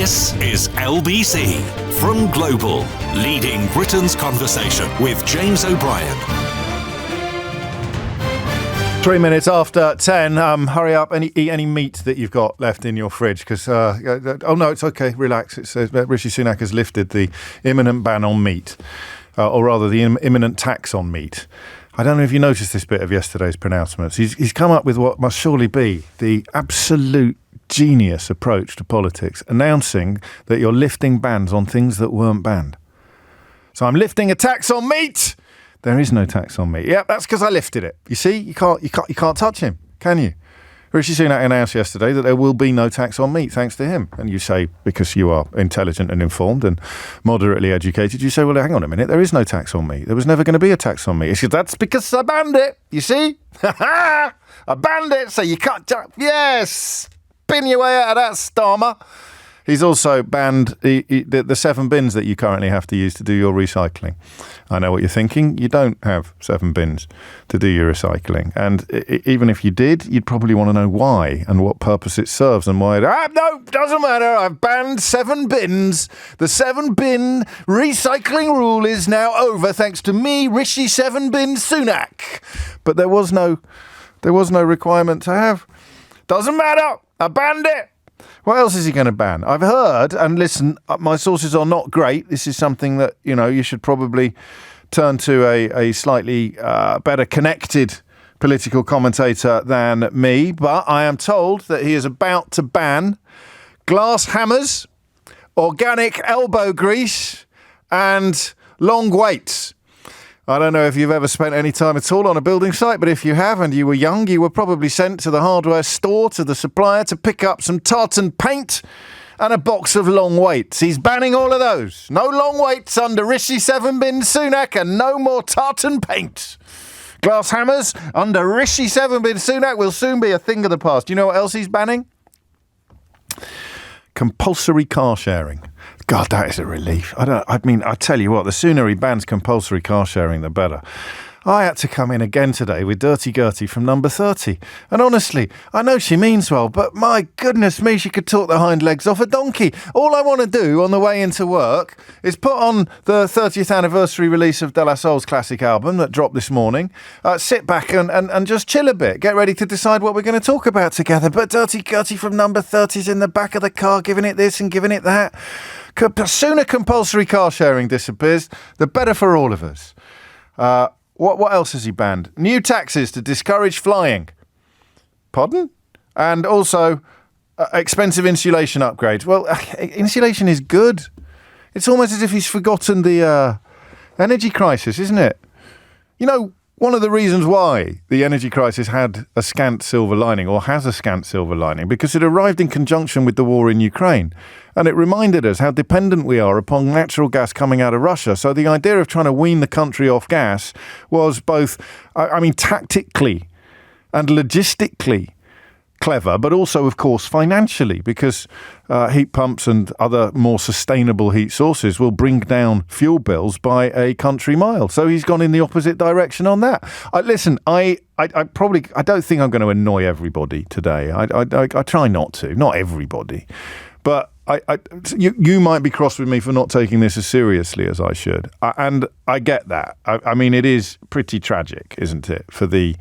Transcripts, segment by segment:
This is LBC from Global, leading Britain's conversation with James O'Brien. 3 minutes after 10. Hurry up and eat any meat that you've got left in your fridge because, oh no, it's okay, relax. It says Rishi Sunak has lifted the imminent ban on meat, or rather the imminent tax on meat. I don't know if you noticed this bit of yesterday's pronouncements. He's come up with what must surely be the absolute genius approach to politics, announcing that you're lifting bans on things that weren't banned. So I'm lifting a tax on meat. There is no tax on meat. Yeah, that's because I lifted it. You see, you can't touch him, can you? Rishi Sunak announced yesterday that there will be no tax on meat thanks to him. And you say, because you are intelligent and informed and moderately educated, you say, well, hang on a minute, there is no tax on meat. There was never going to be a tax on meat. He said, that's because I banned it. You see? I banned it, so you can't... Yes! Bin your way out of that, Starmer. He's also banned the 7 bins that you currently have to use to do your recycling. I know what you're thinking. You don't have 7 bins to do your recycling. And even if you did, you'd probably want to know why and what purpose it serves and why. No, doesn't matter. I've banned 7 bins. The 7-bin recycling rule is now over thanks to me, Rishi 7-bin Sunak. But there was no requirement to have. Doesn't matter. I banned it. What else is he going to ban? I've heard, and listen, my sources are not great. This is something that, you should probably turn to a slightly better connected political commentator than me. But I am told that he is about to ban glass hammers, organic elbow grease, and long weights. I don't know if you've ever spent any time at all on a building site, but if you have and you were young, you were probably sent to the hardware store, to the supplier, to pick up some tartan paint and a box of long weights. He's banning all of those. No long weights under Rishi 7-bin Sunak and no more tartan paint. Glass hammers under Rishi 7-bin Sunak will soon be a thing of the past. Do you know what else he's banning? Compulsory car sharing. God, that is a relief. I tell you what, the sooner he bans compulsory car sharing, the better. I had to come in again today with Dirty Gertie from number 30. And honestly, I know she means well, but my goodness me, she could talk the hind legs off a donkey. All I want to do on the way into work is put on the 30th anniversary release of De La Soul's classic album that dropped this morning, sit back and just chill a bit, get ready to decide what we're going to talk about together. But Dirty Gertie from number 30's in the back of the car, giving it this and giving it that. The sooner compulsory car sharing disappears, the better for all of us. What else has he banned? New taxes to discourage flying. Pardon? And also expensive insulation upgrades. Well, insulation is good. It's almost as if he's forgotten the energy crisis, isn't it? One of the reasons why the energy crisis had a scant silver lining, or has a scant silver lining, because it arrived in conjunction with the war in Ukraine. And it reminded us how dependent we are upon natural gas coming out of Russia. So the idea of trying to wean the country off gas was both, tactically and logistically clever, but also, of course, financially, because heat pumps and other more sustainable heat sources will bring down fuel bills by a country mile. So he's gone in the opposite direction on that. Listen, I don't think I'm going to annoy everybody today. I try not to, not everybody, but you might be cross with me for not taking this as seriously as I should, and I get that. It is pretty tragic, isn't it, for the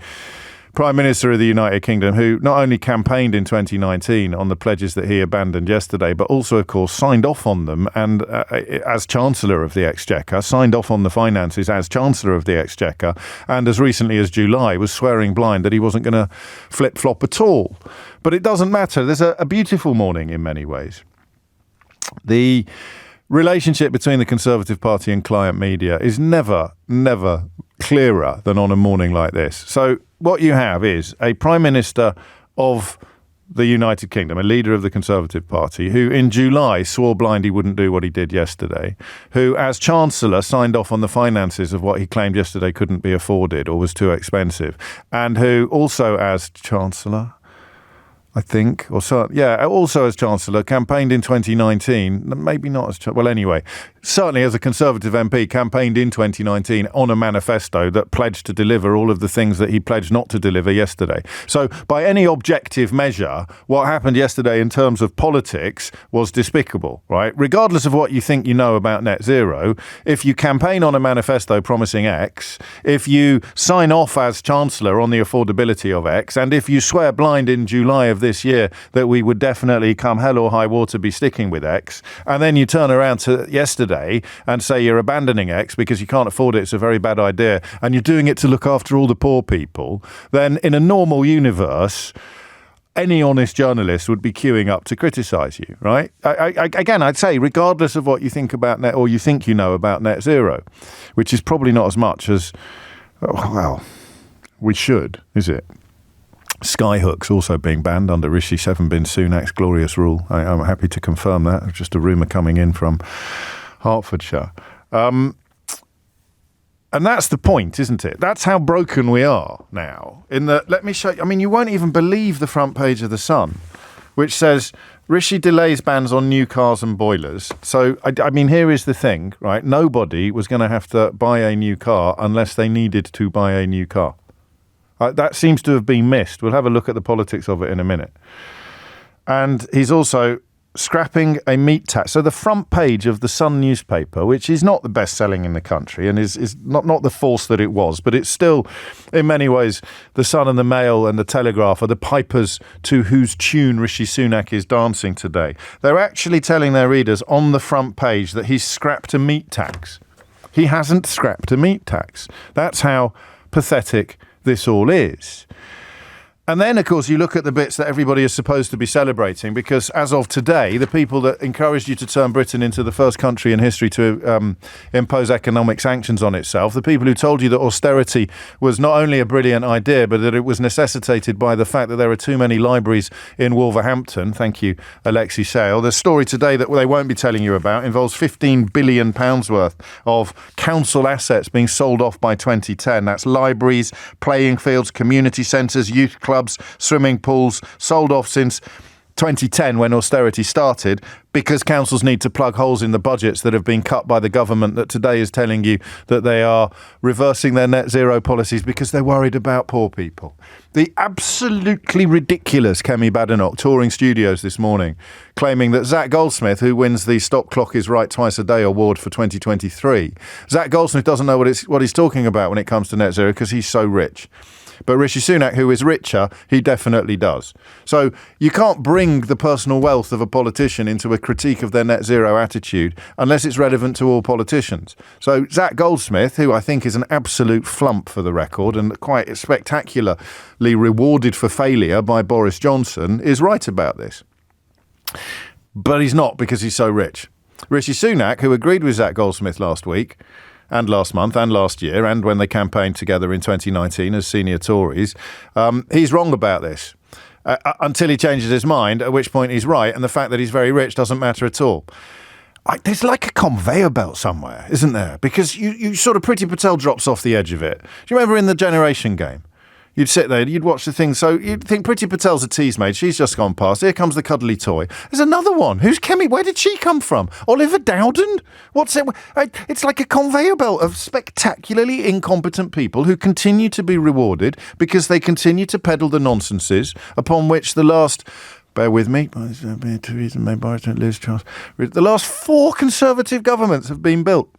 Prime Minister of the United Kingdom, who not only campaigned in 2019 on the pledges that he abandoned yesterday, but also, of course, signed off on them and as Chancellor of the Exchequer, signed off on the finances as Chancellor of the Exchequer, and as recently as July was swearing blind that he wasn't going to flip-flop at all. But it doesn't matter. There's a beautiful morning in many ways. The relationship between the Conservative Party and client media is never clearer than on a morning like this. So what you have is a Prime Minister of the United Kingdom, a leader of the Conservative Party, who in July swore blind he wouldn't do what he did yesterday, who as Chancellor signed off on the finances of what he claimed yesterday couldn't be afforded or was too expensive, and who also as Chancellor... I think, or so, yeah, also as Chancellor, campaigned in 2019, maybe not as, well, anyway, certainly as a Conservative MP, campaigned in 2019 on a manifesto that pledged to deliver all of the things that he pledged not to deliver yesterday. So by any objective measure, what happened yesterday in terms of politics was despicable, right? Regardless of what you think you know about net zero, if you campaign on a manifesto promising X, if you sign off as Chancellor on the affordability of X, and if you swear blind in July of this year that we would definitely, come hell or high water, be sticking with X, and then you turn around to yesterday and say you're abandoning X because you can't afford it, it's a very bad idea, and you're doing it to look after all the poor people, then in a normal universe, any honest journalist would be queuing up to criticise you, right? Again, I'd say, regardless of what you think about net, or you think you know about net zero, which is probably not as much as, well, we should, is it? Skyhook's also being banned under Rishi bin Sunak's glorious rule. I'm happy to confirm that. Just a rumour coming in from Hertfordshire. And that's the point, isn't it? That's how broken we are now. Let me show you. I mean, you won't even believe the front page of The Sun, which says, Rishi delays bans on new cars and boilers. So, I mean, here is the thing, right? Nobody was going to have to buy a new car unless they needed to buy a new car. That seems to have been missed. We'll have a look at the politics of it in a minute. And he's also scrapping a meat tax. So the front page of the Sun newspaper, which is not the best selling in the country and is not the force that it was, but it's still, in many ways, the Sun and the Mail and the Telegraph are the pipers to whose tune Rishi Sunak is dancing today. They're actually telling their readers on the front page that he's scrapped a meat tax. He hasn't scrapped a meat tax. That's how pathetic this all is. And then, of course, you look at the bits that everybody is supposed to be celebrating, because as of today, the people that encouraged you to turn Britain into the first country in history to impose economic sanctions on itself, the people who told you that austerity was not only a brilliant idea, but that it was necessitated by the fact that there are too many libraries in Wolverhampton. Thank you, Alexei Sale. The story today that they won't be telling you about involves £15 billion worth of council assets being sold off by 2010. That's libraries, playing fields, community centres, youth clubs, swimming pools, sold off since 2010 when austerity started, because councils need to plug holes in the budgets that have been cut by the government that today is telling you that they are reversing their net zero policies because they're worried about poor people. The absolutely ridiculous Kemi Badenoch touring studios this morning, claiming that Zach Goldsmith, who wins the Stop Clock is Right Twice a Day award for 2023, Zach Goldsmith doesn't know what he's talking about when it comes to net zero because he's so rich. But Rishi Sunak, who is richer, he definitely does. So you can't bring the personal wealth of a politician into a critique of their net zero attitude unless it's relevant to all politicians. So Zach Goldsmith, who I think is an absolute flump for the record and quite spectacularly rewarded for failure by Boris Johnson, is right about this. But he's not, because he's so rich. Rishi Sunak, who agreed with Zach Goldsmith last week, and last month and last year, and when they campaigned together in 2019 as senior Tories, he's wrong about this until he changes his mind, at which point he's right, and the fact that he's very rich doesn't matter at all. There's like a conveyor belt somewhere, isn't there? Because you sort of, Priti Patel drops off the edge of it. Do you remember in the Generation Game? You'd sit there, you'd watch the thing. So you'd think Priti Patel's a tease maid. She's just gone past. Here comes the cuddly toy. There's another one. Who's Kemi? Where did she come from? Oliver Dowden? What's it? It's like a conveyor belt of spectacularly incompetent people who continue to be rewarded because they continue to peddle the nonsenses upon which the last... Bear with me. Theresa May, Boris, Liz Truss. The last 4 Conservative governments have been built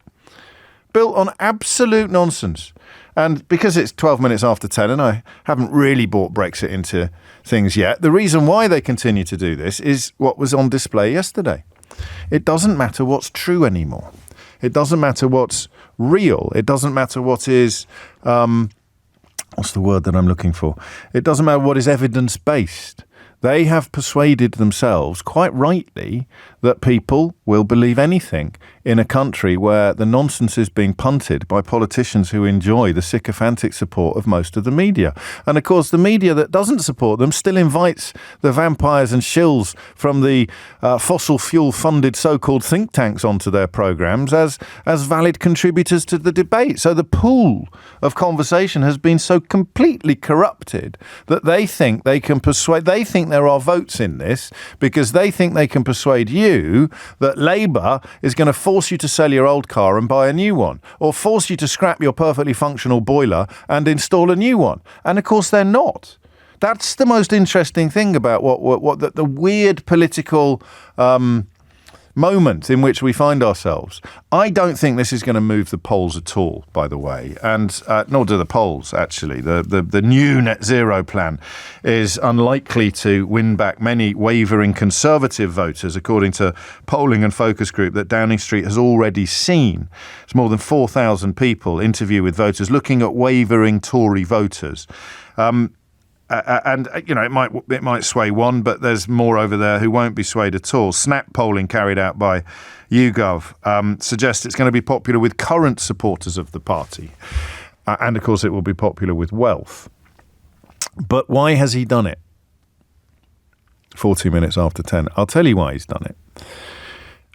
on absolute nonsense. And because it's 12 minutes after 10 and I haven't really brought Brexit into things yet, the reason why they continue to do this is what was on display yesterday. It doesn't matter what's true anymore. It doesn't matter what's real. It doesn't matter what is, what's the word that I'm looking for? It doesn't matter what is evidence-based. They have persuaded themselves, quite rightly, that people will believe anything in a country where the nonsense is being punted by politicians who enjoy the sycophantic support of most of the media. And of course, the media that doesn't support them still invites the vampires and shills from the fossil fuel funded so-called think tanks onto their programs as valid contributors to the debate. So the pool of conversation has been so completely corrupted that they think they can persuade, they think there are votes in this because they think they can persuade you that Labour is going to force you to sell your old car and buy a new one, or force you to scrap your perfectly functional boiler and install a new one. And of course they're not. That's the most interesting thing about what the weird political moment in which we find ourselves. I don't think this is going to move the polls at all, by the way, and nor do the polls, actually. The new net zero plan is unlikely to win back many wavering Conservative voters, according to polling and focus group that Downing Street has already seen. It's more than 4,000 people interview with voters looking at wavering Tory voters. And you know, it might sway one, but there's more over there who won't be swayed at all. Snap polling carried out by YouGov suggests it's going to be popular with current supporters of the party, and of course it will be popular with wealth. But why has he done it? 40 minutes after 10. I'll tell you why he's done it.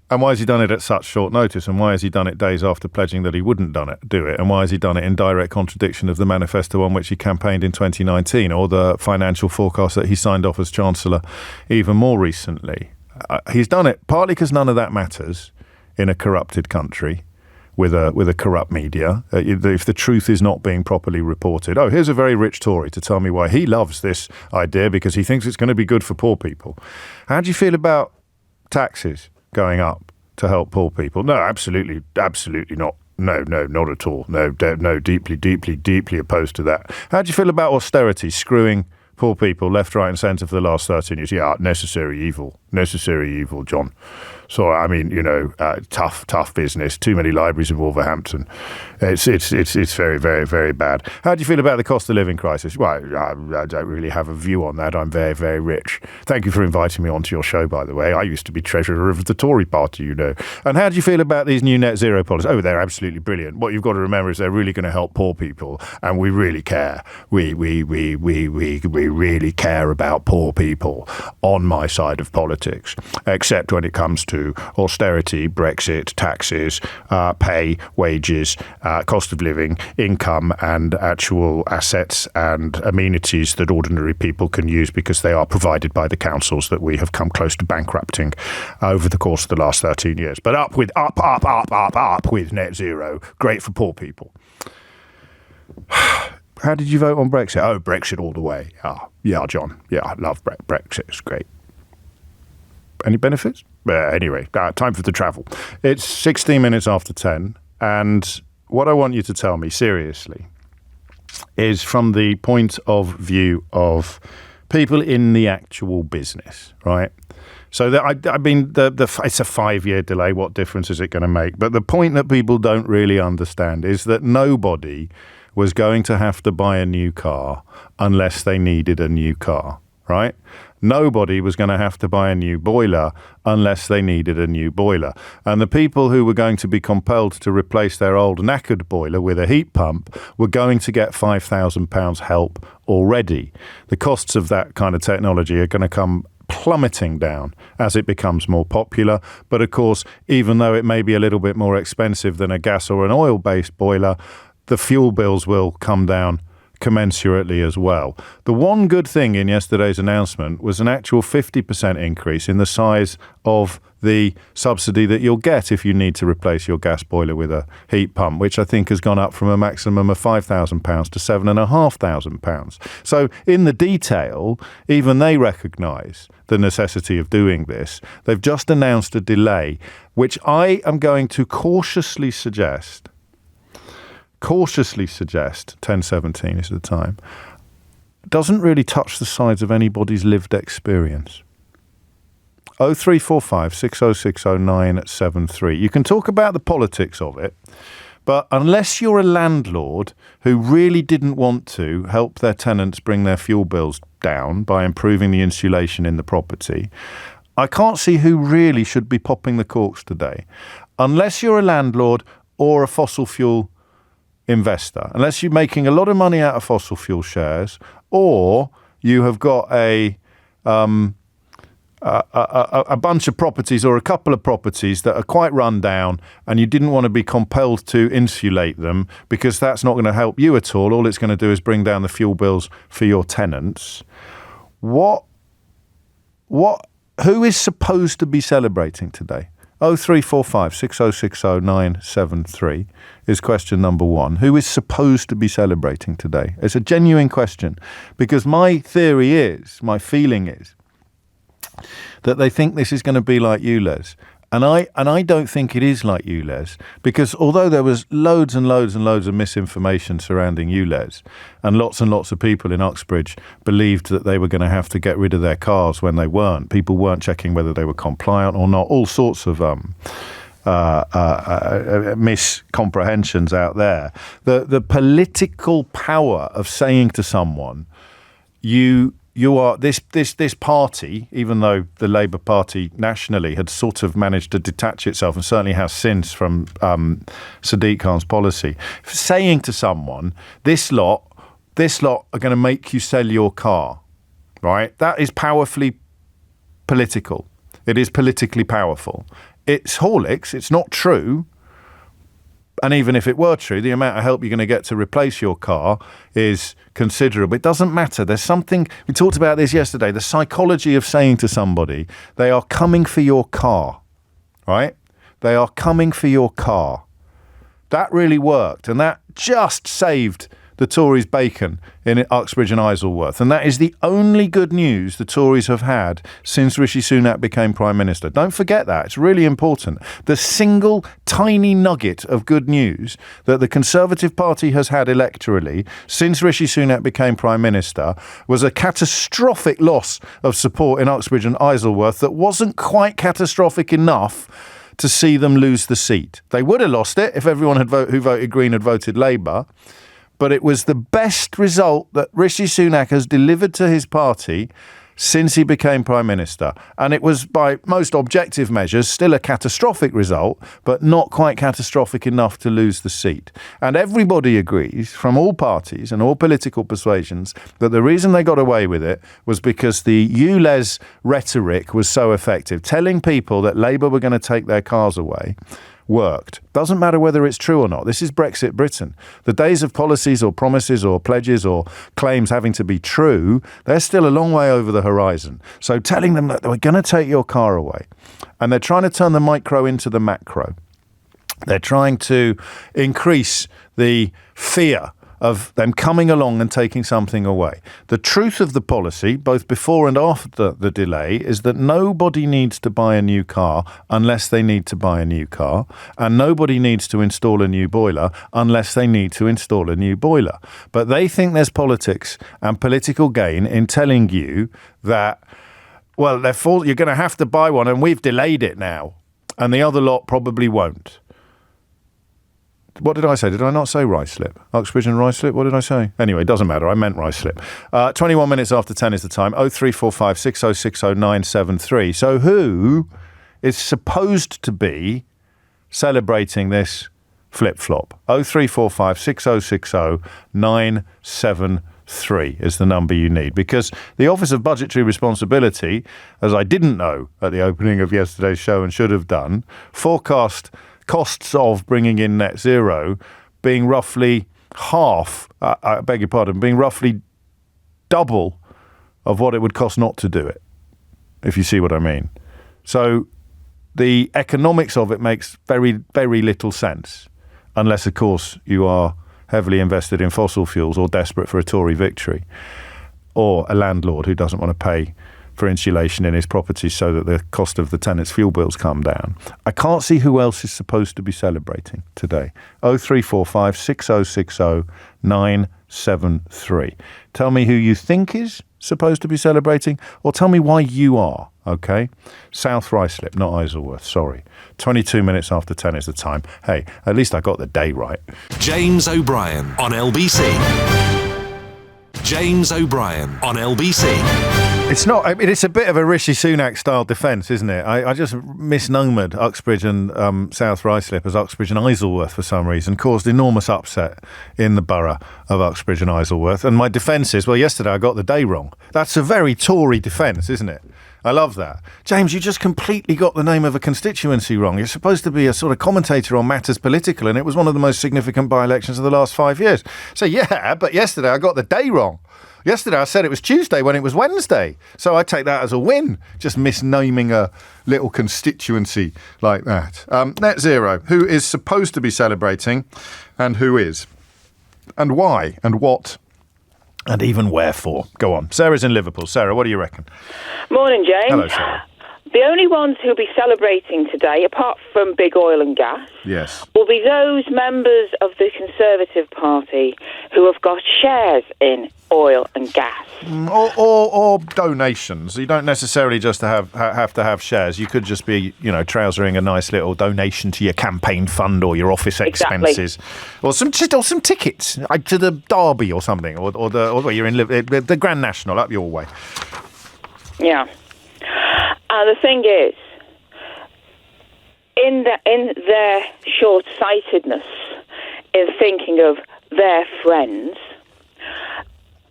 And why has he done it at such short notice? And why has he done it days after pledging that he wouldn't do it? And why has he done it in direct contradiction of the manifesto on which he campaigned in 2019, or the financial forecast that he signed off as Chancellor even more recently? He's done it partly because none of that matters in a corrupted country with a corrupt media. If the truth is not being properly reported. Oh, here's a very rich Tory to tell me why he loves this idea because he thinks it's going to be good for poor people. How do you feel about taxes going up to help poor people? No, absolutely not. No, not at all. No, deeply opposed to that. How do you feel about austerity, screwing poor people left, right and centre for the last 13 years? Yeah, necessary evil, John. So, I mean, you know, tough business. Too many libraries in Wolverhampton. It's very, very, very bad. How do you feel about the cost of living crisis? Well, I don't really have a view on that. I'm very, very rich. Thank you for inviting me onto your show, by the way. I used to be treasurer of the Tory party, you know. And how do you feel about these new net zero policies? Oh, they're absolutely brilliant. What you've got to remember is they're really going to help poor people, and we really care. We really care about poor people on my side of politics, except when it comes to austerity, Brexit, taxes, pay, wages, cost of living, income, and actual assets and amenities that ordinary people can use because they are provided by the councils that we have come close to bankrupting over the course of the last 13 years. But up with net zero. Great for poor people. How did you vote on Brexit? Oh, Brexit all the way. Yeah, John. Yeah, I love Brexit. It's great. Any benefits? Anyway, time for the travel. It's 16 minutes after 10, and what I want you to tell me, seriously, is from the point of view of people in the actual business, right? So I mean, it's a 5-year delay. What difference is it going to make? But the point that people don't really understand is that nobody was going to have to buy a new car unless they needed a new car, right? Nobody was going to have to buy a new boiler unless they needed a new boiler. And the people who were going to be compelled to replace their old knackered boiler with a heat pump were going to get £5,000 help already. The costs of that kind of technology are going to come plummeting down as it becomes more popular. But of course, even though it may be a little bit more expensive than a gas or an oil-based boiler, the fuel bills will come down commensurately as well. The one good thing in yesterday's announcement was an actual 50% increase in the size of the subsidy that you'll get if you need to replace your gas boiler with a heat pump, which I think has gone up from a maximum of £5,000 to £7,500. So in the detail, even they recognise the necessity of doing this. They've just announced a delay, which I am going to cautiously suggest, 10:17 is the time, doesn't really touch the sides of anybody's lived experience. 0345 6060 973. You can talk about the politics of it, but unless you're a landlord who really didn't want to help their tenants bring their fuel bills down by improving the insulation in the property, I can't see who really should be popping the corks today, unless you're a landlord or a fossil fuel investor, unless you're making a lot of money out of fossil fuel shares, or you have got a bunch of properties or a couple of properties that are quite run down and you didn't want to be compelled to insulate them because that's not going to help you at all. All it's going to do is bring down the fuel bills for your tenants. Who is supposed to be celebrating today? 0345 6060 973 is question number one. Who is supposed to be celebrating today? It's a genuine question, because my feeling is that they think this is going to be like ULEZ. And I don't think it is like ULEZ, because although there was loads and loads and loads of misinformation surrounding ULEZ, and lots of people in Uxbridge believed that they were going to have to get rid of their cars when they weren't. People weren't checking whether they were compliant or not. All sorts of miscomprehensions out there. The political power of saying to someone, you are this party, even though the Labour Party nationally had sort of managed to detach itself, and certainly has since, from Sadiq Khan's policy, saying to someone, this lot are going to make you sell your car, right? That is powerfully political. It is politically powerful. It's Horlicks. It's not true. And even if it were true, the amount of help you're going to get to replace your car is considerable. It doesn't matter. There's something, we talked about this yesterday, the psychology of saying to somebody, they are coming for your car, right? They are coming for your car. That really worked. And that just saved the Tories' bacon in Uxbridge and Isleworth. And that is the only good news the Tories have had since Rishi Sunak became Prime Minister. Don't forget that. It's really important. The single tiny nugget of good news that the Conservative Party has had electorally since Rishi Sunak became Prime Minister was a catastrophic loss of support in Uxbridge and Isleworth that wasn't quite catastrophic enough to see them lose the seat. They would have lost it if everyone who voted Green had voted Labour. But it was the best result that Rishi Sunak has delivered to his party since he became Prime Minister. And it was, by most objective measures, still a catastrophic result, but not quite catastrophic enough to lose the seat. And everybody agrees, from all parties and all political persuasions, that the reason they got away with it was because the ULEZ rhetoric was so effective. Telling people that Labour were going to take their cars away worked. Doesn't matter whether it's true or not. This is Brexit Britain. The days of policies or promises or pledges or claims having to be true, they're still a long way over the horizon. So telling them that we're going to take your car away, and they're trying to turn the micro into the macro. They're trying to increase the fear of them coming along and taking something away. The truth of the policy, both before and after the delay, is that nobody needs to buy a new car unless they need to buy a new car, and nobody needs to install a new boiler unless they need to install a new boiler. But they think there's politics and political gain in telling you that, well, you're going to have to buy one and we've delayed it now, and the other lot probably won't. What did I say? Did I not say Ruislip? Uxbridge and Ruislip? What did I say? Anyway, it doesn't matter. I meant Ruislip. 21 minutes after 10 is the time. 0345 6060 973. So who is supposed to be celebrating this flip-flop? 0345 6060 973 is the number you need. Because the Office of Budgetary Responsibility, as I didn't know at the opening of yesterday's show and should have done, forecast costs of bringing in net zero being roughly being roughly double of what it would cost not to do it, if you see what I mean. So the economics of it makes very, very little sense, unless, of course, you are heavily invested in fossil fuels or desperate for a Tory victory, or a landlord who doesn't want to pay for insulation in his properties so that the cost of the tenants' fuel bills come down. I can't see who else is supposed to be celebrating today. 0345 6060 973. Tell me who you think is supposed to be celebrating, or tell me why you are, okay? South Ruislip, not Isleworth, sorry. 22 minutes after 10 is the time. Hey, at least I got the day right. James O'Brien on LBC. James O'Brien on LBC. It's not. I mean, it's a bit of a Rishi Sunak-style defence, isn't it? I just misnomered Uxbridge and South Ruislip as Uxbridge and Isleworth for some reason, caused enormous upset in the borough of Uxbridge and Isleworth. And my defence is, well, yesterday I got the day wrong. That's a very Tory defence, isn't it? I love that. James, you just completely got the name of a constituency wrong. You're supposed to be a sort of commentator on matters political, and it was one of the most significant by-elections of the last 5 years. So, yeah, but yesterday I got the day wrong. Yesterday I said it was Tuesday when it was Wednesday. So I take that as a win, just misnaming a little constituency like that. Net Zero, who is supposed to be celebrating and who is? And why? And what? And even wherefore? Go on. Sarah's in Liverpool. Sarah, what do you reckon? Morning, James. Hello, Sarah. The only ones who'll be celebrating today, apart from big oil and gas, yes, will be those members of the Conservative Party who have got shares in oil and gas. Or donations. You don't necessarily just have to have shares. You could just be, trousering a nice little donation to your campaign fund or your office expenses, or some tickets to the Derby or something, or you're in the Grand National up your way. Yeah. And the thing is, in their short-sightedness, in thinking of their friends,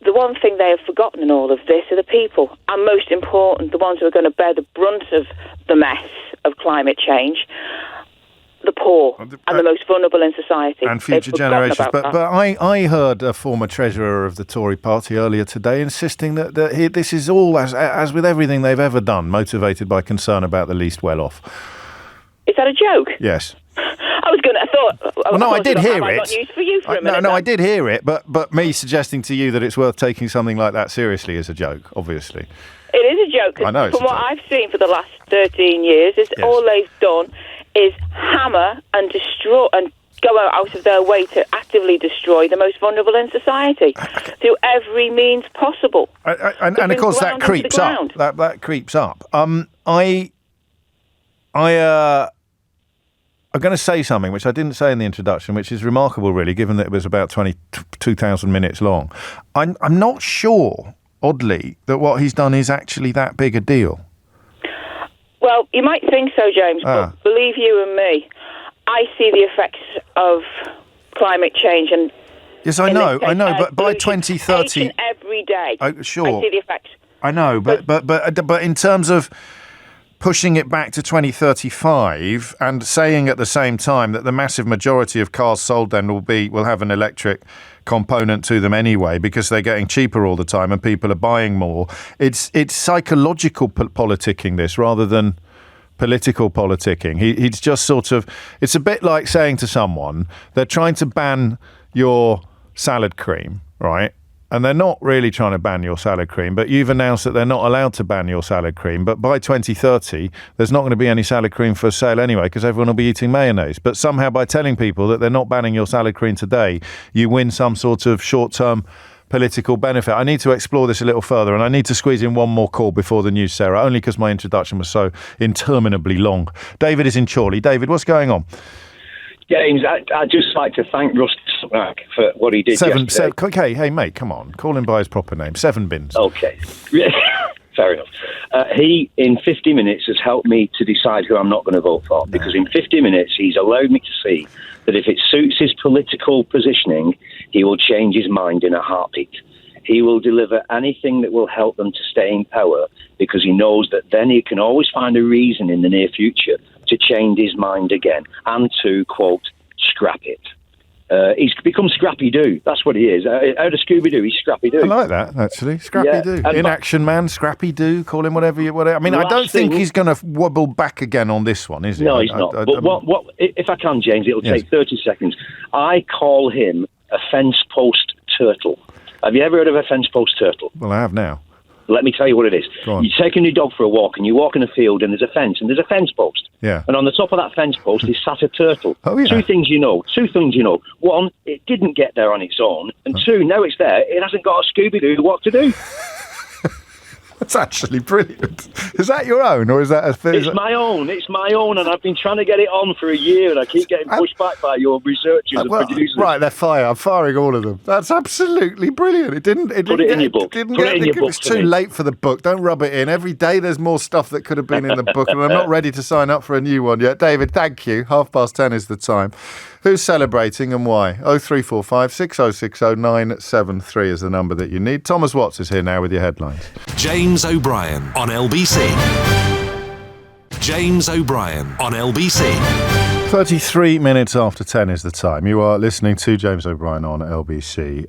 the one thing they have forgotten in all of this are the people, and most important, the ones who are going to bear the brunt of the mess of climate change, the poor and the most vulnerable in society. And future generations. But I heard a former treasurer of the Tory party earlier today insisting that this is all, as with everything they've ever done, motivated by concern about the least well-off. Is that a joke? Yes. I did hear it. I got news for you for a minute. No, I did hear it, but me suggesting to you that it's worth taking something like that seriously is a joke, obviously. It is a joke. I know. From what I've seen for the last 13 years, all they've done is hammer and destroy and go out of their way to actively destroy the most vulnerable in society through every means possible. And of course that creeps up. That creeps up. I'm going to say something which I didn't say in the introduction, which is remarkable, really, given that it was about 22,000 minutes long. I'm not sure, oddly, that what he's done is actually that big a deal. Well, you might think so, James, but believe you and me, I see the effects of climate change and... Yes, I know, but by 2030... Each and every day, sure. I see the effects. I know, but in terms of pushing it back to 2035 and saying at the same time that the massive majority of cars sold then will have an electric component to them anyway because they're getting cheaper all the time and people are buying more. It's psychological politicking this rather than political politicking. He's just sort of... It's a bit like saying to someone, they're trying to ban your salad cream, right? And they're not really trying to ban your salad cream, but you've announced that they're not allowed to ban your salad cream. But by 2030, there's not going to be any salad cream for sale anyway, because everyone will be eating mayonnaise. But somehow by telling people that they're not banning your salad cream today, you win some sort of short-term political benefit. I need to explore this a little further, and I need to squeeze in one more call before the news, Sarah, only because my introduction was so interminably long. David is in Chorley. David, what's going on? James, I'd just like to thank Russ Sunak for what he did yesterday. Okay, hey, mate, come on. Call him by his proper name. 7 bins. Okay. Fair enough. He, in 50 minutes, has helped me to decide who I'm not going to vote for, because in 50 minutes, he's allowed me to see that if it suits his political positioning, he will change his mind in a heartbeat. He will deliver anything that will help them to stay in power, because he knows that then he can always find a reason in the near future to change his mind again and to, quote, scrap it. He's become Scrappy-Doo. That's what he is. Out of Scooby-Doo, he's Scrappy-Doo. I like that, actually. Scrappy-Doo. In action man, Scrappy-Doo, call him whatever you want. I mean, I don't think he's going to wobble back again on this one, is he? No, he's not. But what, if I can, James, it'll take 30 seconds. I call him a fence post turtle. Have you ever heard of a fence post turtle? Well, I have now. Let me tell you what it is. You're taking your dog for a walk and you walk in a field and there's a fence and there's a fence post. Yeah. And on the top of that fence post is sat a turtle. Oh, yeah. Two things you know. One, it didn't get there on its own. And two, now it's there, it hasn't got a Scooby-Doo what to do. That's actually brilliant. Is that your own, or is that a... It's my own, and I've been trying to get it on for a year, and I keep getting pushed back by your researchers and producers. Right, they're fire. I'm firing all of them. That's absolutely brilliant. Put it in your book. It's too late for the book. Don't rub it in. Every day there's more stuff that could have been in the book, and I'm not ready to sign up for a new one yet. David, thank you. 10:30 is the time. Who's celebrating and why? 0345 6060 973 is the number that you need. Thomas Watts is here now with your headlines. James O'Brien on LBC. James O'Brien on LBC. 33 minutes after 10 is the time. You are listening to James O'Brien on LBC.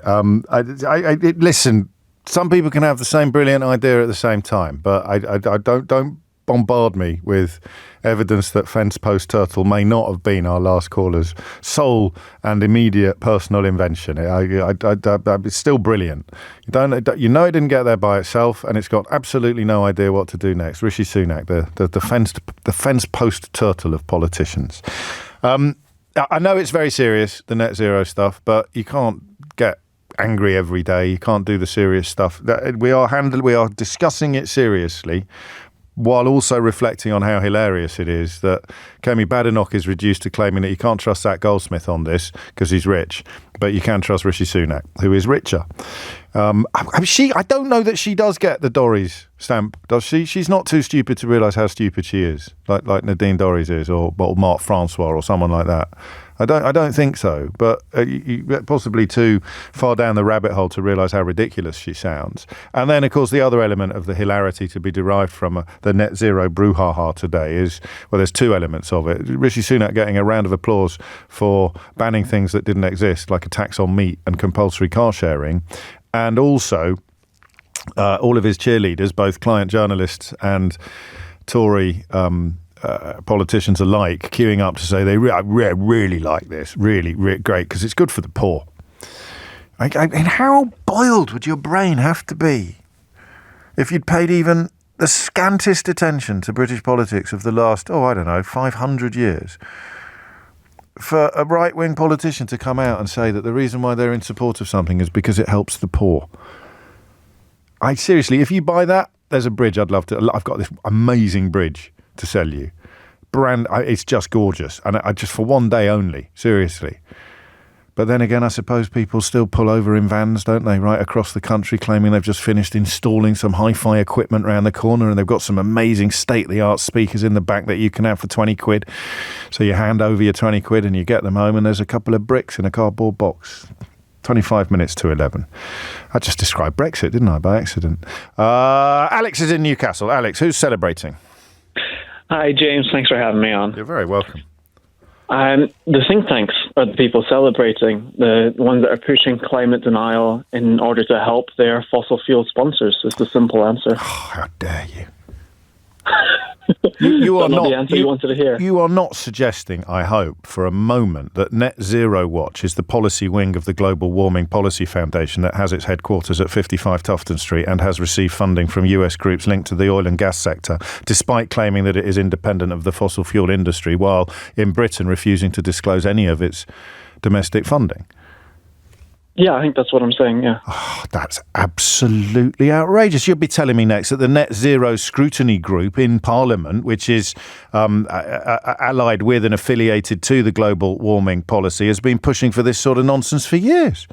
Listen, some people can have the same brilliant idea at the same time, but I don't bombard me with evidence that fence post turtle may not have been our last caller's sole and immediate personal invention. It's still brilliant. You know it didn't get there by itself, and it's got absolutely no idea what to do next. Rishi Sunak, the fence post turtle of politicians. I know it's very serious, the net zero stuff, but you can't get angry every day. You can't do the serious stuff. We are discussing it seriously, while also reflecting on how hilarious it is that Kemi Badenoch is reduced to claiming that you can't trust Zach Goldsmith on this because he's rich, but you can trust Rishi Sunak, who is richer. I don't know that she does get the Dorries stamp, does she? She's not too stupid to realise how stupid she is, like Nadine Dorries is, or Mark Francois, or someone like that. I don't think so, but you're possibly too far down the rabbit hole to realise how ridiculous she sounds. And then, of course, the other element of the hilarity to be derived from the net zero brouhaha today is, well, there's two elements of it. Rishi Sunak getting a round of applause for banning things that didn't exist, like a tax on meat and compulsory car sharing, and also all of his cheerleaders, both client journalists and Tory politicians alike, queuing up to say they really like this, really great, because it's good for the poor. And how boiled would your brain have to be if you'd paid even the scantest attention to British politics of the last, 500 years, for a right-wing politician to come out and say that the reason why they're in support of something is because it helps the poor? Seriously, if you buy that, there's a bridge I've got this amazing bridge to sell you. It's just gorgeous, and I just for one day only, seriously. But then again, I suppose people still pull over in vans, don't they, right across the country, claiming they've just finished installing some hi-fi equipment around the corner, and they've got some amazing state-of-the-art speakers in the back that you can have for 20 quid. So you hand over your 20 quid and you get them home, and there's a couple of bricks in a cardboard box. 25 minutes to 11. I just described Brexit, didn't I, by accident? Alex is in Newcastle. Alex, who's celebrating? Hi, James. Thanks for having me on. You're very welcome. The think tanks are the people celebrating, the ones that are pushing climate denial in order to help their fossil fuel sponsors. Is the simple answer. Oh, how dare you. You are not the answer you wanted to hear. You are not suggesting, I hope, for a moment that Net Zero Watch is the policy wing of the Global Warming Policy Foundation that has its headquarters at 55 Tufton Street and has received funding from US groups linked to the oil and gas sector, despite claiming that it is independent of the fossil fuel industry, while in Britain refusing to disclose any of its domestic funding. Yeah, I think that's what I'm saying, yeah. Oh, that's absolutely outrageous. You'll be telling me next that the Net Zero Scrutiny Group in Parliament, which is allied with and affiliated to the global warming policy, has been pushing for this sort of nonsense for years.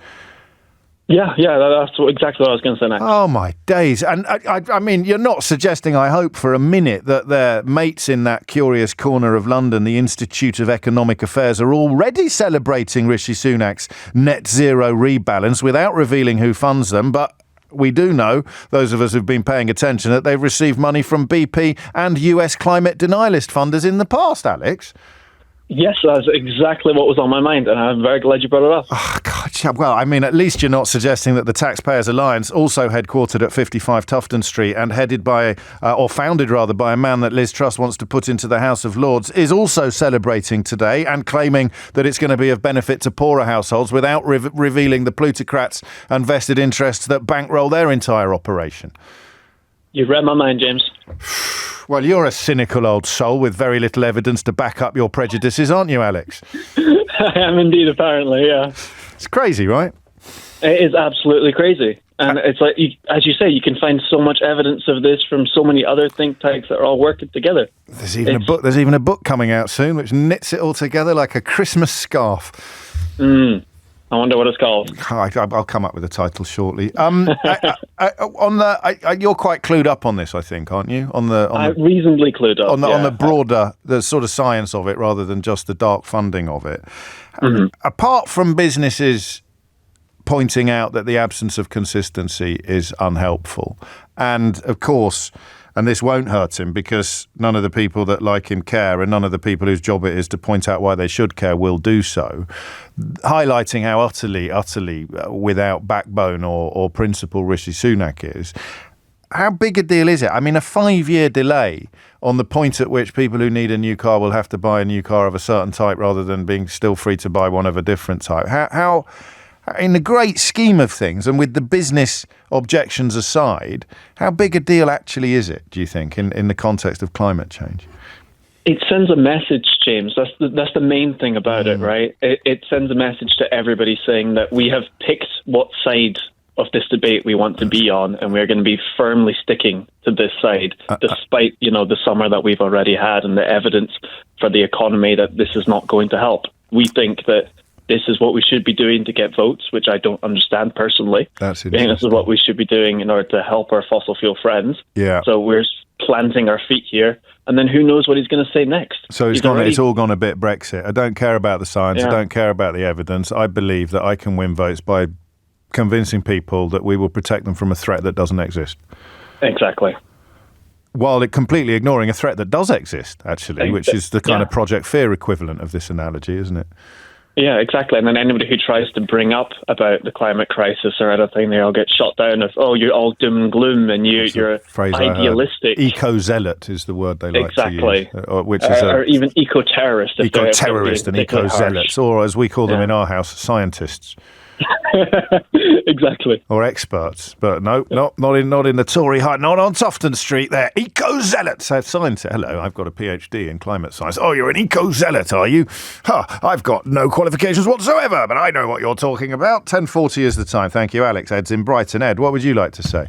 Yeah, that's exactly what I was going to say next. Oh, my days. And I mean, you're not suggesting, I hope, for a minute that their mates in that curious corner of London, the Institute of Economic Affairs, are already celebrating Rishi Sunak's net zero rebalance without revealing who funds them. But we do know, those of us who've been paying attention, that they've received money from BP and US climate denialist funders in the past, Alex. Yes, that's exactly what was on my mind, and I'm very glad you brought it up. Oh, God. Well, I mean, at least you're not suggesting that the Taxpayers Alliance, also headquartered at 55 Tufton Street and headed by, or founded rather, by a man that Liz Truss wants to put into the House of Lords, is also celebrating today and claiming that it's going to be of benefit to poorer households without revealing the plutocrats and vested interests that bankroll their entire operation. You've read my mind, James. Well, you're a cynical old soul with very little evidence to back up your prejudices, aren't you, Alex? I am indeed, apparently, yeah. It's crazy, right? It is absolutely crazy. And it's like, as you say, you can find so much evidence of this from so many other think tanks that are all working together. There's even a book coming out soon which knits it all together like a Christmas scarf. I wonder what it's called. I'll come up with a title shortly. You're quite clued up on this, I think, aren't you? I'm reasonably clued up. On the broader, the sort of science of it, rather than just the dark funding of it. Apart from businesses pointing out that the absence of consistency is unhelpful, and of course, and this won't hurt him because none of the people that like him care, and none of the people whose job it is to point out why they should care will do so, highlighting how utterly without backbone or principle Rishi Sunak is. How big a deal is it? I mean, a 5-year delay on the point at which people who need a new car will have to buy a new car of a certain type rather than being still free to buy one of a different type. How in the great scheme of things, and with the business objections aside, how big a deal actually is it, do you think, in the context of climate change? It sends a message, James. That's the main thing about it, right? It sends a message to everybody saying that we have picked what side of this debate we want to be on, and we're going to be firmly sticking to this side, despite, the summer that we've already had and the evidence for the economy that this is not going to help. We think that this is what we should be doing to get votes, which I don't understand personally. That's I think this is what we should be doing in order to help our fossil fuel friends. Yeah. So we're planting our feet here, and then who knows what he's going to say next. So it's all gone a bit Brexit. I don't care about the science. I don't care about the evidence. I believe that I can win votes by convincing people that we will protect them from a threat that doesn't exist. Exactly. While completely ignoring a threat that does exist, actually, which is the kind of Project Fear equivalent of this analogy, isn't it? Yeah, exactly. And then anybody who tries to bring up about the climate crisis or anything, they all get shot down as, you're all doom and gloom and you're idealistic. Eco-zealot is the word they like to use. Which is or even eco-terrorist. Eco-terrorist and eco-zealots, or as we call them in our house, scientists. Exactly. Or experts, but no, not in the Tory high, not on Tufton Street there. Eco-zealots. Science. Hello, I've got a PhD in climate science. Oh, you're an eco-zealot, are you? I've got no qualifications whatsoever, but I know what you're talking about. 10:40 is the time. Thank you, Alex. Ed's in Brighton. Ed, what would you like to say?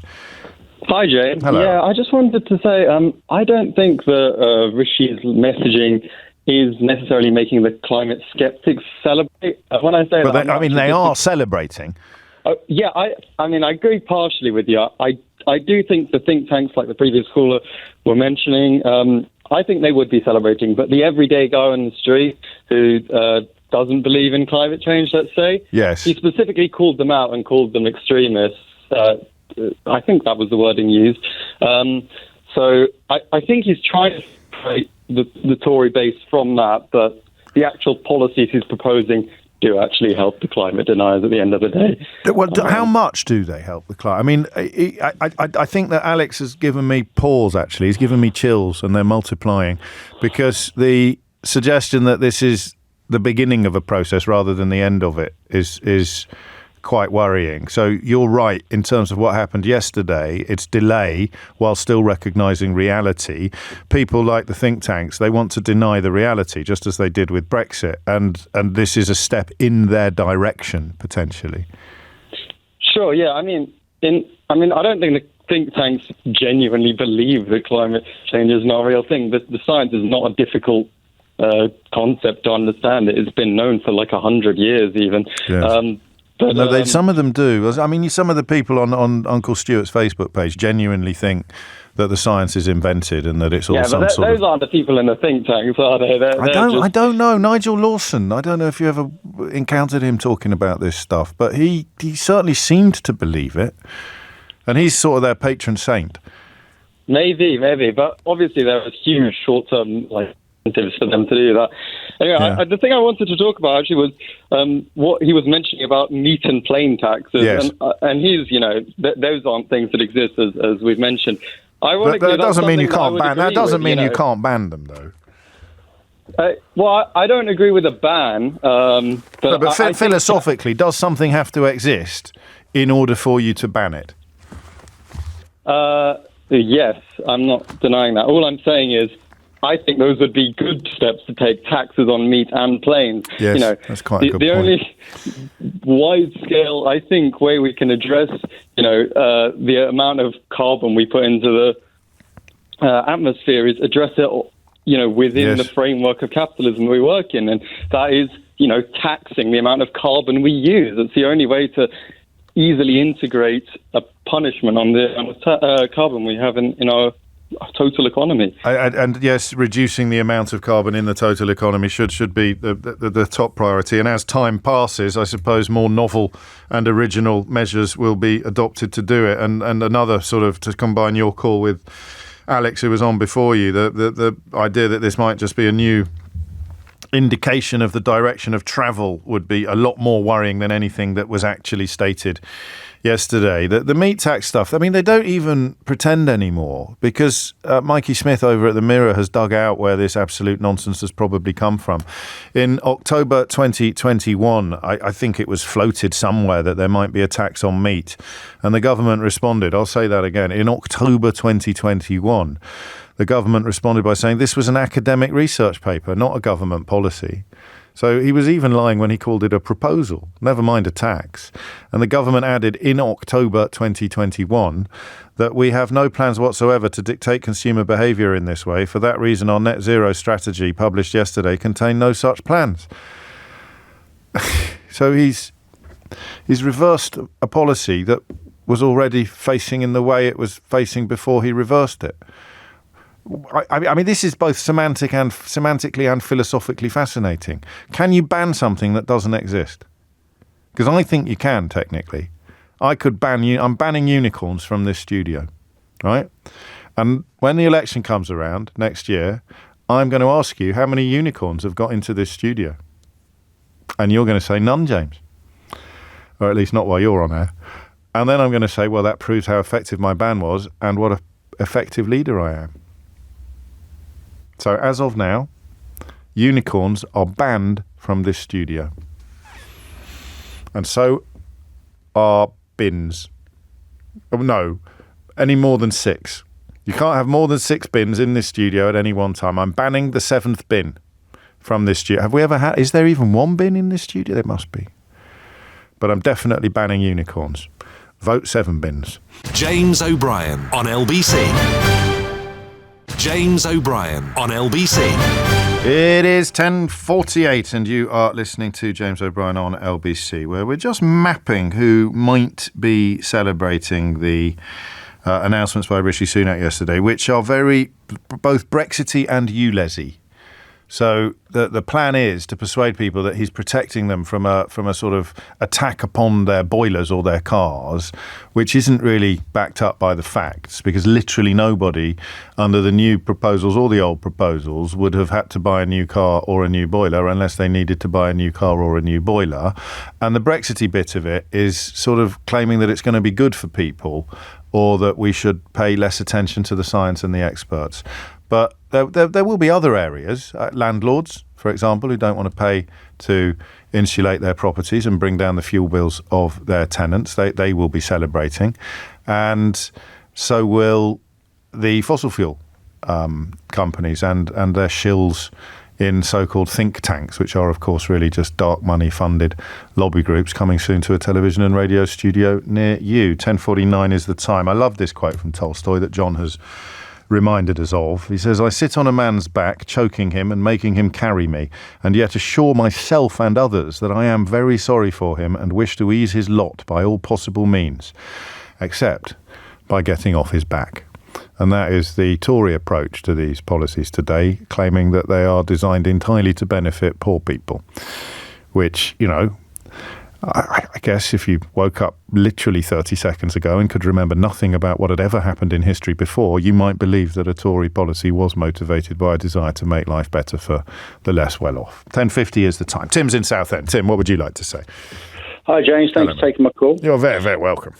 Hi, James. Hello. Yeah, I just wanted to say I don't think that Rishi's messaging is necessarily making the climate skeptics celebrate. When I say that, they are celebrating. Yeah, I agree partially with you. I do think the think tanks, like the previous caller were mentioning, I think they would be celebrating. But the everyday guy on the street who doesn't believe in climate change, let's say, yes, he specifically called them out and called them extremists. I think that was the wording used. So I think he's trying to separate the Tory base from that, but the actual policies he's proposing do actually help the climate deniers at the end of the day. Well, how much do they help the climate? I mean, I think that Alex has given me pause, actually. He's given me chills, and they're multiplying, because the suggestion that this is the beginning of a process rather than the end of it is quite worrying. So you're right in terms of what happened yesterday. It's delay while still recognising reality. People like the think tanks, they want to deny the reality, just as they did with Brexit. And this is a step in their direction, potentially. Sure, yeah. I mean, I don't think the think tanks genuinely believe that climate change is not a real thing. The science is not a difficult concept to understand. It's been known for like 100 years even. Yes. But no, some of them do. I mean, some of the people on Uncle Stuart's Facebook page genuinely think that the science is invented and that it's all those aren't the people in the think tanks, are they? I don't know. Nigel Lawson, I don't know if you ever encountered him talking about this stuff, but he certainly seemed to believe it. And he's sort of their patron saint. Maybe. But obviously there are huge short-term incentives for them to do that. Anyway, the thing I wanted to talk about actually was what he was mentioning about meat and plane taxes. Yes. And he's, those aren't things that exist, as we've mentioned. That doesn't mean you can't ban. That doesn't mean you can't ban them, though. Well, I don't agree with a ban. But philosophically, does something have to exist in order for you to ban it? Yes, I'm not denying that. All I'm saying is, I think those would be good steps to take, taxes on meat and planes. Yes, that's quite a good point. Only wide-scale, I think, way we can address, the amount of carbon we put into the atmosphere is address it, within the framework of capitalism we work in, and that is, taxing the amount of carbon we use. It's the only way to easily integrate a punishment on the carbon we have in our total economy. And yes, reducing the amount of carbon in the total economy should be the top priority. And as time passes, I suppose more novel and original measures will be adopted to do it. And another sort of, to combine your call with Alex, who was on before you, the idea that this might just be a new indication of the direction of travel would be a lot more worrying than anything that was actually stated yesterday. The meat tax stuff, I mean, they don't even pretend anymore, because Mikey Smith over at the Mirror has dug out where this absolute nonsense has probably come from. In October 2021, I think it was floated somewhere that there might be a tax on meat, and the government responded. I'll say that again. In October 2021, the government responded by saying this was an academic research paper, not a government policy. So he was even lying when he called it a proposal, never mind a tax. And the government added in October 2021 that we have no plans whatsoever to dictate consumer behaviour in this way. For that reason, our net zero strategy published yesterday contained no such plans. So he's reversed a policy that was already facing in the way it was facing before he reversed it. I mean, this is both semantically and philosophically fascinating. Can you ban something that doesn't exist? Because I think you can, technically. I could I'm banning unicorns from this studio, right? And when the election comes around next year, I'm going to ask you how many unicorns have got into this studio. And you're going to say none, James. Or at least not while you're on air. And then I'm going to say, well, that proves how effective my ban was and what an effective leader I am. So as of now, unicorns are banned from this studio. And so are bins. Oh, no, any more than 6. You can't have more than 6 bins in this studio at any one time. I'm banning the 7th bin from this studio. Have we ever had... Is there even one bin in this studio? There must be. But I'm definitely banning unicorns. Vote 7 bins. James O'Brien on LBC. James O'Brien on LBC. It is 10:48 and you are listening to James O'Brien on LBC, where we're just mapping who might be celebrating the announcements by Rishi Sunak yesterday, which are very both Brexity and ULESy. So the plan is to persuade people that he's protecting them from a sort of attack upon their boilers or their cars, which isn't really backed up by the facts, because literally nobody under the new proposals or the old proposals would have had to buy a new car or a new boiler unless they needed to buy a new car or a new boiler. And the Brexity bit of it is sort of claiming that it's going to be good for people, or that we should pay less attention to the science and the experts. But there will be other areas, landlords, for example, who don't want to pay to insulate their properties and bring down the fuel bills of their tenants. They will be celebrating. And so will the fossil fuel companies and their shills in so-called think tanks, which are, of course, really just dark money-funded lobby groups, coming soon to a television and radio studio near you. 10:49 is the time. I love this quote from Tolstoy that John has reminded us of. He says, I sit on a man's back, choking him and making him carry me, and yet assure myself and others that I am very sorry for him and wish to ease his lot by all possible means, except by getting off his back. And that is the Tory approach to these policies today, claiming that they are designed entirely to benefit poor people, which, I guess if you woke up literally 30 seconds ago and could remember nothing about what had ever happened in history before, you might believe that a Tory policy was motivated by a desire to make life better for the less well-off. 10:50 is the time. Tim's in Southend. Tim, what would you like to say? Hi, James. Thanks for taking my call. You're very, very welcome.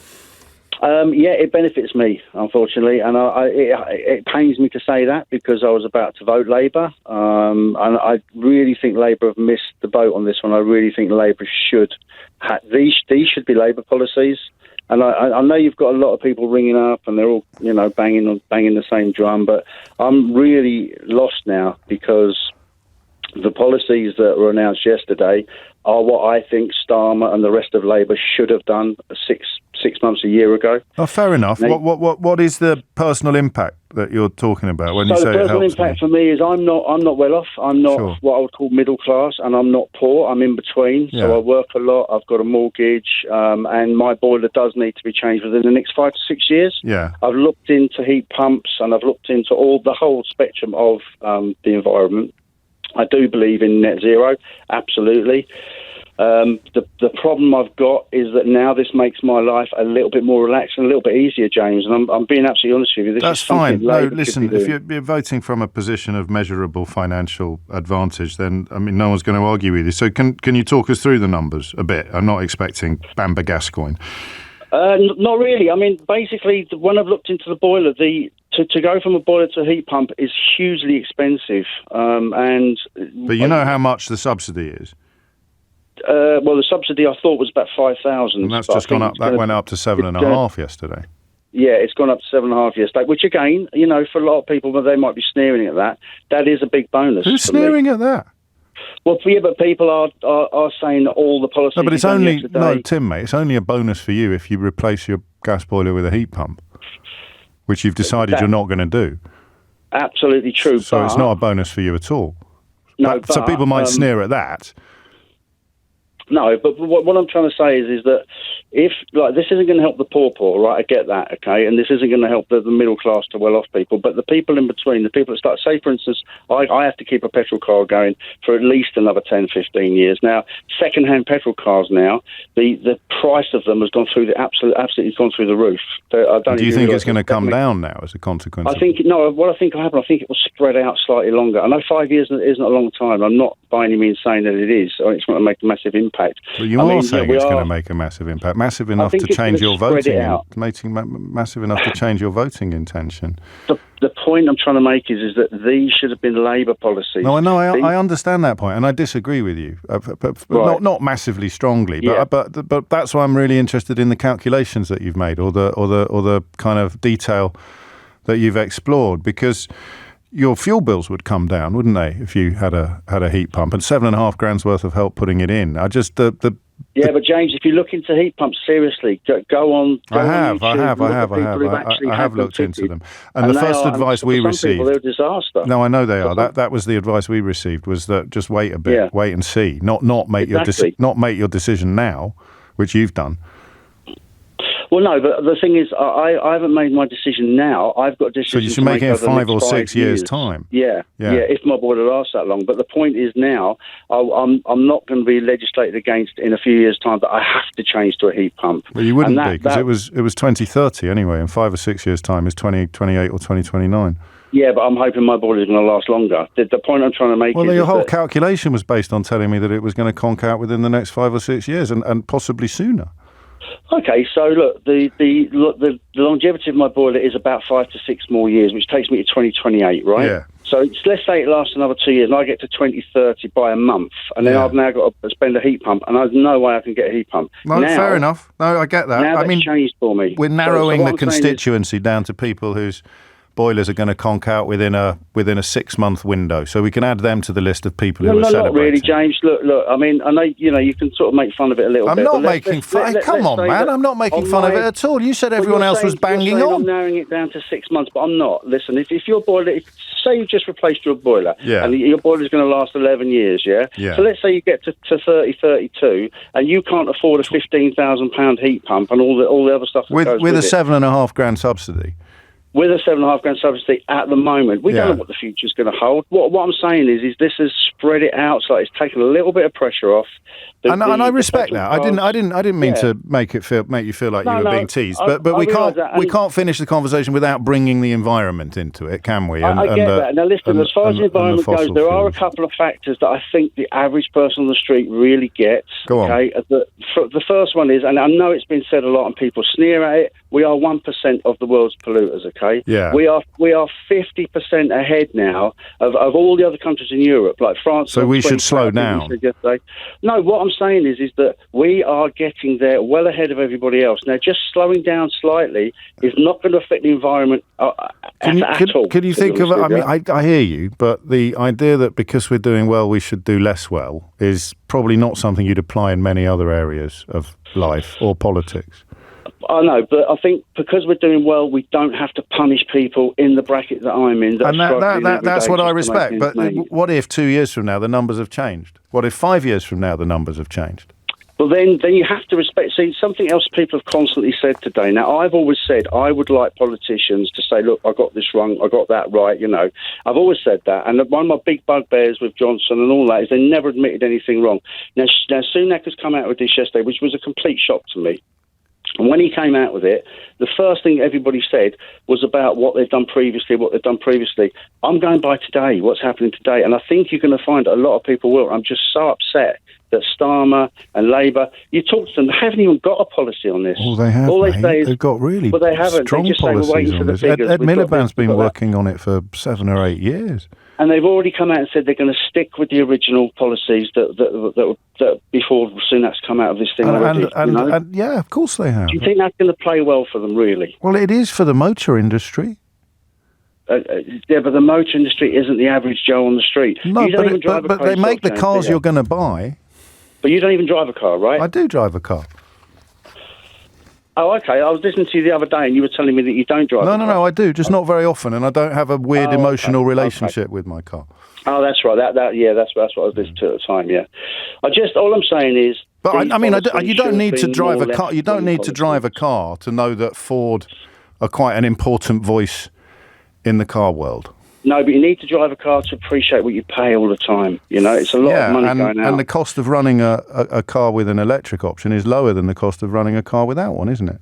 Yeah, it benefits me, unfortunately, and it pains me to say that because I was about to vote Labour, and I really think Labour have missed the boat on this one. I really think Labour these should be Labour policies. And I know you've got a lot of people ringing up, and they're all, banging the same drum. But I'm really lost now, because the policies that were announced yesterday are what I think Starmer and the rest of Labour should have done six months, a year ago. Oh, fair enough. Now, what is the personal impact that you're talking about when you say it helps? The personal impact for me is I'm not well off. I'm not what I would call middle class, and I'm not poor. I'm in between. Yeah. So I work a lot. I've got a mortgage, and my boiler does need to be changed within the next 5 to 6 years. Yeah. I've looked into heat pumps, and I've looked into the whole spectrum of the environment. I do believe in net zero, absolutely. The problem I've got is that now this makes my life a little bit more relaxed and a little bit easier, James, and I'm being absolutely honest with you. That's fine. No, listen, if you're voting from a position of measurable financial advantage, then, no one's going to argue with you. So can you talk us through the numbers a bit? I'm not expecting Bamba Gascoigne. Not really. Basically, when I've looked into the boiler, to go from a boiler to a heat pump is hugely expensive. But you know how much the subsidy is? Well, the subsidy I thought was about 5,000. And that's just gone up. That went up to 7.5 yesterday. Yeah, it's gone up to 7.5 yesterday. Which again, for a lot of people, they might be sneering at that. That is a big bonus. Who's sneering at that? Well, but people are saying that all the policies. No, but it's Tim, mate. It's only a bonus for you if you replace your gas boiler with a heat pump, which you've decided you're not going to do. Absolutely true. So it's not a bonus for you at all. No, so people might sneer at that. No, but what I'm trying to say is that if this isn't going to help the poor, right? I get that, okay, and this isn't going to help the middle class to well-off people, but the people in between, the people that start, say for instance, I have to keep a petrol car going for at least another 10, 15 years. Now, second-hand petrol cars now, the price of them has gone through absolutely gone through the roof. Do you think it's going to come down now as a consequence? What I think will happen, I think it will spread out slightly longer. I know 5 years isn't a long time. I'm not by any means saying that it is, or it's going to make a massive impact. Well, you are saying it's going to make a massive impact, massive enough to change your voting, massive enough to change your voting intention. The point I'm trying to make is that these should have been Labour policies. No, I know, I understand that point, and I disagree with you, but right. not massively strongly. But that's why I'm really interested in the calculations that you've made, or the kind of detail that you've explored, because your fuel bills would come down, wouldn't they, if you had a heat pump, and $7,500 worth of help putting it in. But James, if you look into heat pumps seriously, go on. I have looked into them, and the first advice we received. Some people, they're a disaster. No, I know they are. That was the advice we received, was that just wait a bit, wait and see, not make your decision now, which you've done. Well, no, but the thing is, I haven't made my decision now. I've got a decision. So you should make it in 5 or 6 years' time. Yeah, if my boiler lasts that long. But the point is now, I'm not going to be legislated against in a few years' time that I have to change to a heat pump. Well, you wouldn't be, because it was 2030 anyway. In 5 or 6 years' time is 2028 or 2029. Yeah, but I'm hoping my boiler is going to last longer. The point I'm trying to make is... Well, your whole calculation was based on telling me that it was going to conk out within the next 5 or 6 years, and possibly sooner. Okay, so look, the longevity of my boiler is about 5 to 6 more years, which takes me to 2028, right? Yeah. So let's say it lasts another 2 years, and I get to 2030 by a month, and then I've now got to spend a heat pump, and there's no way I can get a heat pump. No, fair enough. No, I get that. Now that's changed for me. We're narrowing the constituency down to people whose boilers are going to conk out within a 6-month window, so we can add them to the list of people who are celebrating. Not really, James. Look. I mean, I know you can sort of make fun of it a little bit. I'm not making fun. Come on, man. I'm not making fun of it at all. You said everyone else was banging on. I'm narrowing it down to 6 months, but I'm not. Listen, if your boiler, say you just replaced your boiler, and your boiler is going to last 11 years, So let's say you get to 30, 32, and you can't afford a £15,000 heat pump and all the other stuff that goes with it. With a $7,500 subsidy. With a $7,500 subsidy at the moment, we don't know what the future's going to hold. What I'm saying is this has spread it out, so it's taken a little bit of pressure off. And I respect that. I didn't mean to make you feel like you were being teased, but we can't finish the conversation without bringing the environment into it, can we? I get that. Now listen, as far as the environment goes, there are a couple of factors that I think the average person on the street really gets. Go on. Okay, the first one is, and I know it's been said a lot and people sneer at it, we are 1% of the world's polluters. okay? Yeah. We are 50% ahead now of all the other countries in Europe, like France. So we should slow down. No, what I'm saying is that we are getting there well ahead of everybody else. Now, just slowing down slightly is not going to affect the environment at all. Can you think of? I mean, I hear you, but the idea that because we're doing well, we should do less well is probably not something you'd apply in many other areas of life or politics. I know, but I think because we're doing well, we don't have to punish people in the bracket that I'm in. And that's what I respect. But what if 2 years from now the numbers have changed? What if 5 years from now the numbers have changed? Well, then you have to respect. See, something else people have constantly said today. Now, I've always said I would like politicians to say, look, I got this wrong, I got that right, you know. I've always said that. And one of my big bugbears with Johnson and all that is they never admitted anything wrong. Now Sunak has come out with this yesterday, which was a complete shock to me. And when he came out with it, the first thing everybody said was about what they've done previously, I'm going by today, what's happening today. And I think you're going to find a lot of people will. I'm just so upset that Starmer and Labour, you talk to them, they haven't even got a policy on this. Well, they have, all they say is, they've got really they haven't. strong they just policies say, we're waiting on for the this. figures. Ed Miliband's been working on it for 7 or 8 years. And they've already come out and said they're going to stick with the original policies that before Sunak's come out of this thing already. And yeah, of course they have. Do you think that's going to play well for them, really? Well, it is for the motor industry. Yeah, but the motor industry isn't the average Joe on the street. No, but they make the cars you're going to buy. But you don't even drive a car, right? I do drive a car. Oh, okay. I was listening to you the other day and you were telling me that you don't drive a car. No, I do, just not very often, and I don't have a weird emotional relationship with my car. Oh, that's right. That's what I was listening to at the time, yeah. All I'm saying is... But you don't need to drive a car. You don't need to drive a car to know that Ford are quite an important voice in the car world. No, but you need to drive a car to appreciate what you pay all the time. You know, it's a lot of money going out. And the cost of running a car with an electric option is lower than the cost of running a car without one, isn't it?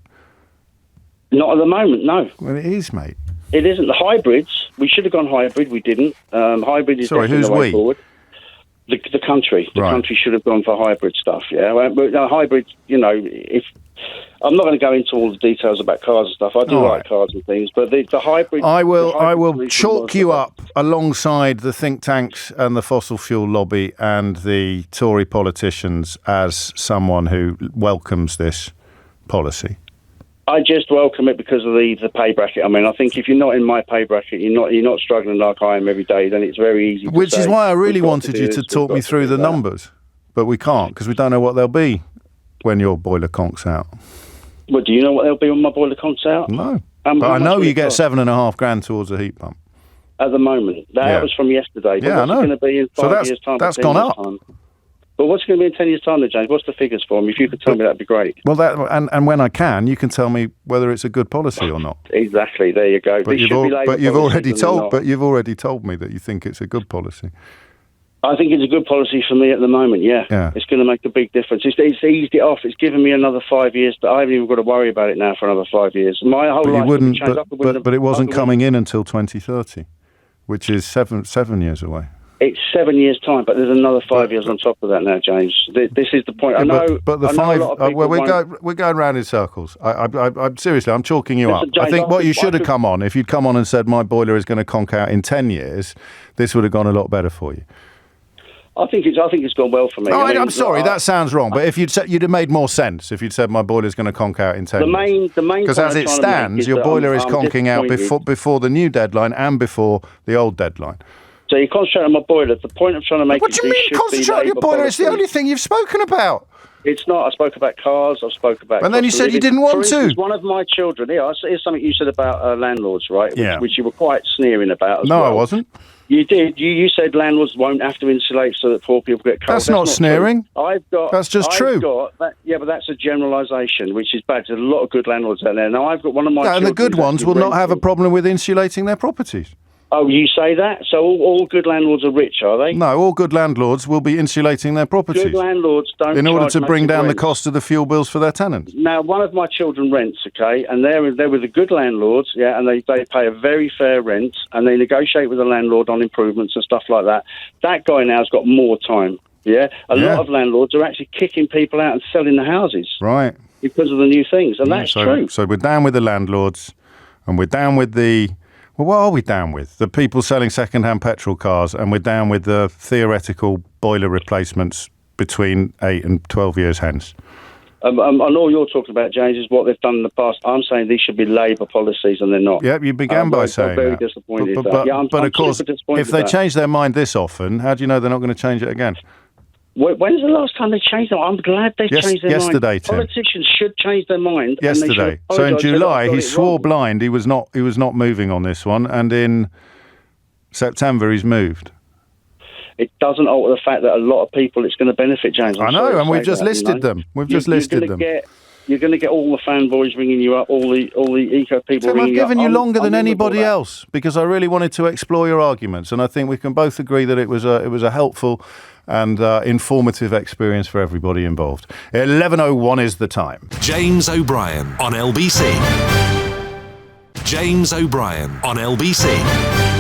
Not at the moment, no. Well, it is, mate. It isn't. The hybrids, we should have gone hybrid, we didn't. Hybrid is definitely the way forward. The country. The country should have gone for hybrid stuff, yeah. But hybrid, you know, I'm not going to go into all the details about cars and stuff. I do like cars and things, but the hybrid... I will chalk you up alongside the think tanks and the fossil fuel lobby and the Tory politicians as someone who welcomes this policy. I just welcome it because of the pay bracket. I mean, I think if you're not in my pay bracket, you're not struggling like I am every day, then it's very easy to Which is why I really wanted you to talk me through the numbers, but we can't because we don't know what they'll be when your boiler conks out. Well, do you know what they'll be when my boiler conks out? No. But I know you get $7,500 towards a heat pump. At the moment. That was from yesterday. But I know. What's it going to be in 5 years' time? That's gone up. But what's it going to be in 10 years' time then, James? What's the figures for me? If you could tell me, that'd be great. Well, and when I can, you can tell me whether it's a good policy or not. Exactly. There you go. But you've already told me that you think it's a good policy. I think it's a good policy for me at the moment, yeah. It's going to make a big difference. It's eased it off. It's given me another 5 years, but I haven't even got to worry about it now for another 5 years. My whole life would change. But it wasn't coming in until 2030, which is seven years away. It's 7 years' time, but there's another 5 years on top of that now, James. This is the point. I know. But the five. We're going round in circles. I'm seriously. I'm chalking you up. James, I think what you should have come on, if you'd come on and said my boiler is going to conk out in 10 years, this would have gone a lot better for you. I think it's gone well for me. I'm sorry, that sounds wrong. But if you'd have made more sense if you'd said my boiler's going to conk out in 10 years. Because as it stands, your boiler is conking out before the new deadline and before the old deadline. So you concentrate on my boiler. The point I'm trying to make. What do you mean concentrate on your boiler? It's the only thing you've spoken about. It's not. I spoke about cars. I spoke about. And then you said you didn't want to. One of my children. Here's something you said about landlords, right? Yeah. Which you were quite sneering about. No, I wasn't. You did. You said landlords won't have to insulate so that poor people get cold. That's not sneering. That's just true. But that's a generalisation, which is bad. There's a lot of good landlords out there. Now, I've got one of my children. And the good ones will not have a problem with insulating their properties. Oh, you say that? So all good landlords are rich, are they? No, all good landlords will be insulating their properties. Good landlords don't. In order to bring down the cost of the fuel bills for their tenants. Now, one of my children rents, okay, and they're with the good landlords, yeah, and they pay a very fair rent, and they negotiate with the landlord on improvements and stuff like that. That guy now has got more time, yeah? A lot of landlords are actually kicking people out and selling the houses. Right. Because of the new things, and that's true. So we're down with the landlords, And we're down with what are we down with? The people selling second-hand petrol cars, and we're down with the theoretical boiler replacements between 8 and 12 years hence. And all you're talking about, James, is what they've done in the past. I'm saying these should be Labour policies, and they're not. Yep, you began by saying I'm very that. disappointed. But of course, if they change their mind this often, how do you know they're not going to change it again? When's the last time they changed them? I'm glad they changed their mind. Yesterday, Tim. Politicians should change their mind. Yesterday. So in July, he swore blind. He was not moving on this one, and in September, he's moved. It doesn't alter the fact that a lot of people it's going to benefit, James. I know, and we've just listed them. We've just listed them. You're going to get all the fanboys ringing you up, all the eco people ringing you up. I've given you longer than anybody else because I really wanted to explore your arguments, and I think we can both agree that it was a helpful and informative experience for everybody involved. 11:01 is the time. James O'Brien on LBC. James O'Brien on LBC.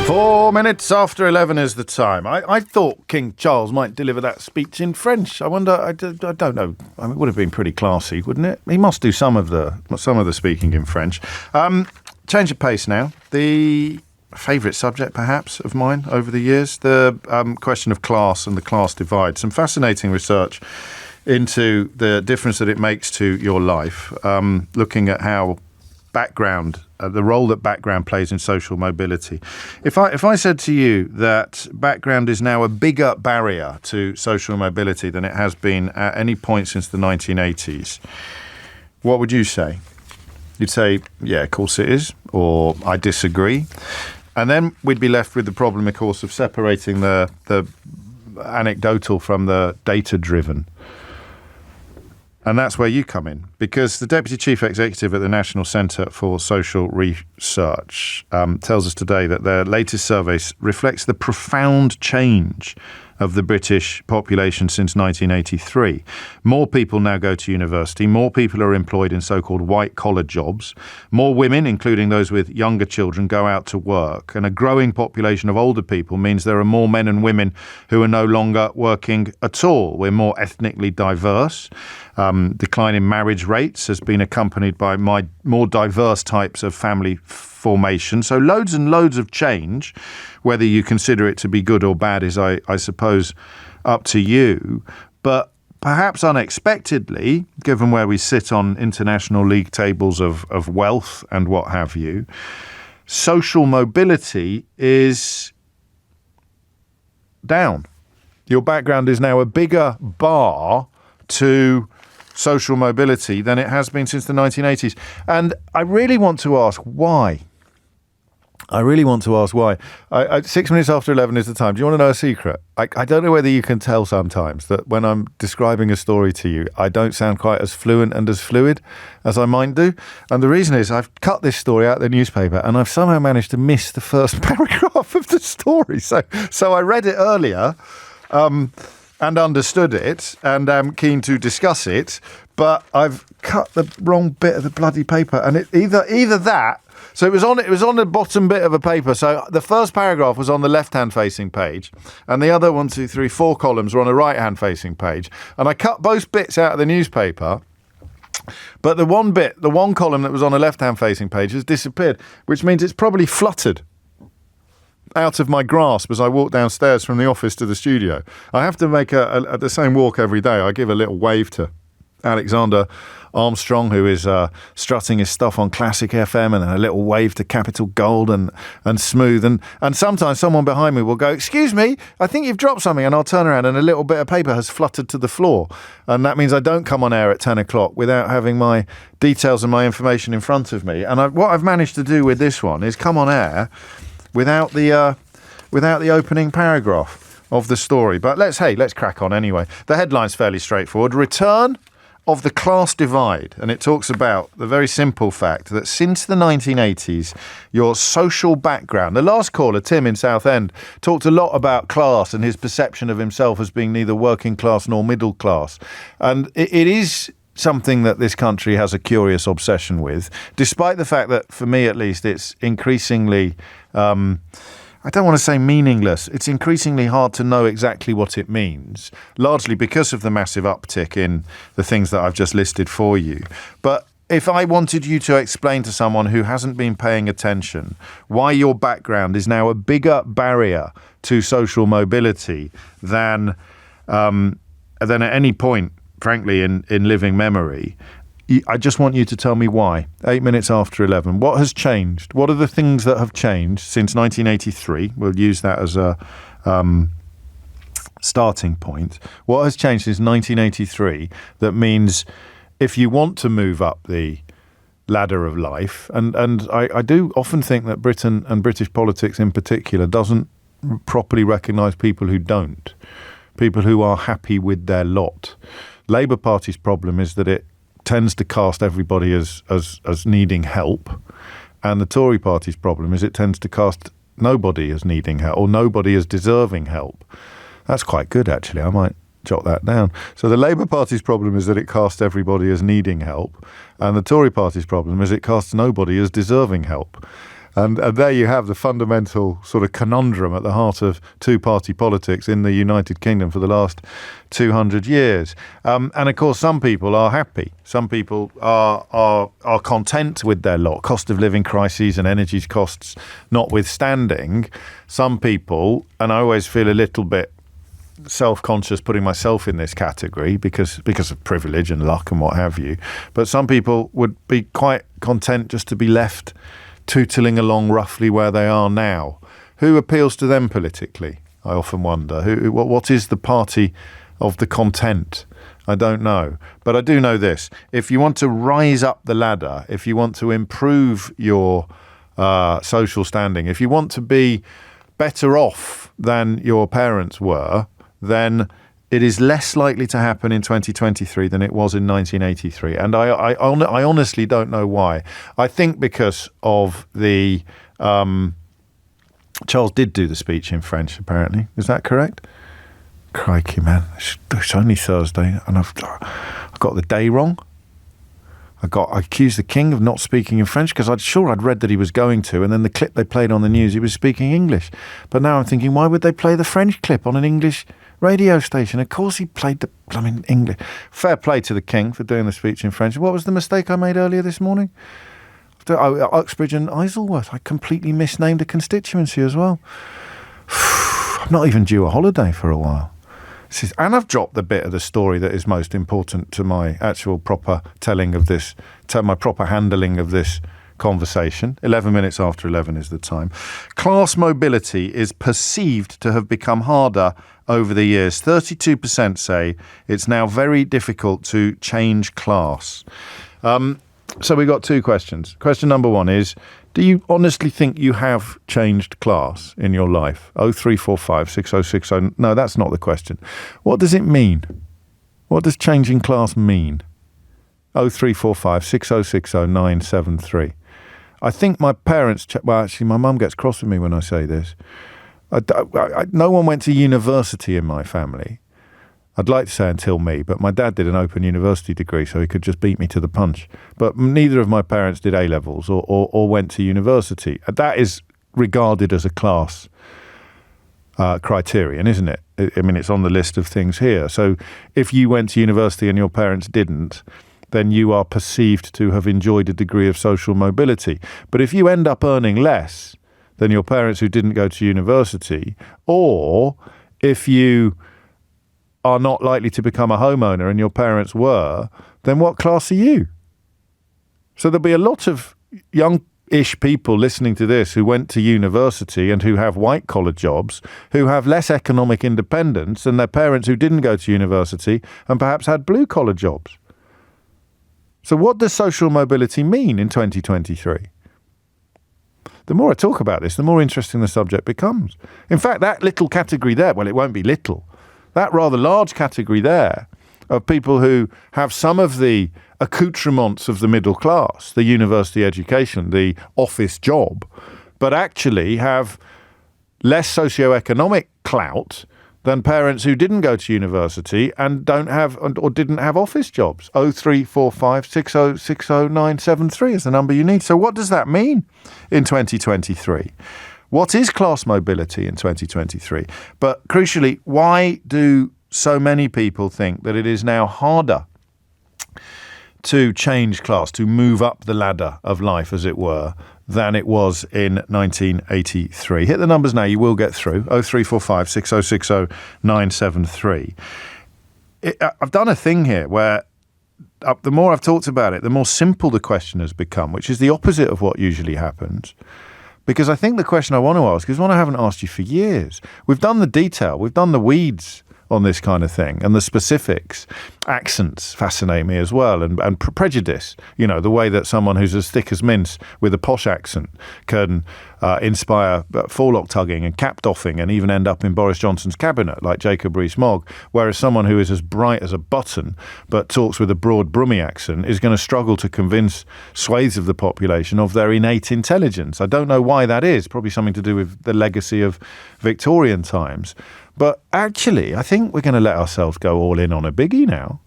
4 minutes after 11 is the time. I thought King Charles might deliver that speech in French. I wonder. I don't know. I mean, it would have been pretty classy, wouldn't it? He must do some of the speaking in French. Change of pace now. The favourite subject, perhaps, of mine over the years, the question of class and the class divide. Some fascinating research into the difference that it makes to your life, looking at how background, the role that background plays in social mobility. If I said to you that background is now a bigger barrier to social mobility than it has been at any point since the 1980s, what would you say? You'd say, yeah, of course it is, or I disagree. And then we'd be left with the problem, of course, of separating the anecdotal from the data-driven. And that's where you come in, because the Deputy Chief Executive at the National Centre for Social Research tells us today that their latest survey reflects the profound change of the British population since 1983. More people now go to university. More people are employed in so-called white-collar jobs. More women, including those with younger children, go out to work. And a growing population of older people means there are more men and women who are no longer working at all. We're more ethnically diverse. Decline in marriage rates has been accompanied by more diverse types of family formation. So loads and loads of change. Whether you consider it to be good or bad is, I suppose, up to you. But perhaps unexpectedly, given where we sit on international league tables of wealth and what have you, social mobility is down. Your background is now a bigger bar to social mobility than it has been since the 1980s. And I really want to ask why. 6 minutes after 11 is the time. Do you want to know a secret? I don't know whether you can tell sometimes that when I'm describing a story to you, I don't sound quite as fluent and as fluid as I might do. And the reason is I've cut this story out of the newspaper and I've somehow managed to miss the first paragraph of the story. So I read it earlier and understood it and am keen to discuss it, but I've cut the wrong bit of the bloody paper, and it either that. So it was on the bottom bit of a paper. So the first paragraph was on the left-hand facing page, and the other 1, 2, 3, 4 columns were on a right-hand facing page. And I cut both bits out of the newspaper, but the one column that was on the left-hand facing page has disappeared, which means it's probably fluttered out of my grasp as I walk downstairs from the office to the studio. I have to make the same walk every day. I give a little wave to Alexander Armstrong, who is strutting his stuff on Classic FM, and then a little wave to Capital Gold and Smooth. And sometimes someone behind me will go, "Excuse me, I think you've dropped something," and I'll turn around and a little bit of paper has fluttered to the floor. And that means I don't come on air at 10 o'clock without having my details and my information in front of me. And what I've managed to do with this one is come on air without the opening paragraph of the story. But let's crack on anyway. The headline's fairly straightforward. Return of the class divide. And it talks about the very simple fact that since the 1980s, your social background, the last caller, Tim in Southend, talked a lot about class and his perception of himself as being neither working class nor middle class. And it is something that this country has a curious obsession with, despite the fact that, for me at least, it's increasingly, I don't want to say meaningless, it's increasingly hard to know exactly what it means, largely because of the massive uptick in the things that I've just listed for you. But if I wanted you to explain to someone who hasn't been paying attention why your background is now a bigger barrier to social mobility than at any point, frankly, in living memory, I just want you to tell me why. 8 minutes after 11. What has changed? What are the things that have changed since 1983? We'll use that as a starting point. What has changed since 1983 that means if you want to move up the ladder of life, and I do often think that Britain and British politics in particular doesn't properly recognise people who don't, people who are happy with their lot. Labour Party's problem is that it tends to cast everybody as needing help, and the Tory Party's problem is it tends to cast nobody as needing help or nobody as deserving help. That's quite good, actually. I might jot that down. So the Labour Party's problem is that it casts everybody as needing help, and the Tory Party's problem is it casts nobody as deserving help. And there you have the fundamental sort of conundrum at the heart of two-party politics in the United Kingdom for the last 200 years. And of course, some people are happy. Some people are content with their lot, cost of living crises and energy costs notwithstanding. Some people, and I always feel a little bit self-conscious putting myself in this category because of privilege and luck and what have you, but some people would be quite content just to be left tootling along roughly where they are now. Who appeals to them politically? I often wonder. What is the party of the content? I don't know. But I do know this. If you want to rise up the ladder, if you want to improve your social standing, if you want to be better off than your parents were, then it is less likely to happen in 2023 than it was in 1983. And I honestly don't know why. I think because of the... Charles did do the speech in French, apparently. Is that correct? Crikey, man. It's only Thursday, and I've got the day wrong. I accused the king of not speaking in French because I'd read that he was going to, and then the clip they played on the news, he was speaking English. But now I'm thinking, why would they play the French clip on an English radio station? Of course he played the English. Fair play to the king for doing the speech in French. What was the mistake I made earlier this morning? Uxbridge and Isleworth. I completely misnamed a constituency as well. I'm not even due a holiday for a while. And I've dropped the bit of the story that is most important to my actual proper telling of this, to my proper handling of this conversation. 11 minutes after 11 is the time. Class mobility is perceived to have become harder over the years. 32% say it's now very difficult to change class. So we got two questions. Question number one is, do you honestly think you have changed class in your life? 0345 6060. No, that's not the question. What does it mean? What does changing class mean? 0345 6060 973. I think my parents... Well, actually, my mum gets cross with me when I say this. No one went to university in my family. I'd like to say until me, but my dad did an open university degree, so he could just beat me to the punch. But neither of my parents did A-levels or went to university. That is regarded as a class criterion, isn't it? I mean, it's on the list of things here. So if you went to university and your parents didn't, then you are perceived to have enjoyed a degree of social mobility. But if you end up earning less than your parents who didn't go to university, or if you are not likely to become a homeowner and your parents were, then what class are you? So there'll be a lot of young-ish people listening to this who went to university and who have white-collar jobs, who have less economic independence than their parents who didn't go to university and perhaps had blue-collar jobs. So what does social mobility mean in 2023? The more I talk about this, the more interesting the subject becomes. In fact, that little category there, well, it won't be little, that rather large category there of people who have some of the accoutrements of the middle class, the university education, the office job, but actually have less socioeconomic clout than parents who didn't go to university and don't have or didn't have office jobs. 0345 6060 973 is the number you need. So what does that mean in 2023? What is class mobility in 2023? But crucially, why do so many people think that it is now harder to change class, to move up the ladder of life, as it were, than it was in 1983. Hit the numbers now, you will get through. 0345 6060 973. I've done a thing here where the more I've talked about it, the more simple the question has become, which is the opposite of what usually happens. Because I think the question I want to ask is one I haven't asked you for years. We've done the detail, we've done the weeds on this kind of thing, and the specifics. Accents fascinate me as well, and prejudice. You know, the way that someone who's as thick as mince with a posh accent can inspire forelock tugging and cap doffing and even end up in Boris Johnson's cabinet, like Jacob Rees-Mogg, whereas someone who is as bright as a button but talks with a broad Brummie accent is going to struggle to convince swathes of the population of their innate intelligence. I don't know why that is. Probably something to do with the legacy of Victorian times. But actually, I think we're going to let ourselves go all in on a biggie now.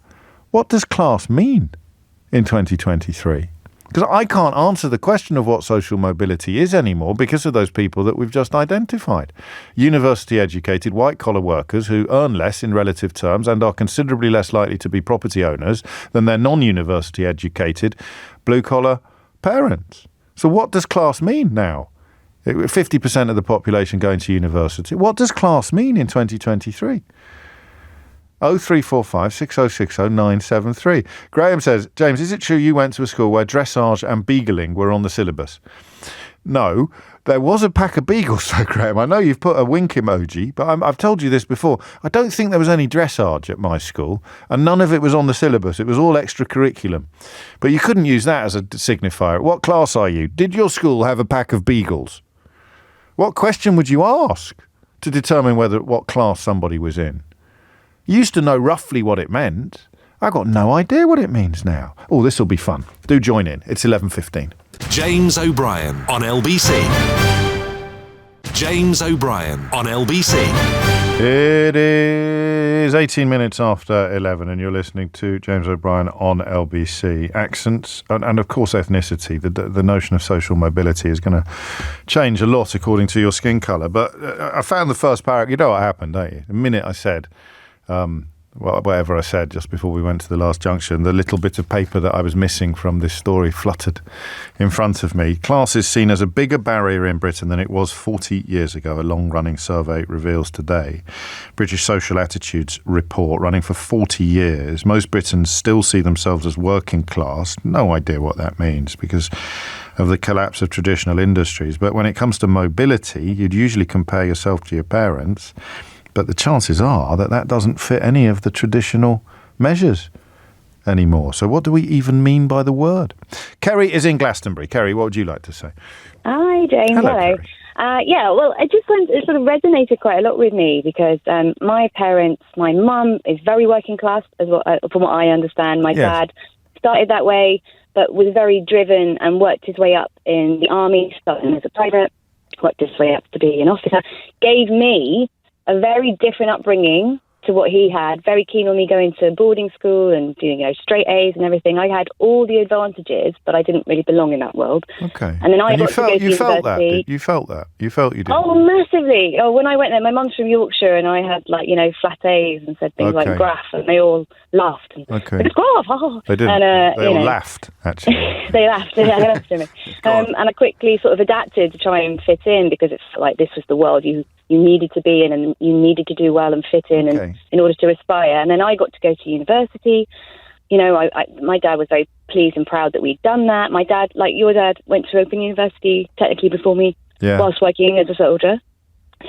What does class mean in 2023? Because I can't answer the question of what social mobility is anymore because of those people that we've just identified. University-educated white-collar workers who earn less in relative terms and are considerably less likely to be property owners than their non-university-educated blue-collar parents. So what does class mean now? 50% of the population going to university. What does class mean in 2023? 0345 6060 973. Graham says, James, is it true you went to a school where dressage and beagling were on the syllabus? No, there was a pack of beagles, though, Graham. I know you've put a wink emoji, but I've told you this before. I don't think there was any dressage at my school, and none of it was on the syllabus. It was all extracurriculum. But you couldn't use that as a signifier. What class are you? Did your school have a pack of beagles? What question would you ask to determine what class somebody was in? You used to know roughly what it meant. I've got no idea what it means now. Oh, this will be fun. Do join in. It's 11:15. James O'Brien on LBC. James O'Brien on LBC. It is 18 minutes after 11 and you're listening to James O'Brien on LBC. Accents and of course ethnicity. The notion of social mobility is going to change a lot according to your skin colour. But I found the first paragraph. You know what happened, don't you? The minute I said whatever I said just before we went to the last junction, the little bit of paper that I was missing from this story fluttered in front of me. Class is seen as a bigger barrier in Britain than it was 40 years ago, a long-running survey reveals today. British Social Attitudes report, running for 40 years. Most Britons still see themselves as working class. No idea what that means because of the collapse of traditional industries. But when it comes to mobility, you'd usually compare yourself to your parents. But the chances are that doesn't fit any of the traditional measures anymore. So what do we even mean by the word? Kerry is in Glastonbury. Kerry, what would you like to say? Hi, James. Hello. Well, it sort of resonated quite a lot with me because my parents, my mum is very working class, from what I understand. My dad started that way, but was very driven and worked his way up in the army, starting as a private, worked his way up to be an officer, gave me a very different upbringing to what he had, very keen on me going to boarding school and doing straight A's and everything. I had all the advantages, but I didn't really belong in that world. Okay. And then I got to go to university. You felt that? You felt you did? Oh, massively. Oh, when I went there, my mum's from Yorkshire and I had flat A's and said things like graph, and they all laughed. Okay. It's graph. Oh. They didn't. And, they all laughed, actually. They laughed. They laughed at me. And I quickly sort of adapted to try and fit in because it's like this was the world you needed to be in and you needed to do well and fit in and in order to aspire. And then I got to go to university. My dad was very pleased and proud that we'd done that. My dad, like your dad, went to Open University technically before me whilst working as a soldier.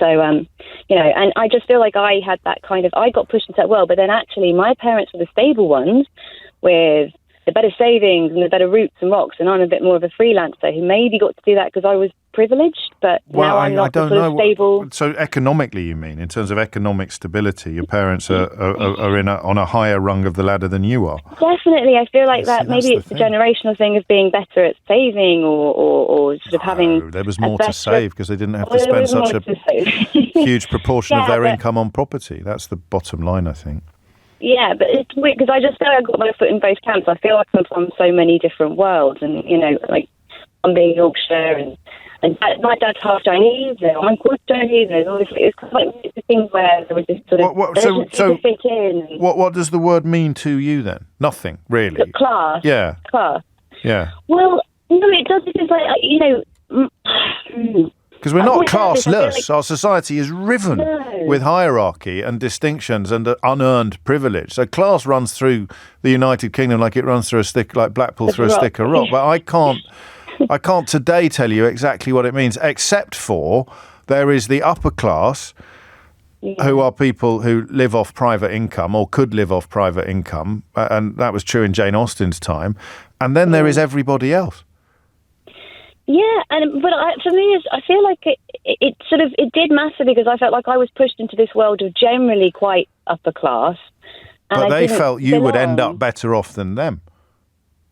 So, and I just feel like I had that I got pushed into that world. But then actually my parents were the stable ones with the better savings and the better roots and rocks, and I'm a bit more of a freelancer who maybe got to do that because I was privileged, but now I'm not stable. So economically, you mean, in terms of economic stability, your parents are on a higher rung of the ladder than you are? Definitely. I feel like that maybe it's the generational thing of being better at saving or sort of having... There was more to save because they didn't have to spend such a huge proportion of their income on property. That's the bottom line, I think. Yeah, but it's weird because I just feel I got my foot in both camps. I feel like I'm from so many different worlds, and I'm being Yorkshire, and And my dad's half Chinese, I'm quarter Chinese, and it's like the thing where there was this sort of so fit in. What does the word mean to you then? Nothing, really. Class. Yeah. Class. Yeah. Well, no, it does. It's like, because we're not classless. Our society is riven with hierarchy and distinctions and unearned privilege. So class runs through the United Kingdom like it runs through a stick, like Blackpool through a stick of rock. But I can't today tell you exactly what it means, except for there is the upper class, who are people who live off private income or could live off private income, and that was true in Jane Austen's time. And then there is everybody else. Yeah, but for me, I feel like it did matter because I felt like I was pushed into this world of generally quite upper class. But they felt you would end up better off than them.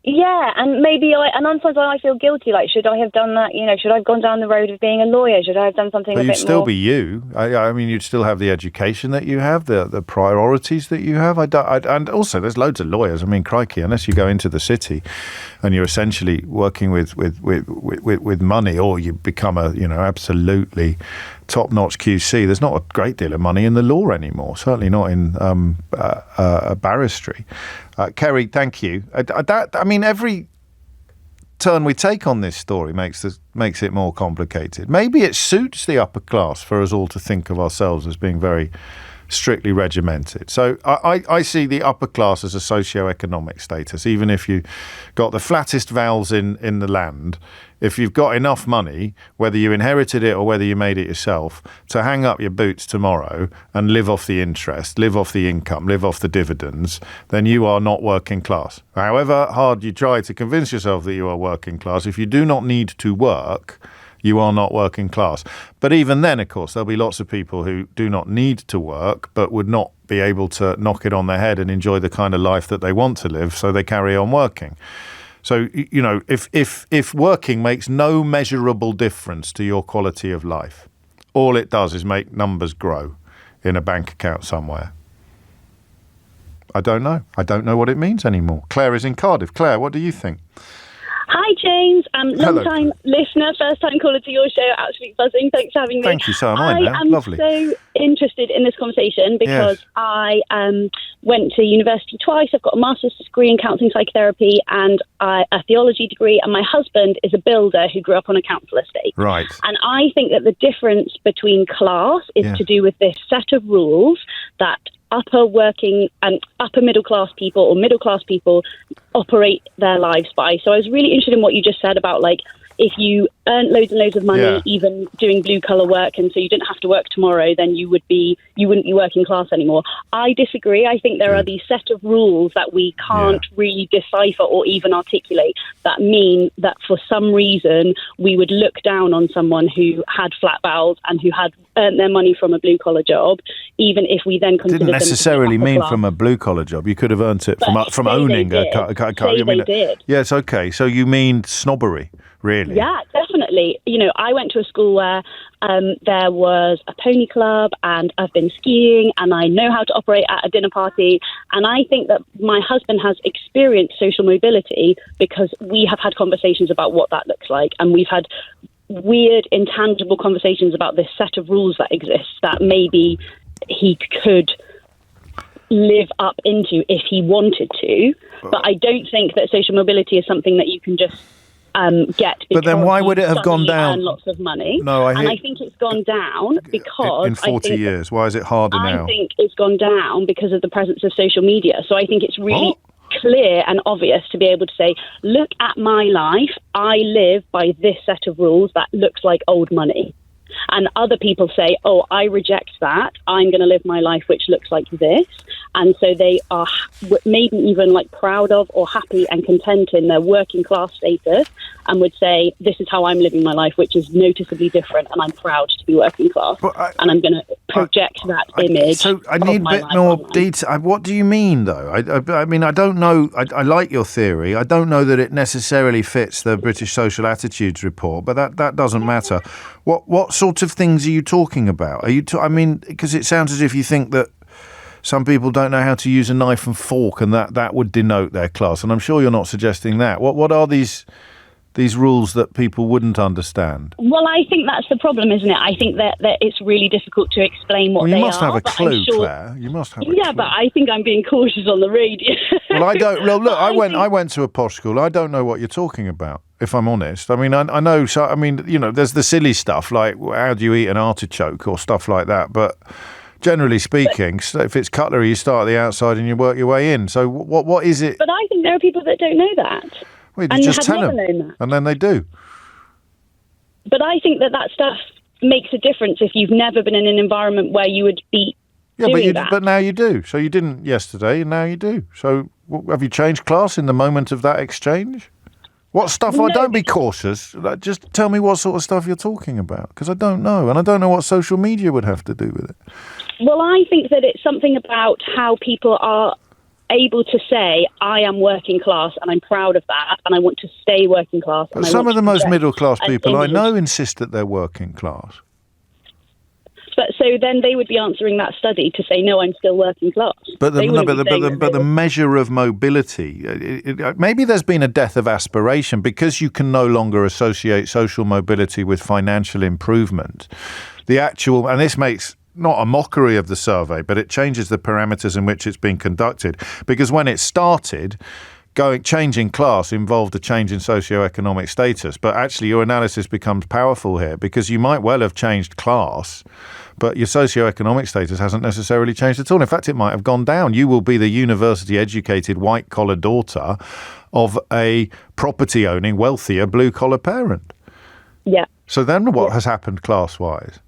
Yeah, and maybe sometimes I feel guilty. Like, should I have done that? Should I have gone down the road of being a lawyer? Should I have done something? But you'd still be you. I mean, you'd still have the education that you have, the priorities that you have. And also, there's loads of lawyers. I mean, crikey, unless you go into the city, and you're essentially working with money, or you become a absolutely top-notch QC. There's not a great deal of money in the law anymore. Certainly not in barristry. Kerry, thank you. Every turn we take on this story makes it more complicated. Maybe it suits the upper class for us all to think of ourselves as being very strictly regimented. So I see the upper class as a socio-economic status. Even if you got the flattest vowels in the land, if you've got enough money, whether you inherited it or whether you made it yourself, to hang up your boots tomorrow and live off the interest, live off the income, live off the dividends, then you are not working class. However hard you try to convince yourself that you are working class, if you do not need to work, you are not working class. But even then, of course, there'll be lots of people who do not need to work but would not be able to knock it on their head and enjoy the kind of life that they want to live, so they carry on working. So, if working makes no measurable difference to your quality of life, all it does is make numbers grow in a bank account somewhere. I don't know. I don't know what it means anymore. Claire is in Cardiff. Claire, what do you think? Hi, James. Long-time listener, first-time caller to your show. Absolutely buzzing. Thanks for having me. Thank you. So am I now. Lovely. I am so interested in this conversation because I went to university twice. I've got a master's degree in counselling psychotherapy and a theology degree. And my husband is a builder who grew up on a council estate. Right. And I think that the difference between class is to do with this set of rules that upper working and upper middle class people or middle class people operate their lives by. So I was really interested in what you just said about, like, if you earn loads and loads of money, even doing blue collar work, and so you didn't have to work tomorrow, then you wouldn't be working class anymore. I disagree. I think there are these set of rules that we can't really decipher or even articulate that mean that for some reason we would look down on someone who had flat bowels and who had earned their money from a blue collar job, even if we then consider didn't necessarily mean from a blue collar job. You could have earned it from owning a car. They did. Yes, okay. So you mean snobbery? Really? Yeah, definitely. I went to a school where there was a pony club, and I've been skiing, and I know how to operate at a dinner party. And I think that my husband has experienced social mobility because we have had conversations about what that looks like. And we've had weird, intangible conversations about this set of rules that exists that maybe he could live up into if he wanted to. But I don't think that social mobility is something that you can just get. But then why would it have gone down? Earn lots of money. No, I think it's gone down because in 40 years. Why is it harder now? I think it's gone down because of the presence of social media. So I think it's really clear and obvious to be able to say, look at my life. I live by this set of rules that looks like old money. And other people say, oh, I reject that. I'm going to live my life which looks like this. And so they are maybe even like proud of or happy and content in their working class status and would say, this is how I'm living my life, which is noticeably different. And I'm proud to be working class. And I'm going to project that image. So I need a bit more detail. What do you mean, though? I mean, I don't know. I like your theory. I don't know that it necessarily fits the British Social Attitudes report, but that doesn't matter. What sort of things are you talking about? I mean, because it sounds as if you think that some people don't know how to use a knife and fork, and that would denote their class. And I'm sure you're not suggesting that. What are these These rules that people wouldn't understand? Well, I think that's the problem, isn't it? I think that it's really difficult to explain what they are. You must have a clue, Claire. You must have a clue. Yeah, but I think I'm being cautious on the radio. Well, I don't. Well, look, I went to a posh school. I don't know what you're talking about, if I'm honest. I mean, I know. So, I mean, there's the silly stuff like how do you eat an artichoke or stuff like that. But generally speaking, if it's cutlery, you start at the outside and you work your way in. So, what is it? But I think there are people that don't know that. Well, you just tell them, and then they do. But I think that stuff makes a difference if you've never been in an environment where you would be doing that. But now you do. So you didn't yesterday, and now you do. So have you changed class in the moment of that exchange? What stuff? No. Don't be cautious. Just tell me what sort of stuff you're talking about, because I don't know, and I don't know what social media would have to do with it. Well, I think that it's something about how people are able to say, I am working class and I'm proud of that and I want to stay working class. But some of the most middle class people I know insist that they're working class. But so then they would be answering that study to say, no, I'm still working class. But the measure of mobility, maybe there's been a death of aspiration because you can no longer associate social mobility with financial improvement. And this makes not a mockery of the survey, but it changes the parameters in which it's been conducted. Because when it started, changing class involved a change in socioeconomic status. But actually your analysis becomes powerful here because you might well have changed class, but your socioeconomic status hasn't necessarily changed at all. In fact, it might have gone down. You will be the university-educated white-collar daughter of a property-owning, wealthier, blue-collar parent. Yeah. So then what has happened class-wise?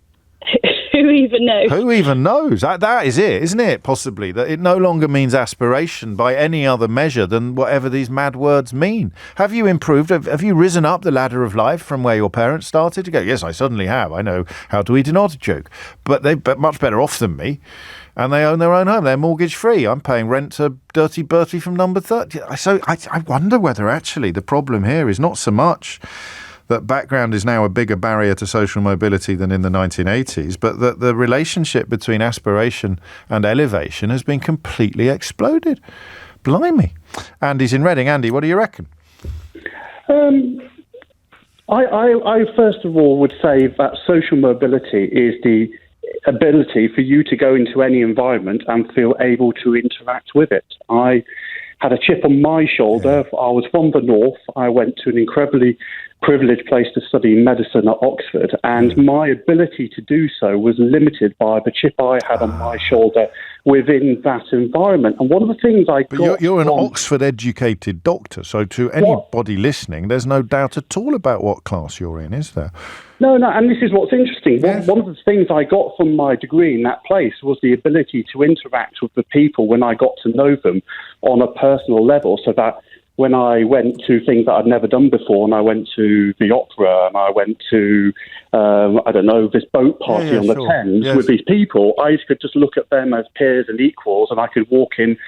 Who even knows? Who even knows? That is it, isn't it? Possibly. That it no longer means aspiration by any other measure than whatever these mad words mean. Have you improved? Have you risen up the ladder of life from where your parents started to go? Yes, I suddenly have. I know how to eat an artichoke. But they're much better off than me. And they own their own home. They're mortgage-free. I'm paying rent to Dirty Bertie from number 30. So I wonder whether actually the problem here is not so much that background is now a bigger barrier to social mobility than in the 1980s, but that the relationship between aspiration and elevation has been completely exploded. Blimey. Andy's in Reading. Andy, what do you reckon? I first of all would say that social mobility is the ability for you to go into any environment and feel able to interact with it. I had a chip on my shoulder. I was from the north. I went to an incredibly privileged place to study medicine at Oxford, and my ability to do so was limited by the chip I had on my shoulder within that environment. And one of the things You're an Oxford-educated doctor, so to anybody listening, there's no doubt at all about what class you're in, is there? No, and this is what's interesting. Yes. One of the things I got from my degree in that place was the ability to interact with the people when I got to know them on a personal level, so that when I went to things that I'd never done before, and I went to the opera, and I went to, this boat party on the Thames with these people, I could just look at them as peers and equals, and I could walk in,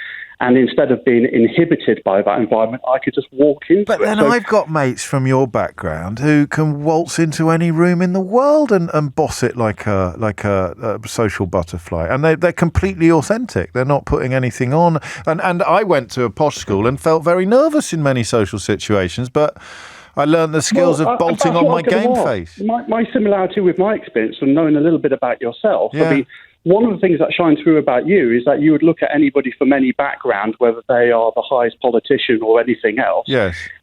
and instead of being inhibited by that environment, I could just walk into it. But then I've got mates from your background who can waltz into any room in the world and boss it like a social butterfly. And they're completely authentic. They're not putting anything on. And I went to a posh school and felt very nervous in many social situations, but I learned the skills of bolting on my game face. My similarity with my experience from knowing a little bit about yourself, I mean, one of the things that shines through about you is that you would look at anybody from any background, whether they are the highest politician or anything else,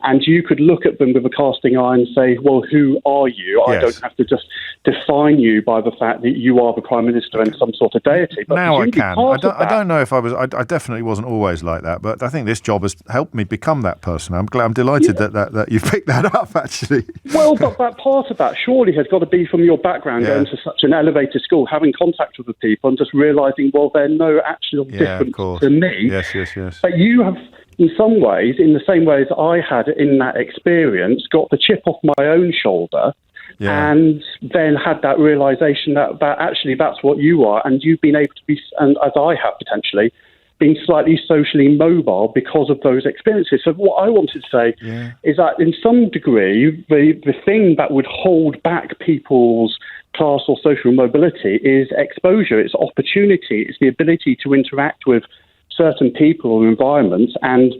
and you could look at them with a casting eye and say, well, who are you? I don't have to just define you by the fact that you are the Prime Minister and some sort of deity. But now I can. I don't know if I was. I definitely wasn't always like that, but I think this job has helped me become that person. I'm delighted that you picked that up, actually. Well, but that part of that surely has got to be from your background, going to such an elevated school, having contact with the people, and just realising, well, they're no actual difference to me. Yes. But you have, in some ways, in the same way as I had in that experience, got the chip off my own shoulder and then had that realisation that actually that's what you are, and you've been able to be, and as I have potentially, been slightly socially mobile because of those experiences. So what I wanted to say is that in some degree, the thing that would hold back people's class or social mobility is exposure, it's opportunity, it's the ability to interact with certain people or environments and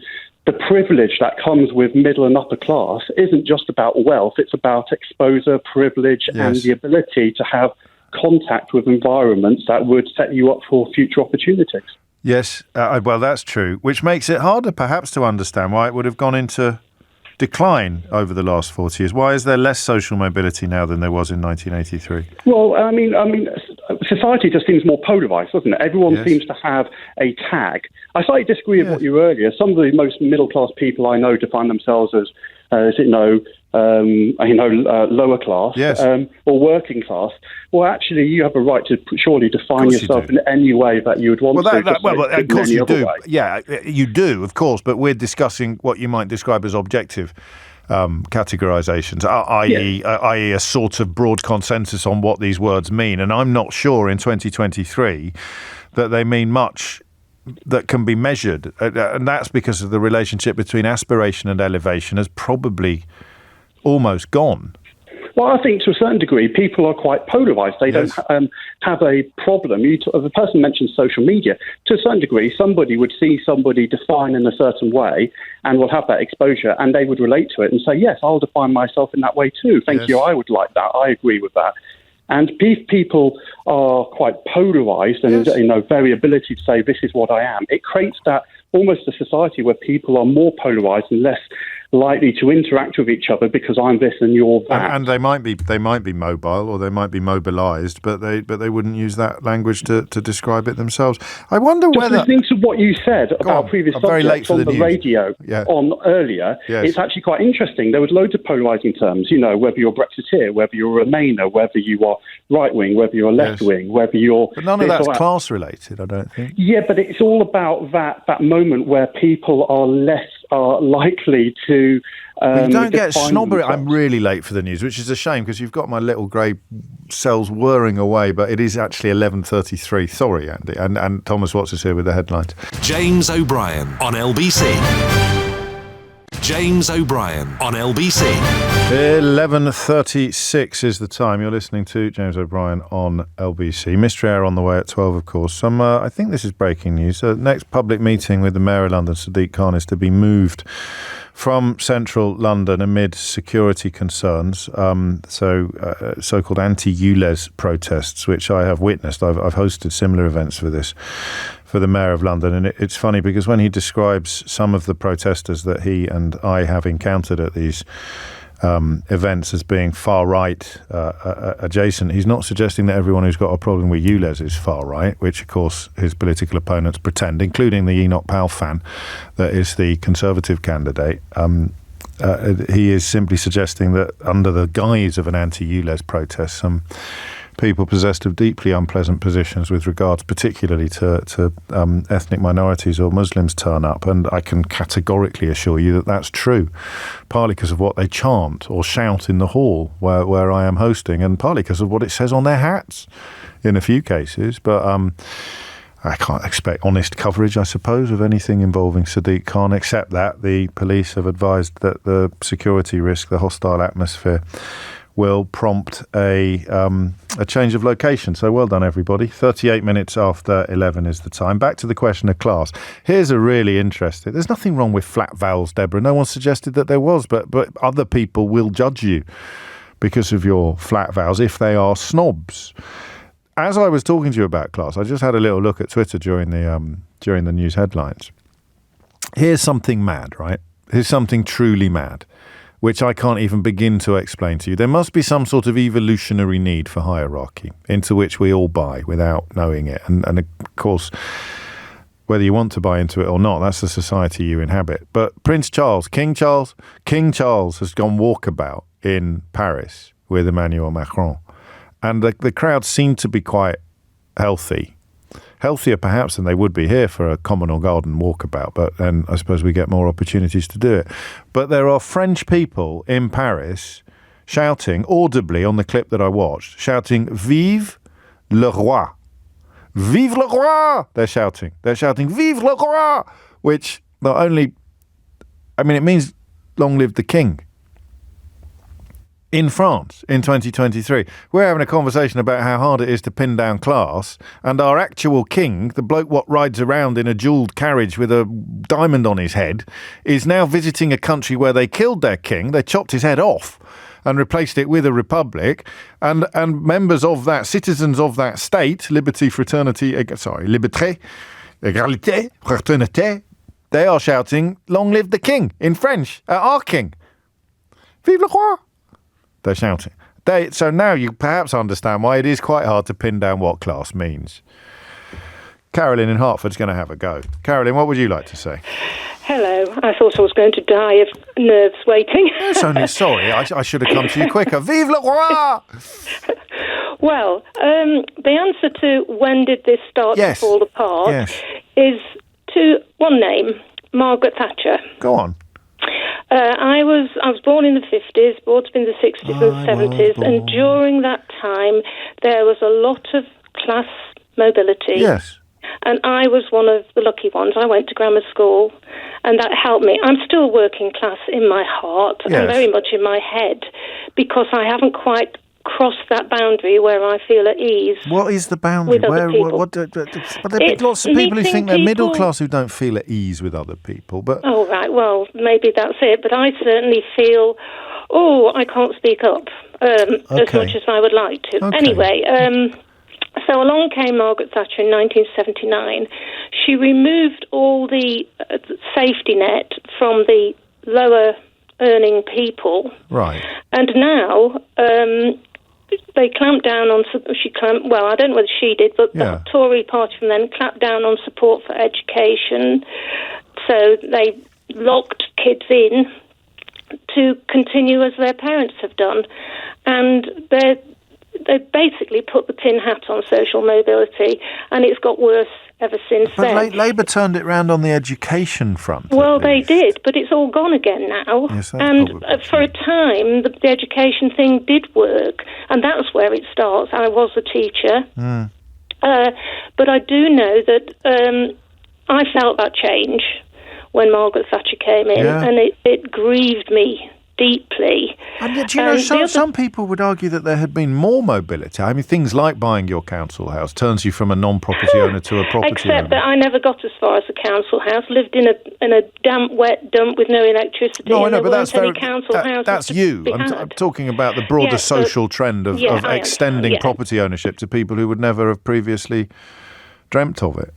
the privilege that comes with middle and upper class isn't just about wealth, it's about exposure, privilege, and the ability to have contact with environments that would set you up for future opportunities. Yes, well, that's true, which makes it harder perhaps to understand why it would have gone into decline over the last 40 years. Why is there less social mobility now than there was in 1983? Well, I mean, society just seems more polarised, doesn't it? Everyone seems to have a tag. I slightly disagree with what you were earlier. Some of the most middle-class people I know define themselves as, lower class or working class. Well, actually, you have a right to surely define yourself in any way that you would want to. Of course you do. Yeah, you do, of course. But we're discussing what you might describe as objective categorizations, i.e. a sort of broad consensus on what these words mean. And I'm not sure in 2023 that they mean much that can be measured. And that's because of the relationship between aspiration and elevation has probably almost gone. Well, I think to a certain degree, people are quite polarised. They don't have a problem. The person mentioned social media. To a certain degree, somebody would see somebody define in a certain way and will have that exposure, and they would relate to it and say, yes, I'll define myself in that way too. Thank you, I would like that. I agree with that. And if people are quite polarised and very ability to say, this is what I am, it creates that almost a society where people are more polarised and less likely to interact with each other because I'm this and you're that. And they might be mobile or they might be mobilised, but they wouldn't use that language to describe it themselves. I wonder whether listening to what you said about previous subjects on the radio on earlier, it's actually quite interesting. There was loads of polarising terms, whether you're Brexiteer, whether you're a Remainer, whether you are right wing, whether you're left wing, whether you're. But none of that's class related, I don't think. Yeah, but it's all about that moment where people are likely to. You don't get snobbery. I'm really late for the news, which is a shame because you've got my little grey cells whirring away, but it is actually 11:33. Sorry, Andy. And Thomas Watts is here with the headlines. James O'Brien on LBC. James O'Brien on LBC. 11:36 is the time. You're listening to James O'Brien on LBC. Mystery Hour on the way at 12, of course. I think this is breaking news. Next public meeting with the Mayor of London, Sadiq Khan, is to be moved from central London amid security concerns, so-called anti-ULEST protests, which I have witnessed. I've hosted similar events for the Mayor of London, and it's funny because when he describes some of the protesters that he and I have encountered at these events as being far-right adjacent, he's not suggesting that everyone who's got a problem with ULEZ is far-right, which, of course, his political opponents pretend, including the Enoch Powell fan that is the Conservative candidate. He is simply suggesting that under the guise of an anti-ULEZ protest, some people possessed of deeply unpleasant positions with regards particularly to ethnic minorities or Muslims turn up, and I can categorically assure you that that's true, partly because of what they chant or shout in the hall where I am hosting, and partly because of what it says on their hats in a few cases. But I can't expect honest coverage, I suppose, of anything involving Sadiq Khan, except that the police have advised that the security risk, the hostile atmosphere, will prompt a change of location. So well done, everybody. 38 minutes after 11 is the time. Back to the question of class. Here's a really interesting. There's nothing wrong with flat vowels, Deborah. No one suggested that there was, but other people will judge you because of your flat vowels if they are snobs. As I was talking to you about class, I just had a little look at Twitter during the news headlines. Here's something mad, right? Here's something truly mad, which I can't even begin to explain to you. There must be some sort of evolutionary need for hierarchy into which we all buy without knowing it. And of course, whether you want to buy into it or not, that's the society you inhabit. But King Charles has gone walkabout in Paris with Emmanuel Macron. And the crowd seemed to be quite healthy. Healthier perhaps than they would be here for a common or garden walkabout, but then I suppose we get more opportunities to do it. But there are French people in Paris shouting audibly on the clip that I watched, shouting, "Vive le roi! Vive le roi!" They're shouting, "Vive le roi!" Which not only, it means long live the king. in France in 2023. We're having a conversation about how hard it is to pin down class, and our actual king, the bloke what rides around in a jewelled carriage with a diamond on his head, is now visiting a country where they killed their king, they chopped his head off and replaced it with a republic, and members of that, citizens of that state, liberté, égalité, fraternité, they are shouting, "Long live the king," in French, our king. Vive le roi! They're shouting. So now you perhaps understand why it is quite hard to pin down what class means. Carolyn in Hertford's going to have a go. Carolyn, what would you like to say? Hello. I thought I was going to die of nerves waiting. It's only sorry. I should have come to you quicker. Vive le roi! Well, the answer to when did this start to fall apart is to one name, Margaret Thatcher. Go on. I was born in the 50s, brought up in the 60s and 70s, and during that time there was a lot of class mobility. Yes. And I was one of the lucky ones. I went to grammar school, and that helped me. I'm still working class in my heart and very much in my head, because I haven't quite crossed that boundary where I feel at ease. What is the boundary? With other people. But there are lots of people who think they're middle class who don't feel at ease with other people. But oh, right. Well, maybe that's it. But I certainly feel, I can't speak up as much as I would like to. Okay. Anyway, so along came Margaret Thatcher in 1979. She removed all the safety net from the lower earning people. Right. And now they clamped down on... I don't know whether she did, but the Tory party from then clamped down on support for education. So they locked kids in to continue as their parents have done. And they basically put the tin hat on social mobility, and it's got worse ever since then. But Labour turned it round on the education front. Well, they did, but it's all gone again now. Yes, and for a time, the education thing did work, and that's where it starts. I was a teacher, but I do know that I felt that change when Margaret Thatcher came in, and it grieved me deeply. And yet, you know, some people would argue that there had been more mobility. I mean, things like buying your council house turns you from a non-property owner to a property owner. Except that I never got as far as a council house. Lived in a damp, wet dump with no electricity. No, I know, but that's you. I'm talking about the broader social trend of extending property ownership to people who would never have previously dreamt of it.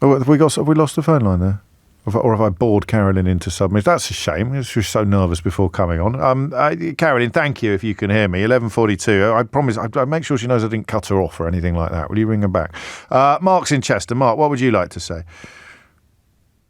Oh, have we lost the phone line there? Or have I bored Carolyn into submission? That's a shame. She was so nervous before coming on. Carolyn, thank you if you can hear me. 11:42. I promise I'll make sure she knows I didn't cut her off or anything like that. Will you ring her back? Mark's in Chester. Mark, what would you like to say?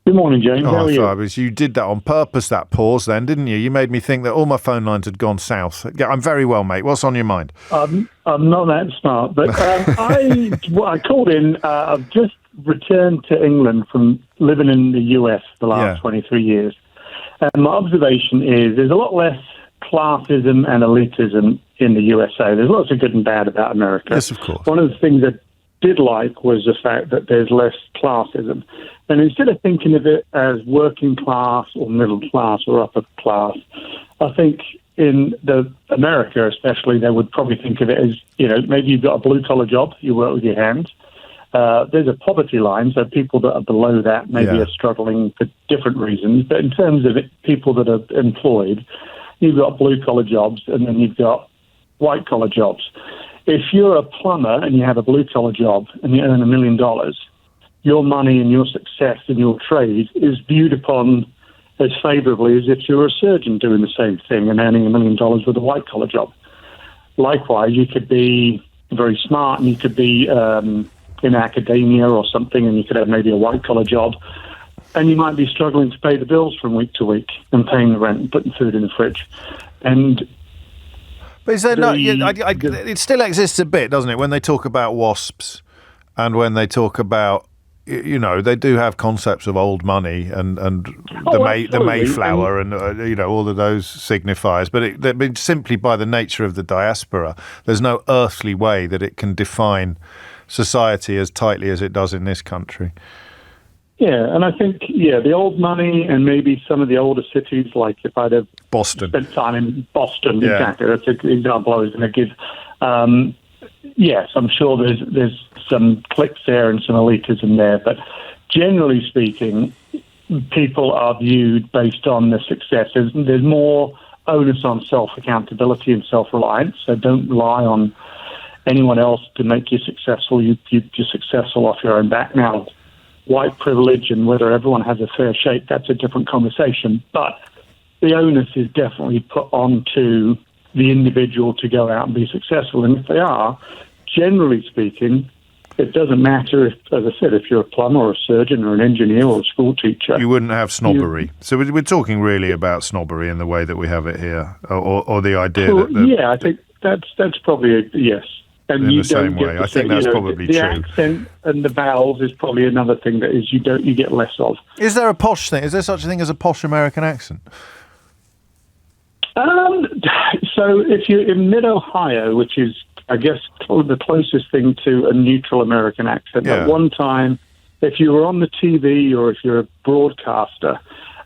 Good morning, James. How are you? You did that on purpose, that pause then, didn't you? You made me think that all my phone lines had gone south. Yeah, I'm very well, mate. What's on your mind? I'm not that smart, but I called in. I've just returned to England from living in the US the last 23 years. And my observation is there's a lot less classism and elitism in the USA. There's lots of good and bad about America. Yes, of course. One of the things I did like was the fact that there's less classism. And instead of thinking of it as working class or middle class or upper class, I think in America especially, they would probably think of it as, maybe you've got a blue-collar job, you work with your hands. There's a poverty line, so people that are below that maybe are struggling for different reasons. But in terms of people that are employed, you've got blue-collar jobs and then you've got white-collar jobs. If you're a plumber and you have a blue-collar job and you earn $1 million, your money and your success in your trade is viewed upon as favourably as if you're a surgeon doing the same thing and earning $1 million with a white-collar job. Likewise, you could be very smart and you could be in academia or something, and you could have maybe a white-collar job, and you might be struggling to pay the bills from week to week and paying the rent and putting food in the fridge. But is there it still exists a bit, doesn't it, when they talk about WASPs and when they talk about, they do have concepts of old money and the Mayflower and all of those signifiers, but simply by the nature of the diaspora, there's no earthly way that it can define society as tightly as it does in this country. Yeah, and I think, the old money and maybe some of the older cities, like if I'd have spent time in Boston, exactly, that's an example I was going to give. Yes, I'm sure there's some cliques there and some elitism there, but generally speaking, people are viewed based on their successes. There's more onus on self-accountability and self-reliance, so don't rely on anyone else to make you successful. You're successful off your own back. Now, white privilege and whether everyone has a fair shake, that's a different conversation. But the onus is definitely put onto the individual to go out and be successful. And if they are, generally speaking, it doesn't matter if, as I said, if you're a plumber or a surgeon or an engineer or a school teacher. You wouldn't have snobbery. So we're talking really about snobbery in the way that we have it here, or the idea that... I think that's probably a yes. And in the same way. I think that's probably the true. The accent and the vowels is probably another thing that is you get less of. Is there a posh thing? Is there such a thing as a posh American accent? So if you're in mid-Ohio, which is, I guess, the closest thing to a neutral American accent, at one time, if you were on the TV or if you're a broadcaster,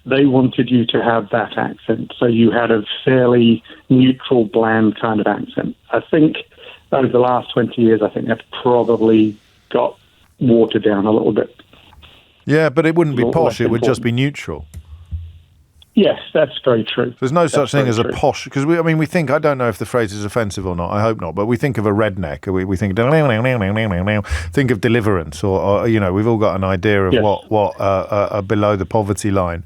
they wanted you to have that accent. So you had a fairly neutral, bland kind of accent. I think over the last 20 years, I think that's probably got watered down a little bit. Yeah, but it wouldn't be posh, it would just be neutral. Yes, that's very true. There's no such thing as a posh, because we think, I don't know if the phrase is offensive or not, I hope not, but we think of a redneck, we think of Deliverance, or we've all got an idea of what below the poverty line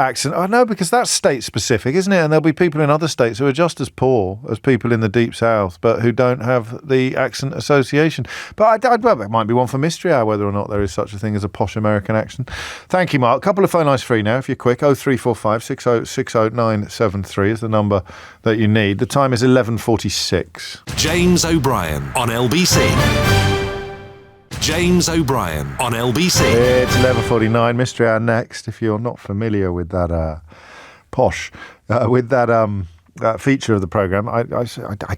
accent. I know, because that's state specific, isn't it? And there'll be people in other states who are just as poor as people in the deep south, but who don't have the accent association. But there might be one for Mystery Hour, whether or not there is such a thing as a posh American accent. Thank you, Mark. A couple of phone lines free now, if you're quick. 0345 6060973 is the number that you need. The time is 11:46. James O'Brien on LBC. James O'Brien on LBC. It's 11:49. Mystery Hour next. If you're not familiar with that posh, with that feature of the programme, I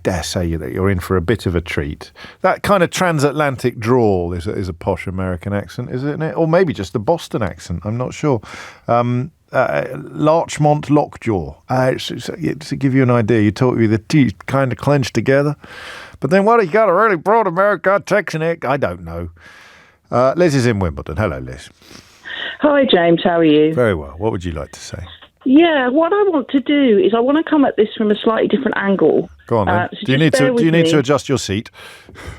dare say that you're in for a bit of a treat. That kind of transatlantic drawl is a posh American accent, isn't it? Or maybe just the Boston accent. I'm not sure. Larchmont Lockjaw. To give you an idea, you talk with the teeth kind of clenched together. But then what, you got a really broad American Texan egg? I don't know. Liz is in Wimbledon. Hello, Liz. Hi, James. How are you? Very well. What would you like to say? Yeah, what I want to do is I want to come at this from a slightly different angle. Go on, then. Do you need to adjust your seat?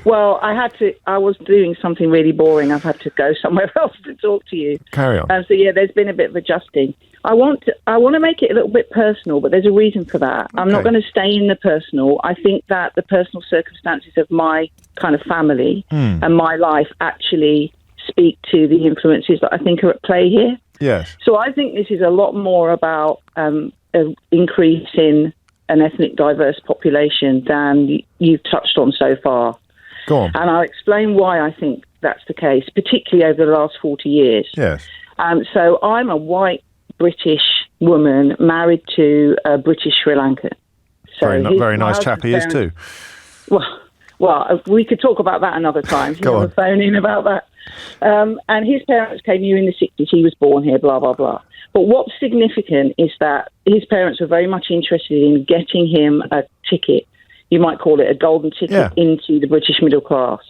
Well, I was doing something really boring. I've had to go somewhere else to talk to you. Carry on. So there's been a bit of adjusting. I want to make it a little bit personal, but there's a reason for that. I'm not going to stay in the personal. I think that the personal circumstances of my kind of family and my life actually speak to the influences that I think are at play here. Yes. So I think this is a lot more about an increase in an ethnic diverse population than you've touched on so far. Go on. And I'll explain why I think that's the case, particularly over the last 40 years. Yes. So I'm a white British woman married to a British Sri Lankan. So very nice chap he is too. Well, we could talk about that another time. Go on. Phone in about that. And his parents came here in the 60s. He was born here, blah, blah, blah. But what's significant is that his parents were very much interested in getting him a ticket. You might call it a golden ticket into the British middle class.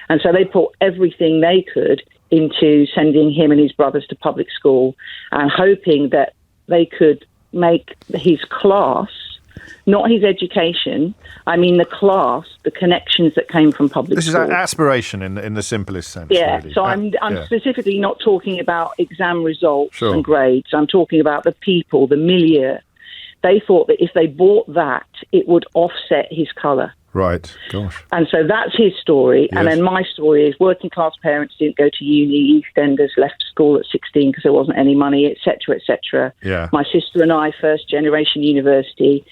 And so they put everything they could into sending him and his brothers to public school and hoping that they could make his class, not his education, I mean the class, the connections that came from public school. This is aspiration in the simplest sense. Yeah, really. So I'm specifically not talking about exam results and grades. I'm talking about the people, the milieu. They thought that if they bought that, it would offset his colour. Right, gosh. And so that's his story. Yes. And then my story is working class parents didn't go to uni, EastEnders left school at 16 because there wasn't any money, etc., etc. Yeah. My sister and I, first generation university,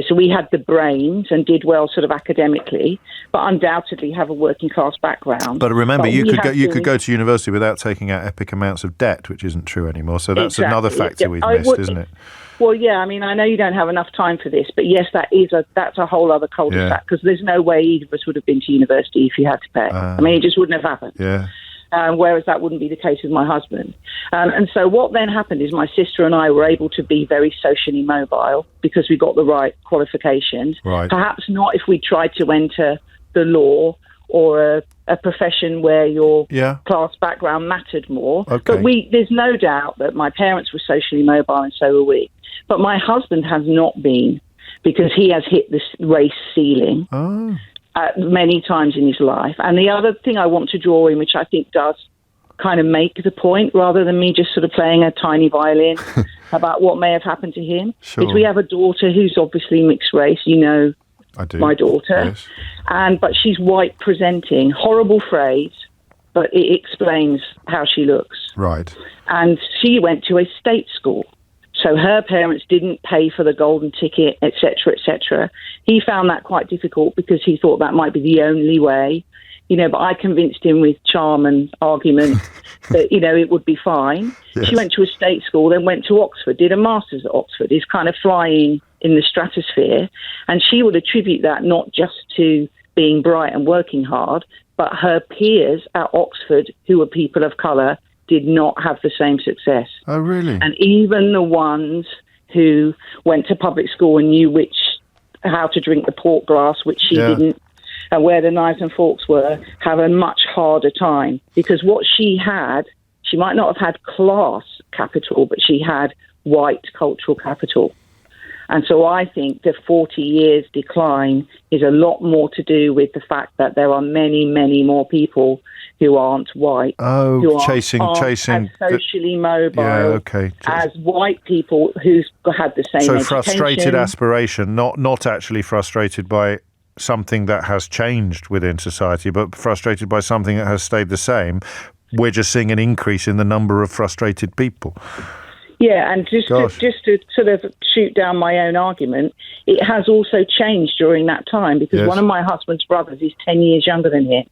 so we had the brains and did well sort of academically, but undoubtedly have a working class background. But remember, you could go to university without taking out epic amounts of debt, which isn't true anymore. So that's another factor we've missed, isn't it? Well, yeah, I mean, I know you don't have enough time for this, but yes, that's a whole other cul-de-sac because there's no way either of us would have been to university if you had to pay. I mean, it just wouldn't have happened. Yeah. whereas that wouldn't be the case with my husband. And so what then happened is my sister and I were able to be very socially mobile because we got the right qualifications. Right. Perhaps not if we tried to enter the law or a profession where your class background mattered more. Okay. But there's no doubt that my parents were socially mobile and so were we. But my husband has not been, because he has hit this race ceiling many times in his life. And the other thing I want to draw in, which I think does kind of make the point, rather than me just sort of playing a tiny violin about what may have happened to him, is we have a daughter who's obviously mixed race, I do. My daughter, yes. But she's white presenting. Horrible phrase, but it explains how she looks. Right. And she went to a state school, so her parents didn't pay for the golden ticket, etc., etc. He found that quite difficult because he thought that might be the only way, but I convinced him with charm and argument that, it would be fine. Yes. She went to a state school, then went to Oxford, did a master's at Oxford, is kind of flying in the stratosphere. And she would attribute that not just to being bright and working hard, but her peers at Oxford, who were people of colour, did not have the same success. Oh, really? And even the ones who went to public school and knew how to drink the port glass, which she didn't, and where the knives and forks were, have a much harder time. Because what she had, she might not have had class capital, but she had white cultural capital. And so I think the 40 years decline is a lot more to do with the fact that there are many, many more people who aren't white. Oh, who chasing as socially mobile as white people who've had the same education. So frustrated aspiration, not actually frustrated by something that has changed within society, but frustrated by something that has stayed the same. We're just seeing an increase in the number of frustrated people. Yeah, and just to sort of shoot down my own argument, it has also changed during that time because one of my husband's brothers is 10 years younger than him.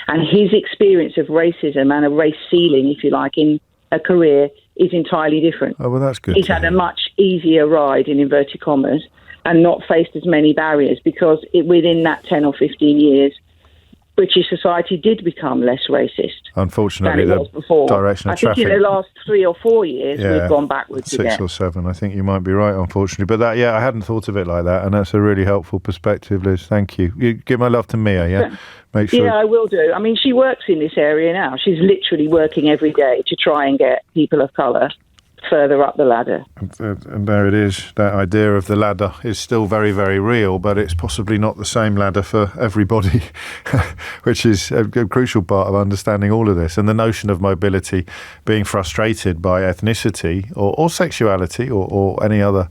And his experience of racism and a race ceiling, if you like, in a career is entirely different. Oh, well, that's good. He's had a much easier ride, in inverted commas, and not faced as many barriers because within that 10 or 15 years, British society did become less racist. Unfortunately, than it was before. Direction of traffic. I think in the last 3 or 4 years, we've gone backwards again. 6 or 7, I think you might be right, unfortunately. But I hadn't thought of it like that, and that's a really helpful perspective, Liz. Thank you. You give my love to Mia, yeah? Make sure. Yeah, I will do. I mean, she works in this area now. She's literally working every day to try and get people of colour further up the ladder. And there it is. That idea of the ladder is still very, very real, but it's possibly not the same ladder for everybody, which is a crucial part of understanding all of this. And the notion of mobility being frustrated by ethnicity or sexuality or any other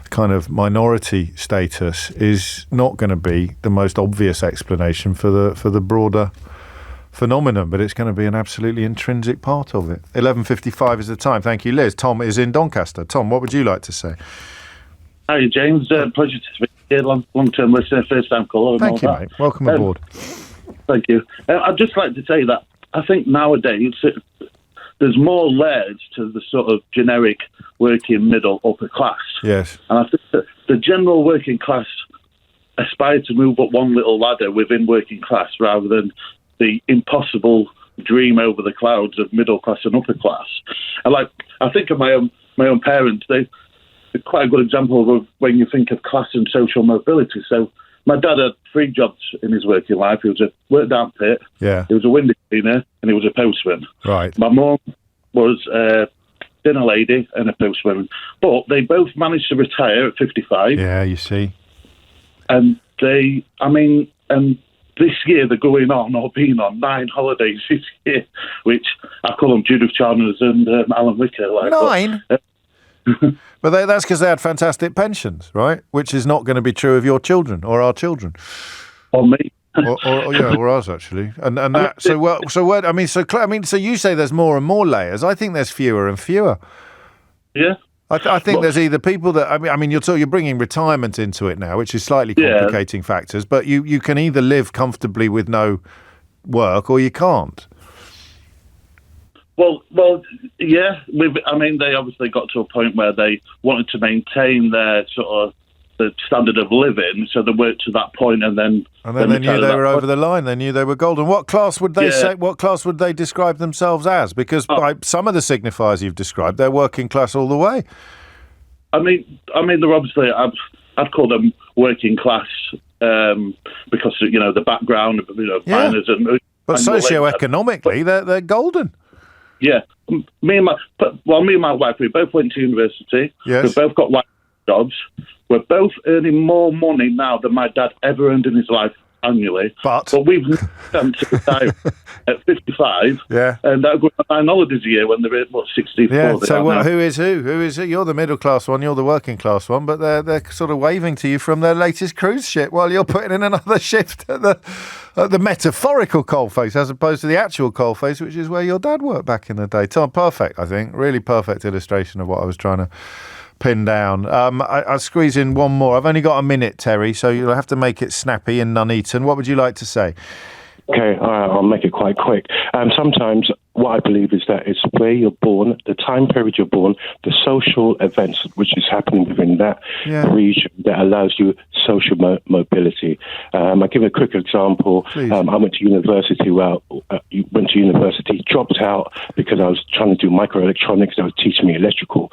kind of minority status is not going to be the most obvious explanation for the broader phenomenon, but it's going to be an absolutely intrinsic part of it. 11:55 is the time. Thank you, Liz. Tom is in Doncaster. Tom, what would you like to say? Hi, James. Pleasure to speak here. Long-term listener, first-time caller. Thank you, mate. Welcome aboard. Thank you. I'd just like to say that I think nowadays there's more layers to the sort of generic working middle upper class. Yes. And I think that the general working class aspire to move up one little ladder within working class rather than the impossible dream over the clouds of middle class and upper class. And I think of my own parents. They're quite a good example of when you think of class and social mobility. So my dad had 3 jobs in his working life. He was a worked down pit. Yeah. He was a window cleaner, and he was a postman. Right. My mum was a dinner lady and a postwoman, but they both managed to retire at 55. Yeah, you see. And this year they're going on or been on 9 holidays this year, which I call them Judith Chalmers and Alan Wicker. 9? But that's because they had fantastic pensions, right? Which is not going to be true of your children or our children. Or me. or ours actually. So you say there's more and more layers. I think there's fewer and fewer. Yeah. I think there's either people that you're bringing retirement into it now, which is slightly complicating factors. But you can either live comfortably with no work or you can't. Well, yeah. They obviously got to a point where they wanted to maintain their sort of the standard of living, so they worked to that point, and then they knew they were over the line. They knew they were golden. What class would they say? What class would they describe themselves as? Because by some of the signifiers you've described, they're working class all the way. I mean, they're obviously. I'd call them working class because the background, miners and. But socioeconomically, they're golden. Yeah, me and my wife, we both went to university. Yes. We both got jobs. We're both earning more money now than my dad ever earned in his life annually. But we've done to retire at 55. Yeah. And that goes 9 holidays a year when they're at 64. Yeah. So who is who? Who is it? You're the middle class one. You're the working class one. But they're sort of waving to you from their latest cruise ship while you're putting in another shift at the metaphorical coalface as opposed to the actual coalface, which is where your dad worked back in the day. Tom, perfect. I think really perfect illustration of what I was trying to pin down. I'll squeeze in one more. I've only got a minute, Terry, so you'll have to make it snappy and Nuneaton. What would you like to say? Okay, I'll make it quite quick. Sometimes what I believe is that it's where you're born, the time period you're born, the social events which is happening within that region that allows you social mobility. I'll give a quick example. I went to university, dropped out because I was trying to do microelectronics. They were teaching me electrical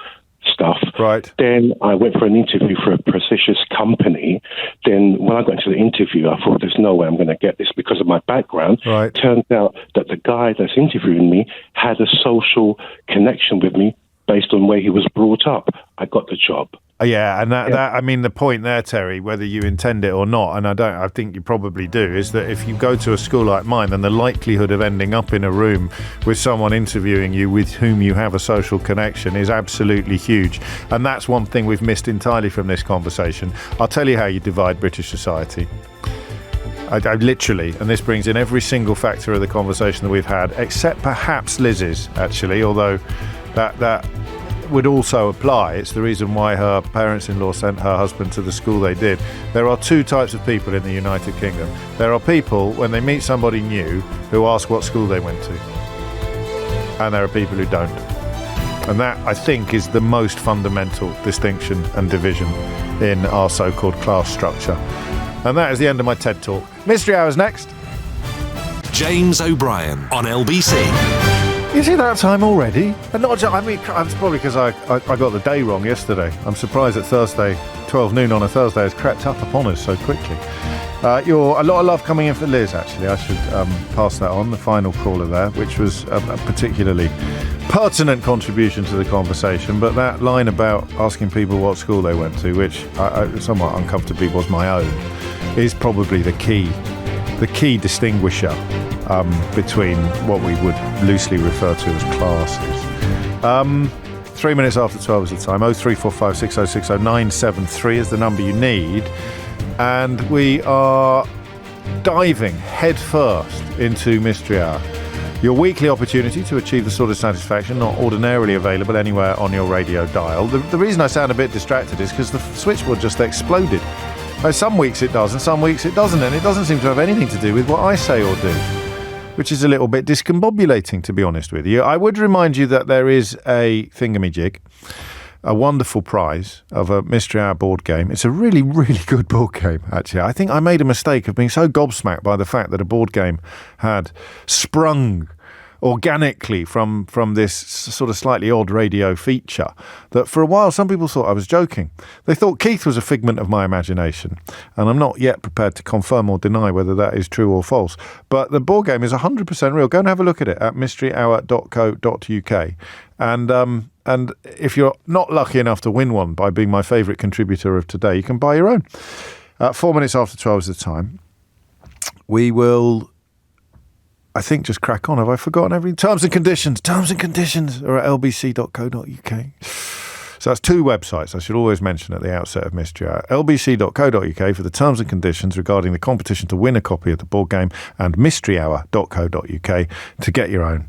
stuff. Right. Then I went for an interview for a prestigious company. Then when I got into the interview, I thought there's no way I'm going to get this because of my background. Right. Turns out that the guy that's interviewing me had a social connection with me based on where he was brought up. I got the job. Yeah, and that I mean, the point there, Terry, whether you intend it or not, and I think you probably do, is that if you go to a school like mine, then the likelihood of ending up in a room with someone interviewing you with whom you have a social connection is absolutely huge. And that's one thing we've missed entirely from this conversation. I'll tell you how you divide British society. I literally, and this brings in every single factor of the conversation that we've had, except perhaps Liz's, actually, although that would also apply. It's the reason why her parents-in-law sent her husband to the school they did. There are two types of people in the United Kingdom. There are people, when they meet somebody new, who ask what school they went to. And there are people who don't. And that, I think, is the most fundamental distinction and division in our so-called class structure. And that is the end of my TED Talk. Mystery Hour's next. James O'Brien on LBC. Is it that time already? And not just, I mean, it's probably because I got the day wrong yesterday. I'm surprised that Thursday, 12 noon on a Thursday, has crept up upon us so quickly. A lot of love coming in for Liz, actually. I should pass that on, the final caller there, which was a particularly pertinent contribution to the conversation. But that line about asking people what school they went to, which I somewhat uncomfortably was my own, is probably the key distinguisher between what we would loosely refer to as classes. 3 minutes after 12 is the time. 0345 6060 973 is the number you need. And we are diving headfirst into Mystery Hour. Your weekly opportunity to achieve the sort of satisfaction not ordinarily available anywhere on your radio dial. The reason I sound a bit distracted is because the switchboard just exploded. Some weeks it does and some weeks it doesn't, and it doesn't seem to have anything to do with what I say or do, which is a little bit discombobulating, to be honest with you. I would remind you that there is a thingamajig, a wonderful prize of a Mystery Hour board game. It's a really, really good board game, actually. I think I made a mistake of being so gobsmacked by the fact that a board game had sprung organically from this sort of slightly odd radio feature that for a while some people thought I was joking. They thought Keith was a figment of my imagination, and I'm not yet prepared to confirm or deny whether that is true or false. But the board game is 100% real. Go and have a look at it at mysteryhour.co.uk. And if you're not lucky enough to win one by being my favourite contributor of today, you can buy your own. 4 minutes after 12 is the time. We will, I think, just crack on. Have I forgotten everything? Terms and conditions are at lbc.co.uk. So that's two websites I should always mention at the outset of Mystery Hour. lbc.co.uk for the terms and conditions regarding the competition to win a copy of the board game, and mysteryhour.co.uk to get your own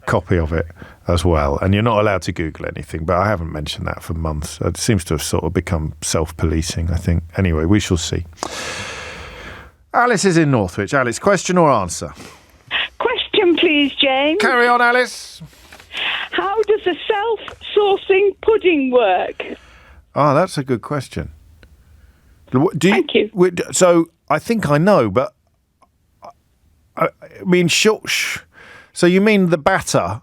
copy of it as well. And you're not allowed to Google anything, but I haven't mentioned that for months. It seems to have sort of become self-policing, I think. Anyway, we shall see. Alice is in Northwich. Alice, question or answer? Question, please, James. Carry on, Alice. How does a self-sourcing pudding work? Ah, that's a good question. Thank you. So I think I know, but I mean, so you mean the batter,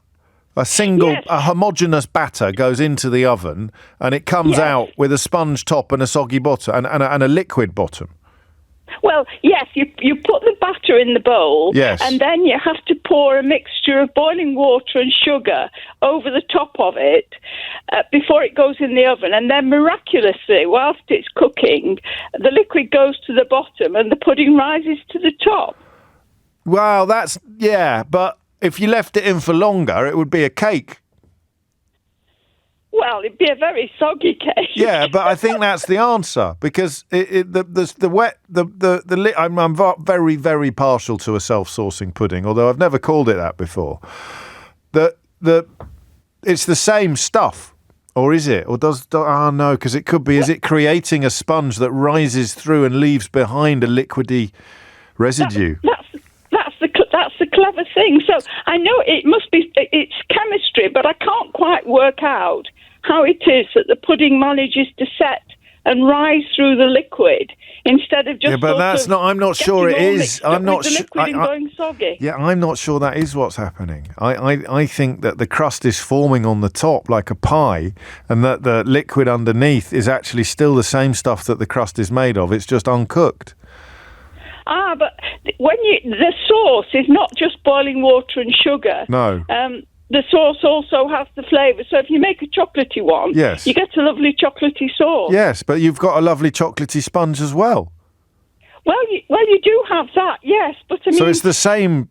a homogeneous batter goes into the oven and it comes out with a sponge top and a soggy bottom and a liquid bottom? Well, yes, you put the batter in the bowl, and then you have to pour a mixture of boiling water and sugar over the top of it before it goes in the oven. And then miraculously, whilst it's cooking, the liquid goes to the bottom and the pudding rises to the top. Wow, but if you left it in for longer, it would be a cake. Well, it'd be a very soggy cake. Yeah, but I think I'm very, very partial to a self-sourcing pudding, although I've never called it that before. It's the same stuff, or is it? Or no, because it could be. Is it creating a sponge that rises through and leaves behind a liquidy residue? That's the clever thing. So I know it's chemistry, but I can't quite work out how it is that the pudding manages to set and rise through the liquid instead of just. Yeah, but I'm not sure it is. I'm not sure. Going soggy. Yeah, I'm not sure that is what's happening. I think that the crust is forming on the top like a pie, and that the liquid underneath is actually still the same stuff that the crust is made of. It's just uncooked. But the sauce is not just boiling water and sugar. No. The sauce also has the flavour. So if you make a chocolatey one, you get a lovely chocolatey sauce. Yes, but you've got a lovely chocolatey sponge as well. Well, you do have that, yes. But I mean, so it's the same.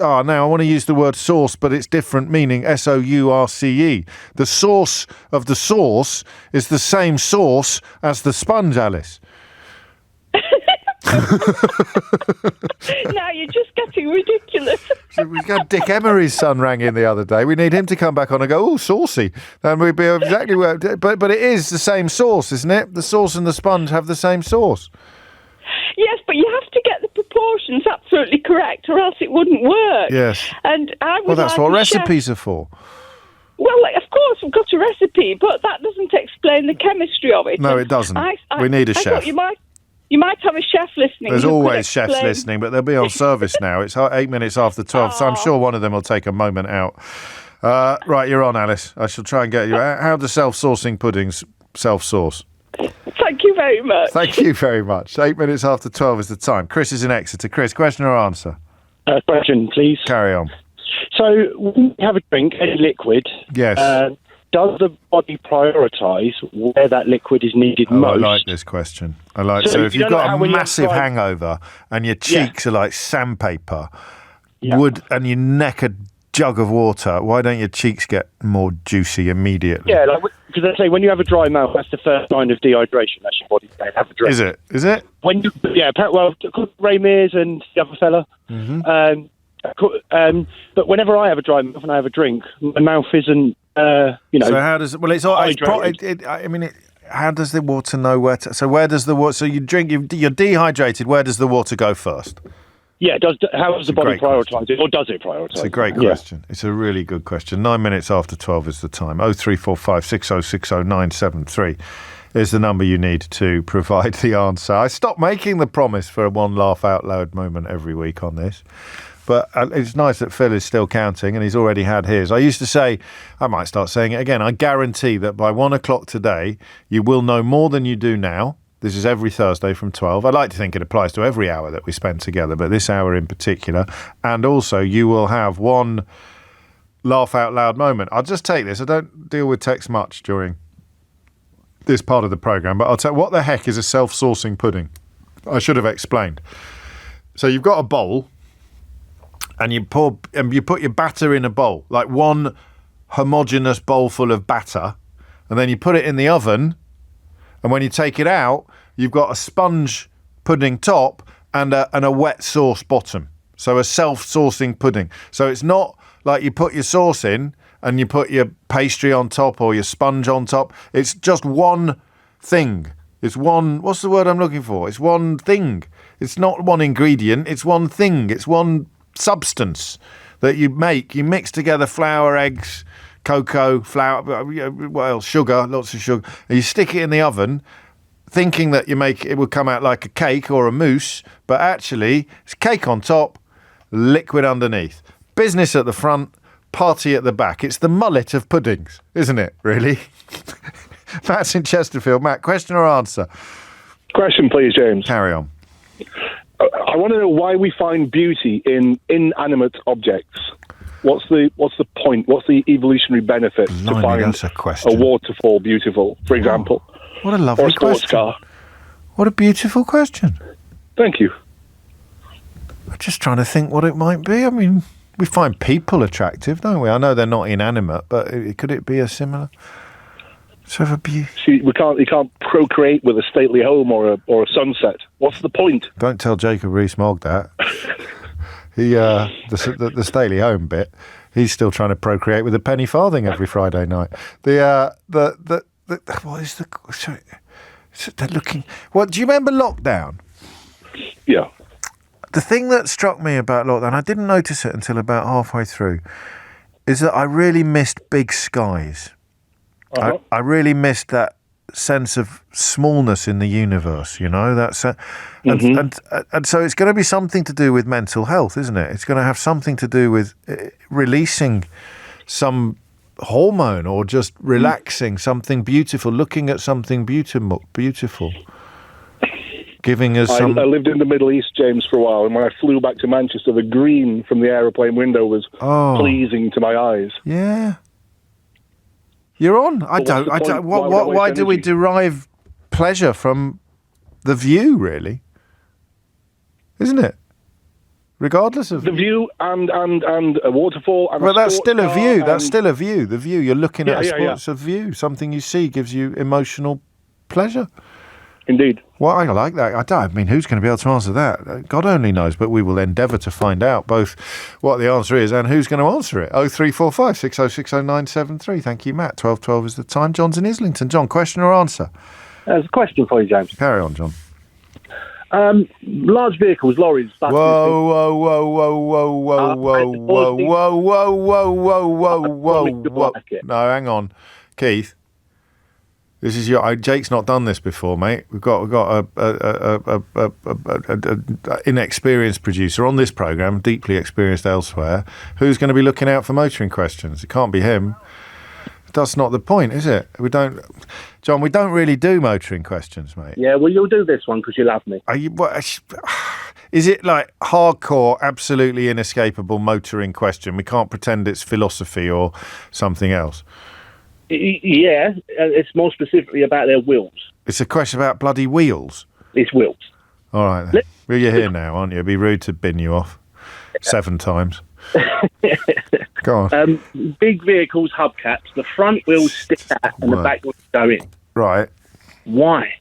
Now I want to use the word sauce, but it's different meaning. SOURCE. The source of the sauce is the same sauce as the sponge, Alice. Now you're just getting ridiculous. We got Dick Emery's son rang in the other day. We need him to come back on and go, saucy. And we'd be exactly where. But it is the same sauce, isn't it? The sauce and the sponge have the same sauce. Yes, but you have to get the proportions absolutely correct, or else it wouldn't work. Yes. And that's what recipes are for. Well, of course, we've got a recipe, but that doesn't explain the chemistry of it. No, it doesn't. We need a chef. You might have a chef listening. There's always chefs listening, but they'll be on service now. It's 8 minutes after 12, so I'm sure one of them will take a moment out. Right, you're on, Alice. I shall try and get you. How do self-sourcing puddings self-source? Thank you very much. Thank you very much. 8 minutes after 12 is the time. Chris is in Exeter. Chris, question or answer? Question, please. Carry on. So, when you have a drink, any liquid, yes. Does the body prioritise where that liquid is needed most? I like this question. So if you've got a massive hangover and your cheeks are like sandpaper, and you neck a jug of water, why don't your cheeks get more juicy immediately? Yeah, because they say when you have a dry mouth, that's the first sign of dehydration. That's your body saying, have a drink. Is it? When you, Ray Mears and the other fella. Mm-hmm. But whenever I have a dry mouth and I have a drink, my mouth isn't. So how does how does the water know where to? So where does the water? So you drink, you're dehydrated. Where does the water go first? Yeah, how does the body prioritise it, or does it prioritise? It's a great question. It's a really good question. 9 minutes after 12 is the time. 0345 6060 973 is the number you need to provide the answer. I stopped making the promise for a one laugh out loud moment every week on this. But it's nice that Phil is still counting and he's already had his. I used to say, I might start saying it again, I guarantee that by 1 o'clock today, you will know more than you do now. This is every Thursday from 12. I like to think it applies to every hour that we spend together, but this hour in particular. And also, you will have one laugh out loud moment. I'll just take this. I don't deal with text much during this part of the programme, but I'll tell you, what the heck is a self-sourcing pudding? I should have explained. So you've got a bowl, and you put your batter in a bowl, like one homogeneous bowl full of batter, and then you put it in the oven, and when you take it out, you've got a sponge pudding top and a wet sauce bottom. So a self-sourcing pudding. So it's not like you put your sauce in and you put your pastry on top or your sponge on top. It's just one thing. It's one, what's the word I'm looking for? It's one thing. It's not one ingredient. It's one thing. It's one substance that you make. You mix together flour, eggs, cocoa, flour, what else? Sugar, lots of sugar. And you stick it in the oven thinking that it would come out like a cake or a mousse, but actually it's cake on top, liquid underneath. Business at the front, party at the back. It's the mullet of puddings, isn't it, really? Matt's in Chesterfield. Matt, question or answer? Question, please, James. Carry on. I want to know why we find beauty in inanimate objects. What's the point? What's the evolutionary benefit to find a waterfall beautiful, for example? What a lovely or a sports question. Car. What a beautiful question. Thank you. I'm just trying to think what it might be. I mean, we find people attractive, don't we? I know they're not inanimate, but could it be a similar sort of a beauty? See, you can't procreate with a stately home or a sunset. What's the point? Don't tell Jacob Rees-Mogg that. He the stately home bit. He's still trying to procreate with a penny farthing every Friday night. What is the? Sorry, they're looking. What do you remember lockdown? Yeah. The thing that struck me about lockdown, I didn't notice it until about halfway through, is that I really missed big skies. Uh-huh. I really missed that sense of smallness in the universe, you know. And so it's going to be something to do with mental health, isn't it? It's going to have something to do with releasing some hormone or just relaxing something beautiful, looking at something beautiful. Giving us I lived in the Middle East, James, for a while, and when I flew back to Manchester, the green from the aeroplane window was pleasing to my eyes. Yeah. You're on. I don't. Why do we derive pleasure from the view, really? Isn't it? Regardless of the view and a waterfall. And that's still a view. That's still a view. The view you're looking at. It's a view. Something you see gives you emotional pleasure. Indeed. Well, I like that. I mean, who's going to be able to answer that? God only knows, but we will endeavour to find out both what the answer is and who's going to answer it. 0345 6060 973. Thank you, Matt. 12:12 is the time. John's in Islington. John, question or answer? There's a question for you, James. Carry on, John. Large vehicles, lorries. Whoa! No, hang on, Keith. This is Jake's not done this before, mate. We've got a inexperienced producer on this programme, deeply experienced elsewhere, who's going to be looking out for motoring questions. It can't be him. That's not the point, is it? John, we don't really do motoring questions, mate. Yeah, well, you'll do this one because you love me. Is it like hardcore, absolutely inescapable motoring question? We can't pretend it's philosophy or something else. Yeah, it's more specifically about their wheels. It's a question about bloody wheels? It's wheels. All right, then. Well, you're here now, aren't you? It'd be rude to bin you off 7 times. Go on. Big vehicles, hubcaps, the front wheels stick out and the back wheels go in. Right. Why?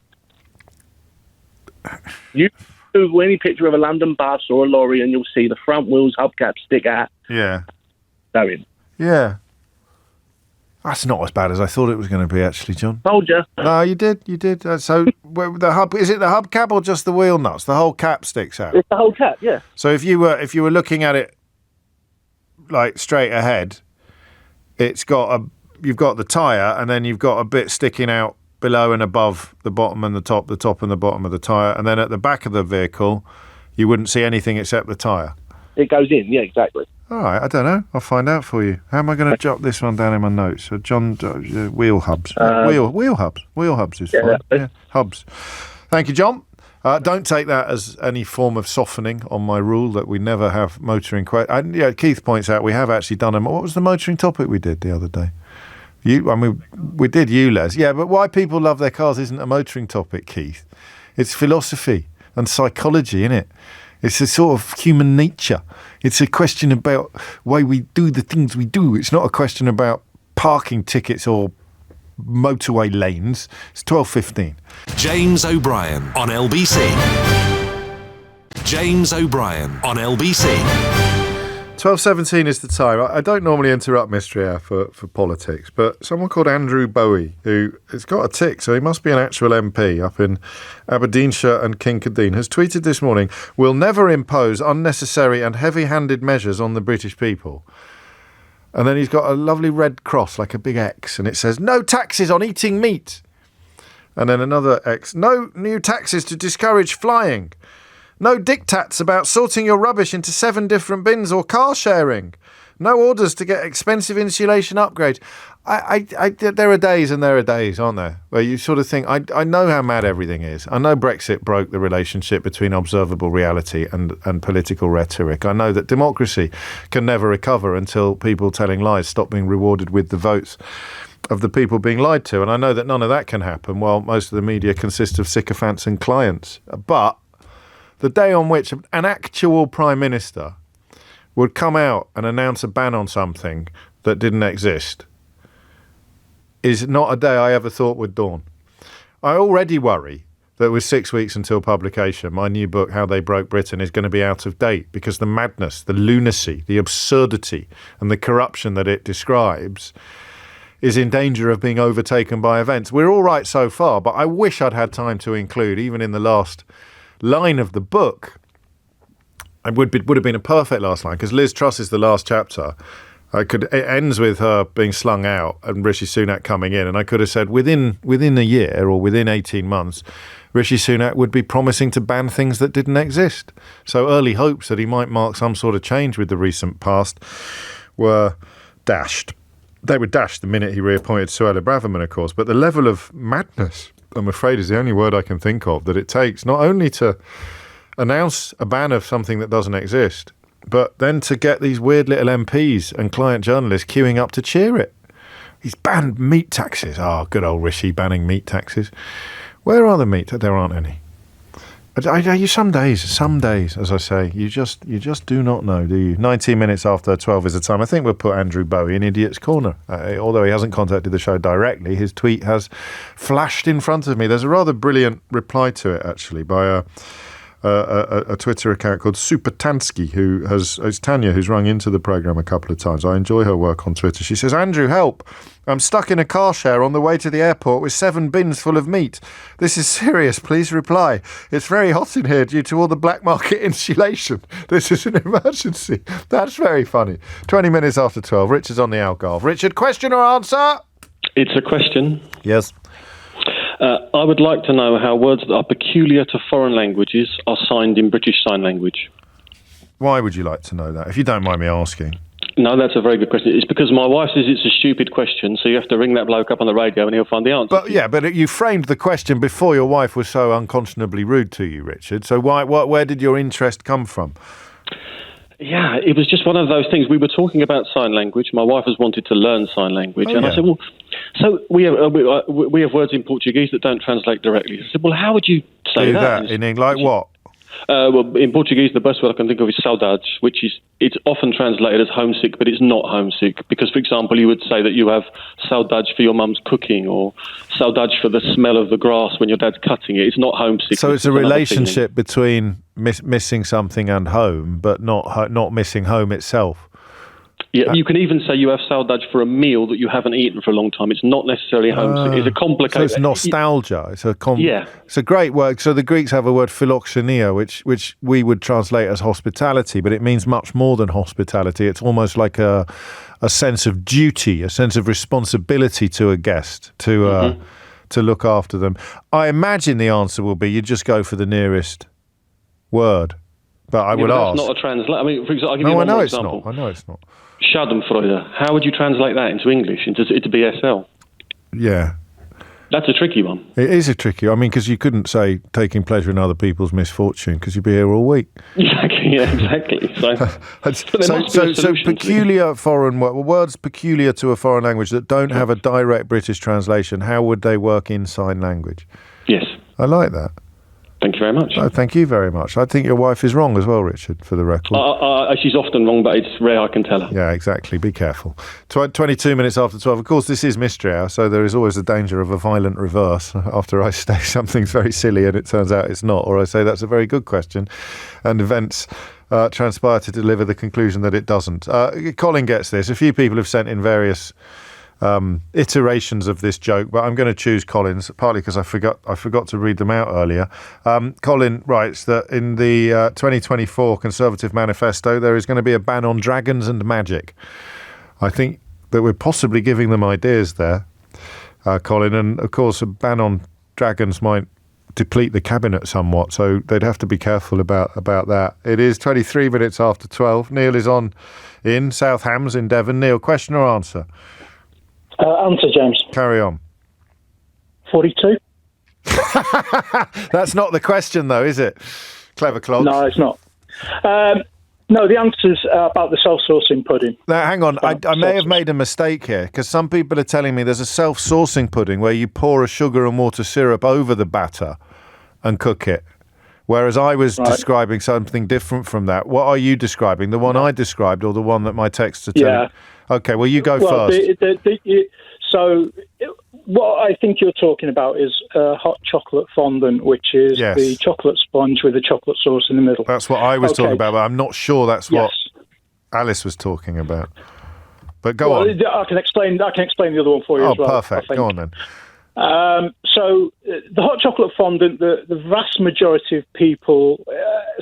You Google any picture of a London bus or a lorry and you'll see the front wheels, hubcaps stick out. Yeah. Go in. Yeah. That's not as bad as I thought it was going to be, actually, John. Told you. No, you did. So, the hub is it the hubcap or just the wheel nuts? The whole cap sticks out. It's the whole cap, yeah. So if you were looking at it like straight ahead, you've got the tyre, and then you've got a bit sticking out below and above the bottom and the top and the bottom of the tyre, and then at the back of the vehicle, you wouldn't see anything except the tyre. It goes in, yeah, exactly. All right, I don't know. I'll find out for you. How am I going to jot this one down in my notes? So John, wheel hubs. Wheel hubs. Wheel hubs is fine. Yeah, hubs. Thank you, John. Don't take that as any form of softening on my rule that we never have motoring questions. Yeah, Keith points out we have actually done them. What was the motoring topic we did the other day? We did ULES. Yeah, but why people love their cars isn't a motoring topic, Keith. It's philosophy and psychology, isn't it? It's a sort of human nature. It's a question about why we do the things we do. It's not a question about parking tickets or motorway lanes. It's 12:15. James O'Brien on LBC. James O'Brien on LBC. 12:17 is the time. I don't normally interrupt Mystery Hour for politics, but someone called Andrew Bowie, who has got a tick, so he must be an actual MP up in Aberdeenshire and Kincardine, has tweeted this morning, "We'll never impose unnecessary and heavy-handed measures on the British people." And then he's got a lovely red cross, like a big X, and it says, "No taxes on eating meat." And then another X. No new taxes to discourage flying. No diktats about sorting your rubbish into 7 different bins or car sharing. No orders to get expensive insulation upgrades. There are days and there are days, aren't there, where you sort of think, I know how mad everything is. I know Brexit broke the relationship between observable reality and political rhetoric. I know that democracy can never recover until people telling lies stop being rewarded with the votes of the people being lied to. And I know that none of that can happen while most of the media consists of sycophants and clients. But the day on which an actual Prime Minister would come out and announce a ban on something that didn't exist is not a day I ever thought would dawn. I already worry that with 6 weeks until publication, my new book, How They Broke Britain, is going to be out of date because the madness, the lunacy, the absurdity and the corruption that it describes is in danger of being overtaken by events. We're all right so far, but I wish I'd had time to include, even in the last line of the book, it would have been a perfect last line, because Liz Truss is the last chapter. It ends with her being slung out and Rishi Sunak coming in, and I could have said within a year or within 18 months, Rishi Sunak would be promising to ban things that didn't exist. So early hopes that he might mark some sort of change with the recent past were dashed. They were dashed the minute he reappointed Suella Braverman, of course, but the level of madness, I'm afraid, is the only word I can think of, that it takes not only to announce a ban of something that doesn't exist, but then to get these weird little MPs and client journalists queuing up to cheer it. He's banned meat taxes. Oh, good old Rishi banning meat taxes. Where are the meat? There aren't any. Some days, as I say, you just do not know, do you? 19 minutes after 12 is the time. I think we'll put Andrew Bowie in Idiot's Corner. Although he hasn't contacted the show directly, his tweet has flashed in front of me. There's a rather brilliant reply to it, actually, by a Twitter account called Supertansky, it's Tanya, who's rung into the programme a couple of times. I enjoy her work on Twitter. She says, Andrew, help. I'm stuck in a car share on the way to the airport with 7 bins full of meat. This is serious. Please reply. It's very hot in here due to all the black market insulation. This is an emergency. That's very funny. 20 minutes after 12. Richard's on the Algarve. Richard, question or answer? It's a question. Yes. I would like to know how words that are peculiar to foreign languages are signed in British Sign Language. Why would you like to know that, if you don't mind me asking? No, that's a very good question. It's because my wife says it's a stupid question, so you have to ring that bloke up on the radio and he'll find the answer. But you framed the question before your wife was so unconscionably rude to you, Richard. So where did your interest come from? Yeah, it was just one of those things. We were talking about sign language. My wife has wanted to learn sign language. I said, well, so we have words in Portuguese that don't translate directly. I said, well, how would you say that? In English, like what? Well, in Portuguese, the best word I can think of is saudades, which is, it's often translated as homesick, but it's not homesick. Because, for example, you would say that you have saudades for your mum's cooking, or saudades for the smell of the grass when your dad's cutting it. It's not homesick. So it's a relationship between missing something and home, but not missing home itself. Yeah, you can even say you have saudades for a meal that you haven't eaten for a long time. It's not necessarily homesick. It's a complicated... So it's nostalgia. It's a great word. So the Greeks have a word philoxenia, which we would translate as hospitality, but it means much more than hospitality. It's almost like a sense of duty, a sense of responsibility to a guest, to look after them. I imagine the answer will be you just go for the nearest word. But I would ask. That's not a translation. I mean, for example, I'll give you one more example. I know it's not. Schadenfreude. How would you translate that into English, into BSL? Yeah. That's a tricky one. It is a tricky one. I mean, because you couldn't say taking pleasure in other people's misfortune, because you'd be here all week. Exactly. So peculiar foreign words peculiar to a foreign language that don't have a direct British translation, how would they work in sign language? Yes. I like that. Thank you very much. Thank you very much. I think your wife is wrong as well, Richard, for the record. She's often wrong, but it's rare I can tell her. Yeah, exactly. Be careful. 22 minutes after 12. Of course, this is Mystery Hour, so there is always the danger of a violent reverse after I say something's very silly and it turns out it's not, or I say that's a very good question and events transpire to deliver the conclusion that it doesn't. Colin gets this. A few people have sent in various iterations of this joke, but I'm going to choose Colin's, partly because I forgot to read them out earlier. Colin writes that in the 2024 Conservative Manifesto there is going to be a ban on dragons and magic. I think that we're possibly giving them ideas there, Colin, and of course a ban on dragons might deplete the cabinet somewhat, so they'd have to be careful about that. It is 23 minutes after 12. Neil is on in South Hams in Devon. Neil, question or answer? Answer, James. Carry on. 42. That's not the question, though, is it? Clever clogs. No, it's not. No, the answer's about the self-sourcing pudding. Now, hang on. I may have made a mistake here, because some people are telling me there's a self-sourcing pudding where you pour a sugar and water syrup over the batter and cook it, whereas I was describing something different from that. What are you describing? The one I described, or the one that my texts are telling? Yeah. Okay, well, you go first. So what I think you're talking about is hot chocolate fondant, which is the chocolate sponge with the chocolate sauce in the middle. That's what I was talking about, but I'm not sure that's what Alice was talking about. But go on. I can explain the other one for you as well. Oh, perfect. Go on then. So the hot chocolate fondant, the vast majority of people,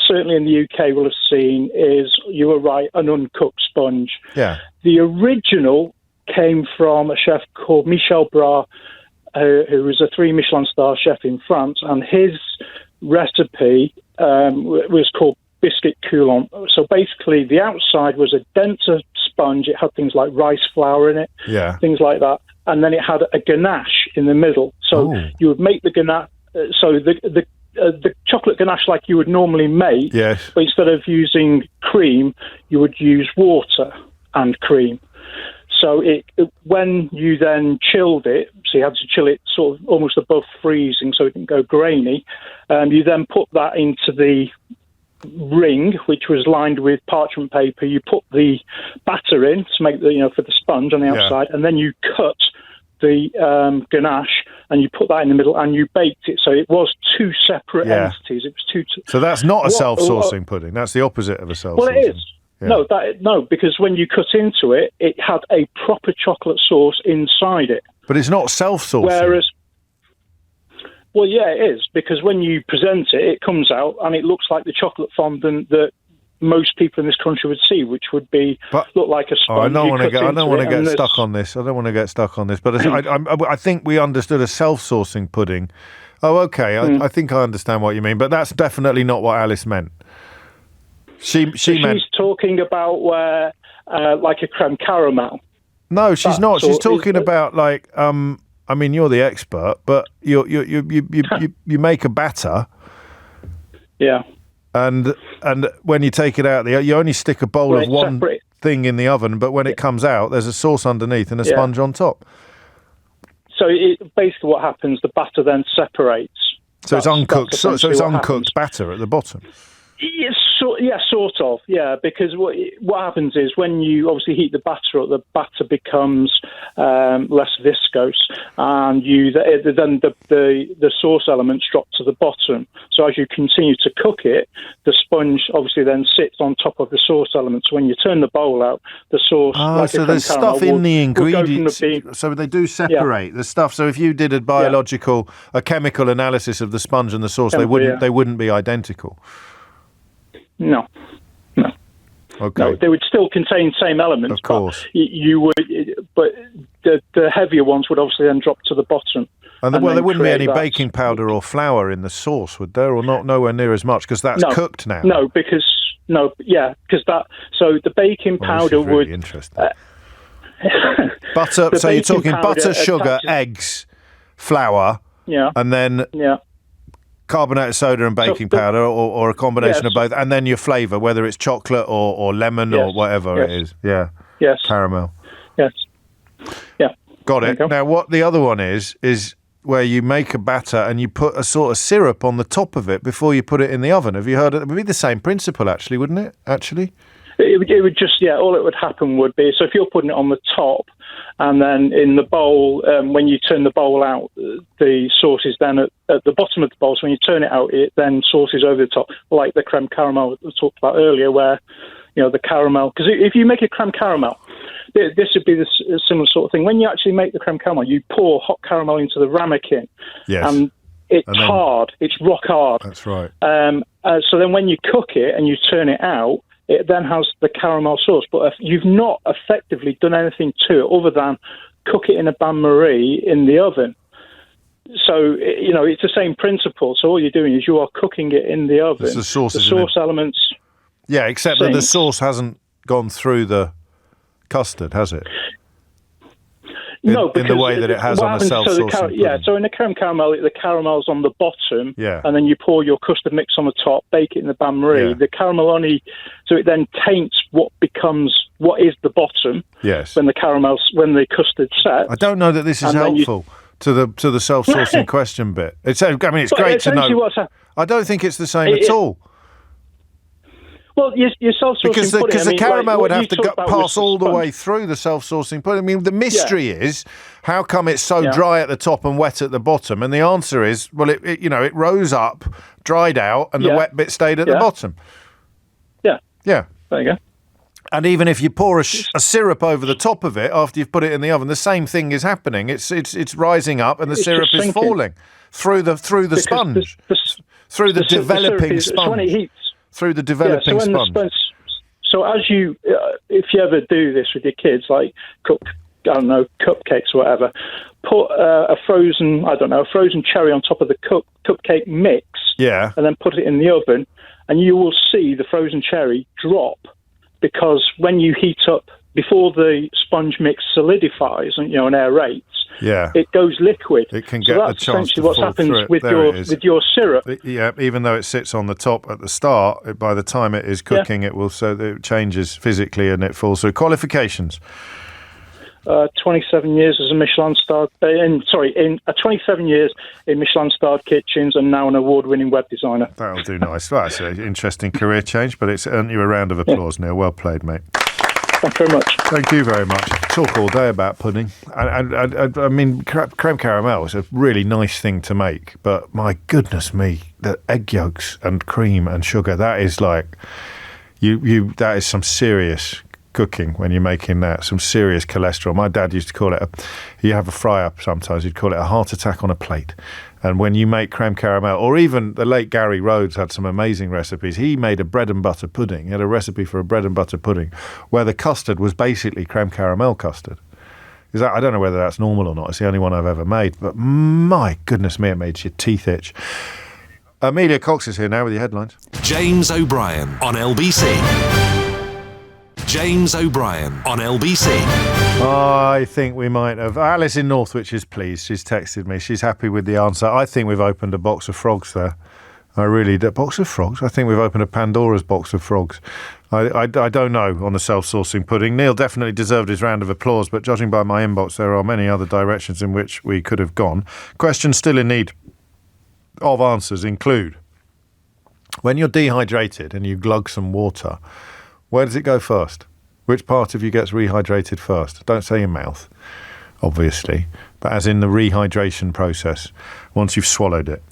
certainly in the UK, will have seen is, you were right, an uncooked sponge. Yeah. The original came from a chef called Michel Bras, who was a 3 Michelin star chef in France, and his recipe was called biscuit coulant. So basically, the outside was a denser sponge. It had things like rice flour in it, things like that, and then it had a ganache in the middle. So you would make the ganache. So the chocolate ganache like you would normally make, but instead of using cream, you would use water and cream. So when you then chilled it, so you had to chill it sort of almost above freezing so it didn't go grainy, you then put that into the ring, which was lined with parchment paper. You put the batter in to make for the sponge on the outside, and then you cut the ganache and you put that in the middle and you baked it. So it was two separate entities. It was two. So that's not a self-sourcing pudding. That's the opposite of a self-sourcing. Well, it is. Yeah. No, because when you cut into it, it had a proper chocolate sauce inside it. But it's not self-sourcing. Whereas, well, yeah, it is, because when you present it, it comes out and it looks like the chocolate fondant that most people in this country would see, which would look like a sponge. I don't want to get stuck on this. But I think we understood a self-sourcing pudding. Oh, okay. I think I understand what you mean, but that's definitely not what Alice meant. She's talking about where, like a creme caramel. No, she's not. She's talking about like, I mean, you're the expert, but you make a batter. Yeah. And when you take it out, you only stick a bowl of one thing in the oven, but when it comes out, there's a sauce underneath and a sponge on top. So basically, what happens? The batter then separates. So it's uncooked. So it's uncooked batter at the bottom. Sort of, because what happens is when you obviously heat the batter up, the batter becomes less viscose, and then the sauce elements drop to the bottom. So as you continue to cook it, the sponge obviously then sits on top of the sauce elements. When you turn the bowl out, the sauce. So there's stuff in the ingredients. So they do separate the stuff. So if you did a chemical analysis of the sponge and the sauce, they wouldn't be identical. No. Okay. No, they would still contain same elements. Of course. But the heavier ones would obviously then drop to the bottom. And there wouldn't be any baking powder or flour in the sauce, would there? Or nowhere near as much, because that's cooked now. No, because that. So the baking powder this is really would. Interesting. Butter. So you're talking butter, sugar, eggs, flour. Yeah. And then. Yeah. Carbonated soda and baking powder, or a combination of both, and then your flavour, whether it's chocolate or lemon or whatever it is. Yeah. Yes. Caramel. Yes. Yeah. Got it. Now, what the other one is where you make a batter and you put a sort of syrup on the top of it before you put it in the oven. Have you heard it? It would be the same principle, actually, wouldn't it? Actually. It would just, all it would happen would be, so if you're putting it on the top, and then in the bowl, when you turn the bowl out, the sauce is then at the bottom of the bowl. So when you turn it out, it then sauces over the top, like the creme caramel we talked about earlier, where, the caramel. Because if you make a creme caramel, this would be the similar sort of thing. When you actually make the creme caramel, you pour hot caramel into the ramekin. Yes. And it's hard. It's rock hard. That's right. So then when you cook it and you turn it out, it then has the caramel sauce, but you've not effectively done anything to it other than cook it in a bain-marie in the oven. So, it's the same principle. So all you're doing is you are cooking it in the oven. It's the sauce elements. Yeah, except that the sauce hasn't gone through the custard, has it? No, because in the way that it has on a self-saucing pudding. Yeah, so in the creme caramel, the caramel's on the bottom, yeah, and then you pour your custard mix on the top, bake it in the bain-marie. Yeah. The caramel only, so it then taints what is the bottom. Yes. When the custard sets. I don't know that this is helpful to the self-saucing question bit. It's great to know. I don't think it's the same at all. Well, your self-saucing pudding... Because the caramel would have to pass all the way through the self-saucing pudding. I mean, the mystery is, how come it's so dry at the top and wet at the bottom? And the answer is, well, it rose up, dried out, and the wet bit stayed at the bottom. Yeah. Yeah. There you go. And even if you pour a syrup over the top of it after you've put it in the oven, the same thing is happening. It's rising up, and the syrup is falling through the sponge, through the developing sponge. When it heats. Through the developing sponge. So as you, if you ever do this with your kids, like cook, cupcakes or whatever, put a frozen cherry on top of the cupcake mix, and then put it in the oven, and you will see the frozen cherry drop, because when you heat up, before the sponge mix solidifies and aerates, it goes liquid. It can get a chance to fall through it. That's essentially what happens with your syrup. Yeah, even though it sits on the top at the start, by the time it is cooking, it changes physically and it falls through. Qualifications? 27 years as a Michelin-starred... 27 years in Michelin-starred kitchens, and now an award-winning web designer. That'll do nice. Well, that's an interesting career change, but it's earned you a round of applause, Neil. Well played, mate. Thank you very much. Thank you very much. Talk all day about pudding. I mean, creme caramel is a really nice thing to make, but my goodness me, the egg yolks and cream and sugar, that is like... that is some serious cooking when you're making that, some serious cholesterol. My dad used to call it, you have a fry-up sometimes, he'd call it a heart attack on a plate. And when you make creme caramel, or even the late Gary Rhodes had some amazing recipes. He made a bread and butter pudding. He had a recipe for a bread and butter pudding where the custard was basically creme caramel custard. I don't know whether that's normal or not. It's the only one I've ever made. But my goodness me, it made your teeth itch. Amelia Cox is here now with your headlines. James O'Brien on LBC. James O'Brien on LBC. I think we might have. Alice in Northwich is pleased. She's texted me. She's happy with the answer. I think we've opened a box of frogs there. I really do. Box of frogs? I think we've opened a Pandora's box of frogs. I don't know on the self-saucing pudding. Neil definitely deserved his round of applause, but judging by my inbox, there are many other directions in which we could have gone. Questions still in need of answers include, when you're dehydrated and you glug some water, where does it go first? Which part of you gets rehydrated first? Don't say your mouth, obviously, but as in the rehydration process, once you've swallowed it.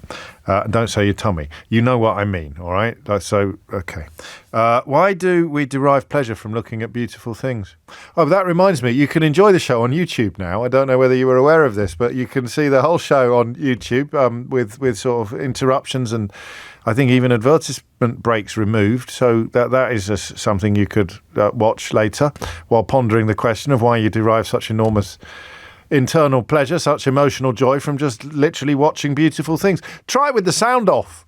Don't say your tummy. You know what I mean, all right? So, okay. Why do we derive pleasure from looking at beautiful things? Oh, that reminds me, you can enjoy the show on YouTube now. I don't know whether you were aware of this, but you can see the whole show on YouTube with sort of interruptions and I think even advertisement breaks removed. So that is something you could watch later while pondering the question of why you derive such enormous internal pleasure, such emotional joy from just literally watching beautiful things. Try it with the sound off.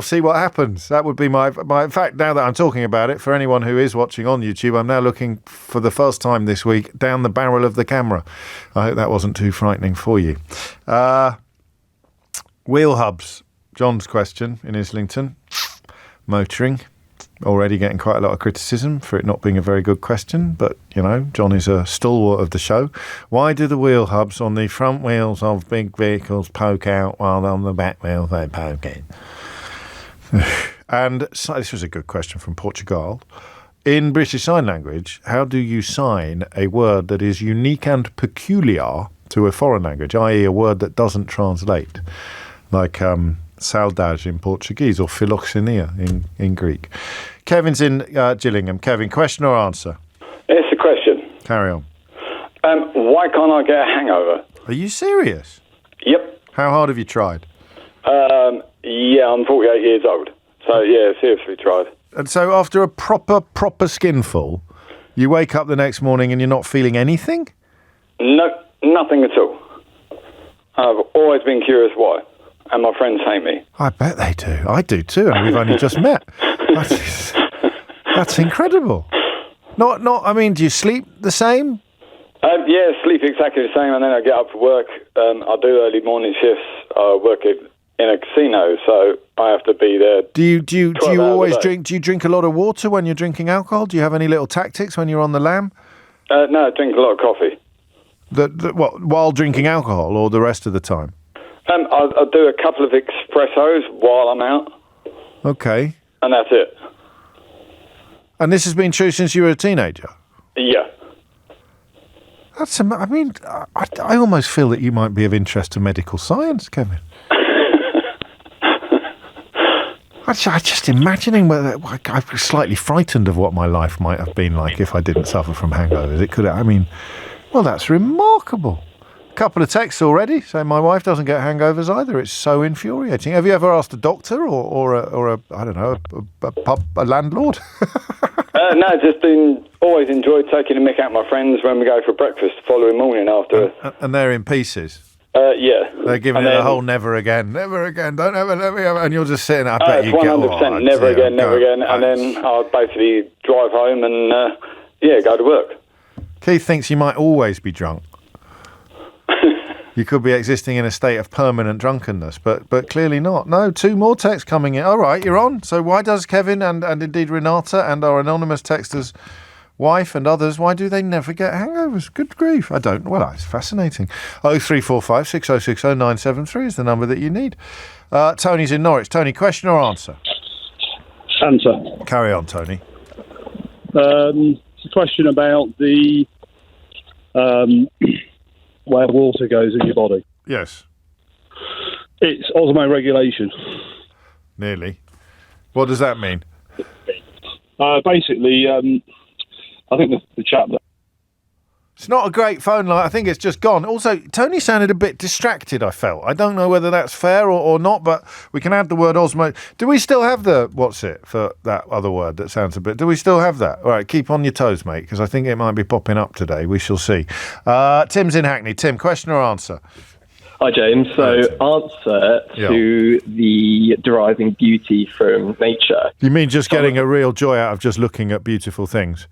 See what happens. That would be my in fact, now that I'm talking about it, for anyone who is watching on YouTube, I'm now looking for the first time this week down the barrel of the camera. I hope that wasn't too frightening for you. Wheel hubs. John's question in Islington. Motoring. Already getting quite a lot of criticism for it not being a very good question, but, John is a stalwart of the show. Why do the wheel hubs on the front wheels of big vehicles poke out while on the back wheels they poke in? And so, this was a good question from Portugal. In British Sign Language, how do you sign a word that is unique and peculiar to a foreign language, i.e. a word that doesn't translate? Like saudade in Portuguese or philoxenia in Greek. Kevin's in Gillingham. Kevin, question or answer? It's a question. Carry on. Why can't I get a hangover? Are you serious? Yep. How hard have you tried? Yeah, I'm 48 years old. So, yeah, seriously tried. And so after a proper skinful, you wake up the next morning and you're not feeling anything? No, nothing at all. I've always been curious why, and my friends hate me. I bet they do. I do too, and we've only just met. That's incredible. I mean, do you sleep the same? Yeah, sleep exactly the same, and then I get up for work. I do early morning shifts. I work in a casino, so I have to be there. Do you always drink? Do you drink a lot of water when you're drinking alcohol? Do you have any little tactics when you're on the lam? No, I drink a lot of coffee. What, while drinking alcohol, or the rest of the time? I'll do a couple of espressos while I'm out. Okay. And that's it. And this has been true since you were a teenager? Yeah. I mean, I almost feel that you might be of interest to medical science, Kevin. I'm just imagining whether I'm slightly frightened of what my life might have been like if I didn't suffer from hangovers. It could. I mean, well, that's remarkable. A couple of texts already saying my wife doesn't get hangovers either. It's so infuriating. Have you ever asked a doctor or a I don't know, a landlord? No, just always enjoyed taking a mick out my friends when we go for breakfast the following morning after. And they're in pieces. Yeah. They're giving it the whole never again, don't ever let me ever, and you're just sitting there. I bet you 100% never again. And then I'll basically drive home and go to work. Keith thinks you might always be drunk. You could be existing in a state of permanent drunkenness, but clearly not. No, 2 more texts coming in. All right, you're on. So why does Kevin and indeed Renata and our anonymous texters' wife and others, why do they never get hangovers? Good grief. I don't. Well, it's fascinating. 0345 6060 973 is the number that you need. Tony's in Norwich. Tony, question or answer? Answer. Carry on, Tony. It's a question about the where water goes in your body. Yes. It's osmoregulation. Nearly. What does that mean? Basically, I think the chap that... It's not a great phone line. I think it's just gone. Also, Tony sounded a bit distracted, I felt. I don't know whether that's fair or not, but we can add the word osmo. Do we still have what's it for that other word that sounds a bit... Do we still have that? All right, keep on your toes, mate, because I think it might be popping up today. We shall see. Tim's in Hackney. Tim, question or answer? Hi, James. So, answer to the deriving beauty from nature. You mean just getting a real joy out of just looking at beautiful things?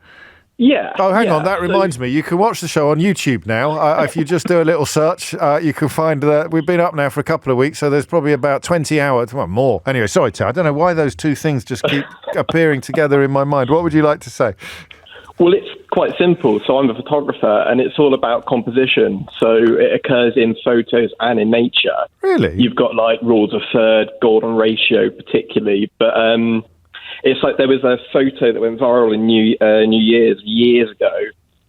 Yeah. Oh, hang on. That reminds me. You can watch the show on YouTube now. If you just do a little search, you can find that we've been up now for a couple of weeks, so there's probably about 20 hours, well, more. Anyway, sorry, Tim. I don't know why those two things just keep appearing together in my mind. What would you like to say? Well, it's quite simple. So I'm a photographer, and it's all about composition. So it occurs in photos and in nature. Really? You've got, like, rules of third, golden ratio particularly, but... it's like there was a photo that went viral in New Year's years ago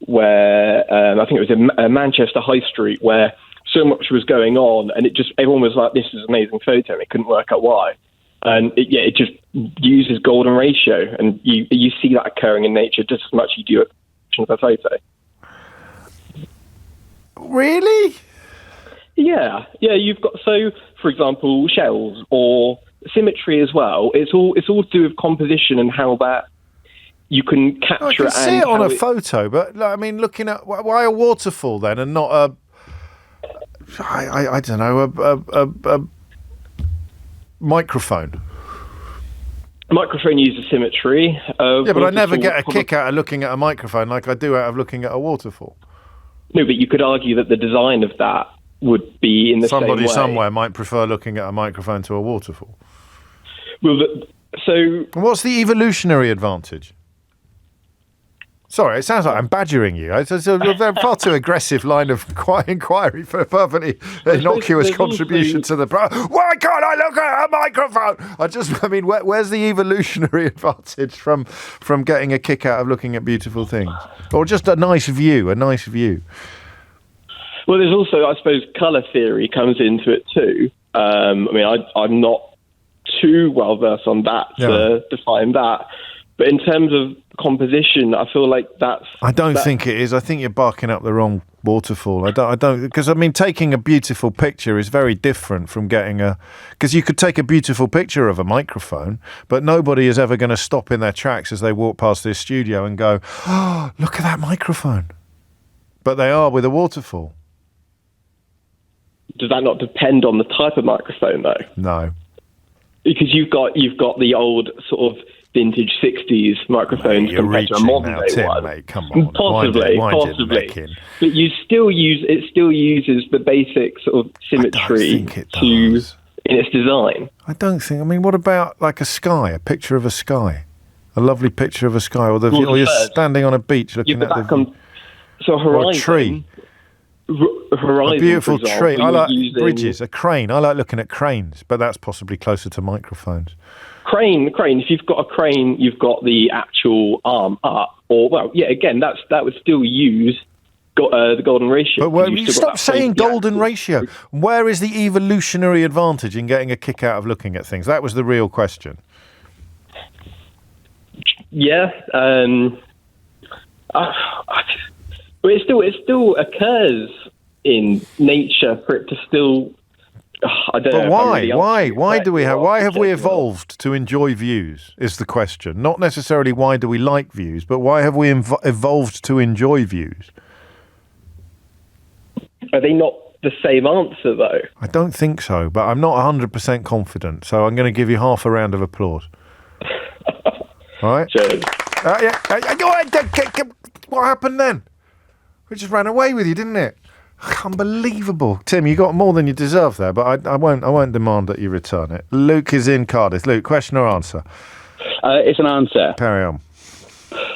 where I think it was in Manchester High Street where so much was going on and everyone was like, this is an amazing photo, and they couldn't work out why. And it just uses golden ratio, and you see that occurring in nature just as much as you do a photo. Really? Yeah, you've got, so for example, shells or symmetry as well. It's all to do with composition and how that you can capture it. I can see it on a photo, but I mean, looking at why a waterfall then, and not a I don't know a microphone. A microphone uses symmetry. Yeah, but I never get a kick out of looking at a microphone like I do out of looking at a waterfall. No, but you could argue that the design of that would be in the same way. Somebody somewhere might prefer looking at a microphone to a waterfall. Well, what's the evolutionary advantage? Sorry, it sounds like I'm badgering you. It's a far too aggressive line of inquiry for a perfectly innocuous contribution to the... Why can't I look at a microphone? Where's the evolutionary advantage from getting a kick out of looking at beautiful things? Or just a nice view? Well, there's also, I suppose, colour theory comes into it too. I'm not too well versed on that to define that. But in terms of composition, I feel like that's... I don't think it is. I think you're barking up the wrong waterfall. I don't, because taking a beautiful picture is very different from getting because you could take a beautiful picture of a microphone, but nobody is ever going to stop in their tracks as they walk past this studio and go, oh, look at that microphone. But they are with a waterfall. does that not depend on the type of microphone, though? No. Because you've got the old sort of vintage 60s microphones compared to a modern day one. Mate, come on. Possibly. But it still uses the basic sort of symmetry in its design. I don't think. I mean, what about like a picture of a sky? A lovely picture of a sky, or you're standing on a beach looking at horizon, or a tree. Horizon, a beautiful example, tree. I like bridges, a crane. I like looking at cranes, but that's possibly closer to microphones. Crane. If you've got a crane, you've got the actual arm up. Again, that would still use the golden ratio. But you stop saying golden ratio. Where is the evolutionary advantage in getting a kick out of looking at things? That was the real question. Yeah. But it still occurs in nature for it to still. I don't know. But why? Why have we evolved to enjoy views? Is the question. Not necessarily why do we like views, but why have we evolved to enjoy views? Are they not the same answer though? I don't think so, but I'm not 100% confident. So I'm going to give you half a round of applause. All right. Cheers. What happened then? We just ran away with you, didn't it? Unbelievable. Tim, you got more than you deserve there, but I won't demand that you return it. Luke is in Cardiff. Luke, question or answer? It's an answer. Carry on.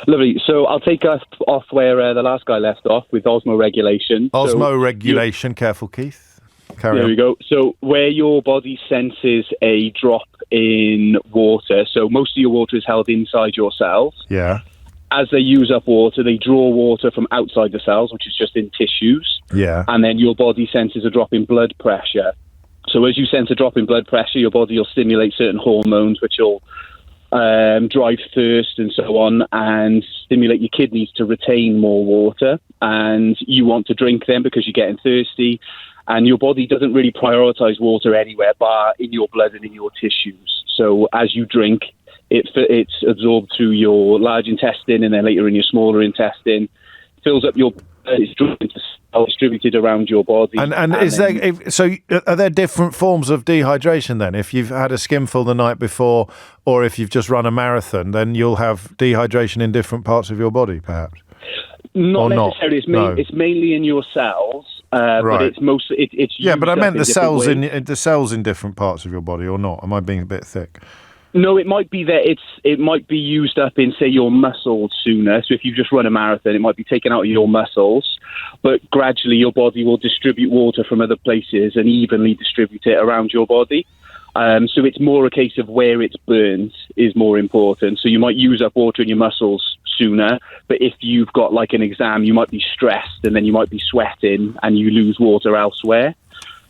Lovely. So I'll take us off where the last guy left off with osmoregulation. Osmoregulation. Careful, Keith. Carry on. There we go. So where your body senses a drop in water, so most of your water is held inside your cells. Yeah. As they use up water, they draw water from outside the cells, which is just in tissues. Yeah. And then your body senses a drop in blood pressure. So as you sense a drop in blood pressure, your body will stimulate certain hormones, which will drive thirst and so on, and stimulate your kidneys to retain more water. And you want to drink them because you're getting thirsty. And your body doesn't really prioritize water anywhere but in your blood and in your tissues. So as you drink, it's absorbed through your large intestine and then later in your smaller intestine, fills up your it's distributed around your body. And is are there different forms of dehydration then? If you've had a skimful the night before, or if you've just run a marathon, then you'll have dehydration in different parts of your body, perhaps? Not necessarily. It's mainly in your cells. Right. But it's mostly it's yeah. But I meant the cells in different parts of your body, or not? Am I being a bit thick? No, it might be that it might be used up in, say, your muscles sooner. So if you just run a marathon, it might be taken out of your muscles, but gradually your body will distribute water from other places and evenly distribute it around your body. So it's more a case of where it's burned is more important. So you might use up water in your muscles sooner, but if you've got like an exam, you might be stressed and then you might be sweating and you lose water elsewhere.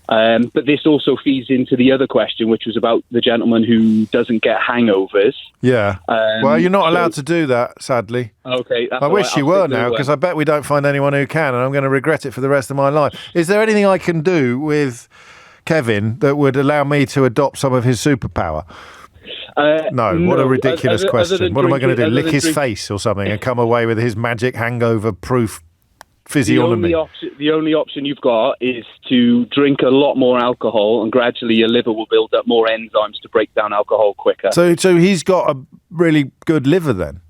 But this also feeds into the other question, which was about the gentleman who doesn't get hangovers. Yeah. Well, you're not allowed to do that, sadly. Okay. I wish you were now, because I bet we don't find anyone who can, and I'm going to regret it for the rest of my life. Is there anything I can do with Kevin that would allow me to adopt some of his superpower? No, what a ridiculous question. What am I going to do? Lick his face or something and come away with his magic hangover-proof physiognomy? The only option you've got is to drink a lot more alcohol, and gradually your liver will build up more enzymes to break down alcohol quicker. So he's got a really good liver then?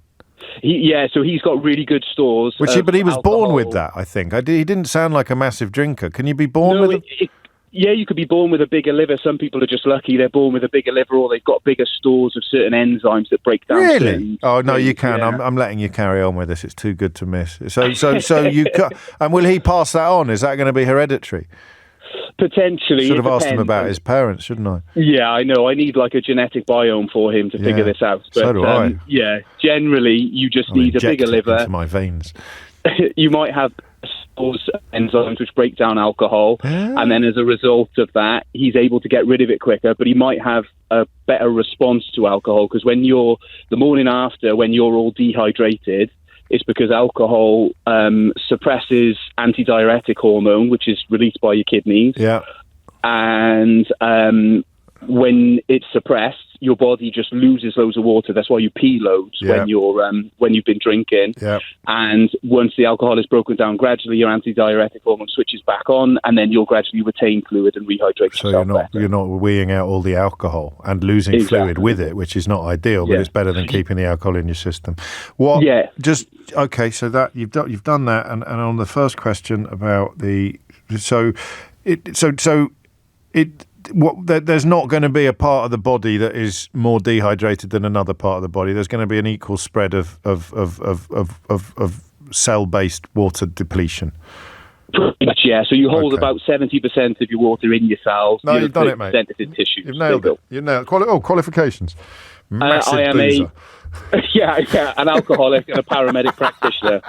So he's got really good stores. But he was born with that, I think. He didn't sound like a massive drinker. Can you be born with it? Yeah, you could be born with a bigger liver. Some people are just lucky they're born with a bigger liver, or they've got bigger stores of certain enzymes that break down. Really? Oh no, you can. Yeah. I'm letting you carry on with this. It's too good to miss. So you and will he pass that on? Is that going to be hereditary? Potentially. Should have asked him about his parents, shouldn't I? Yeah, I know. I need like a genetic biome for him to figure this out. But, so do I. Yeah, generally you just need a bigger liver. Into my veins. You might have enzymes which break down alcohol, and then as a result of that he's able to get rid of it quicker, but he might have a better response to alcohol, because when you're the morning after, when you're all dehydrated, it's because alcohol suppresses antidiuretic hormone, which is released by your kidneys, and when it's suppressed, your body just loses loads of water. That's why you pee loads when you've been drinking. Yep. And once the alcohol is broken down, gradually your antidiuretic hormone switches back on, and then you'll gradually retain fluid and rehydrate So yourself. you're not weeing out all the alcohol and losing fluid with it, which is not ideal, but it's better than keeping the alcohol in your system. So that you've done that, and on the first question about there's not going to be a part of the body that is more dehydrated than another part of the body. There's going to be an equal spread of cell-based water depletion. Pretty much, yeah. So you hold about 70% of your water in your cells. No, you've done it, mate. 30% is in tissues. You've nailed it. You've nailed it. Qualifications. Massive I am boozer. an alcoholic and a paramedic practitioner.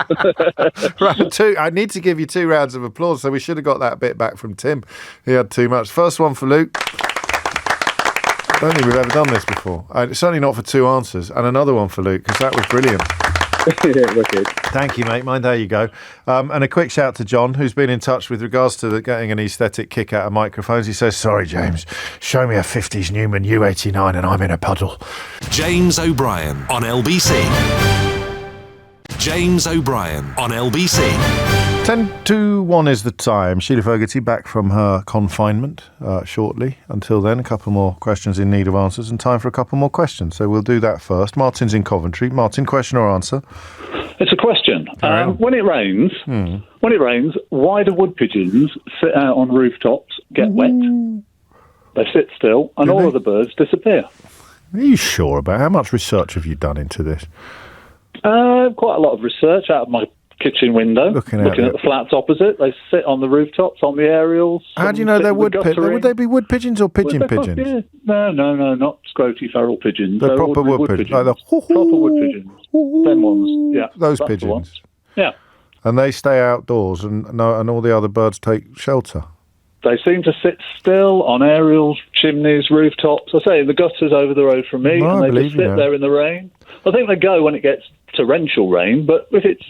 Round 2. I need to give you 2 rounds of applause, so we should have got that bit back from Tim. He had too much. First one for Luke. I don't think we've ever done this before. Certainly not for 2 answers. And another one for Luke, because that was brilliant. Wicked. Thank you, mate. There you go. And a quick shout to John, who's been in touch with regards to getting an aesthetic kick out of microphones. He says, sorry, James, show me a 50s Newman U89 and I'm in a puddle. James O'Brien on LBC. James O'Brien on LBC. 10:01 is the time. Sheila Fogarty back from her confinement shortly. Until then, a couple more questions in need of answers and time for a couple more questions. So we'll do that first. Martin's in Coventry. Martin, question or answer? It's a question. When it rains, why do wood pigeons sit out on rooftops, get wet? They sit still, and all of the birds disappear. Are you sure about how much research have you done into this? Quite a lot of research out of my kitchen window, looking at the flats opposite. They sit on the rooftops, on the aerials. How do you know they're wood pigeons? Would they be wood pigeons or pigeons? No, not scroty feral pigeons. They're proper wood pigeons. Like the proper wood pigeons. Them ones, yeah. Those pigeons. Yeah. And they stay outdoors, and all the other birds take shelter. They seem to sit still on aerials, chimneys, rooftops. I say, the gutters over the road from me, and they just sit there in the rain. I think they go when it gets torrential rain, but if it's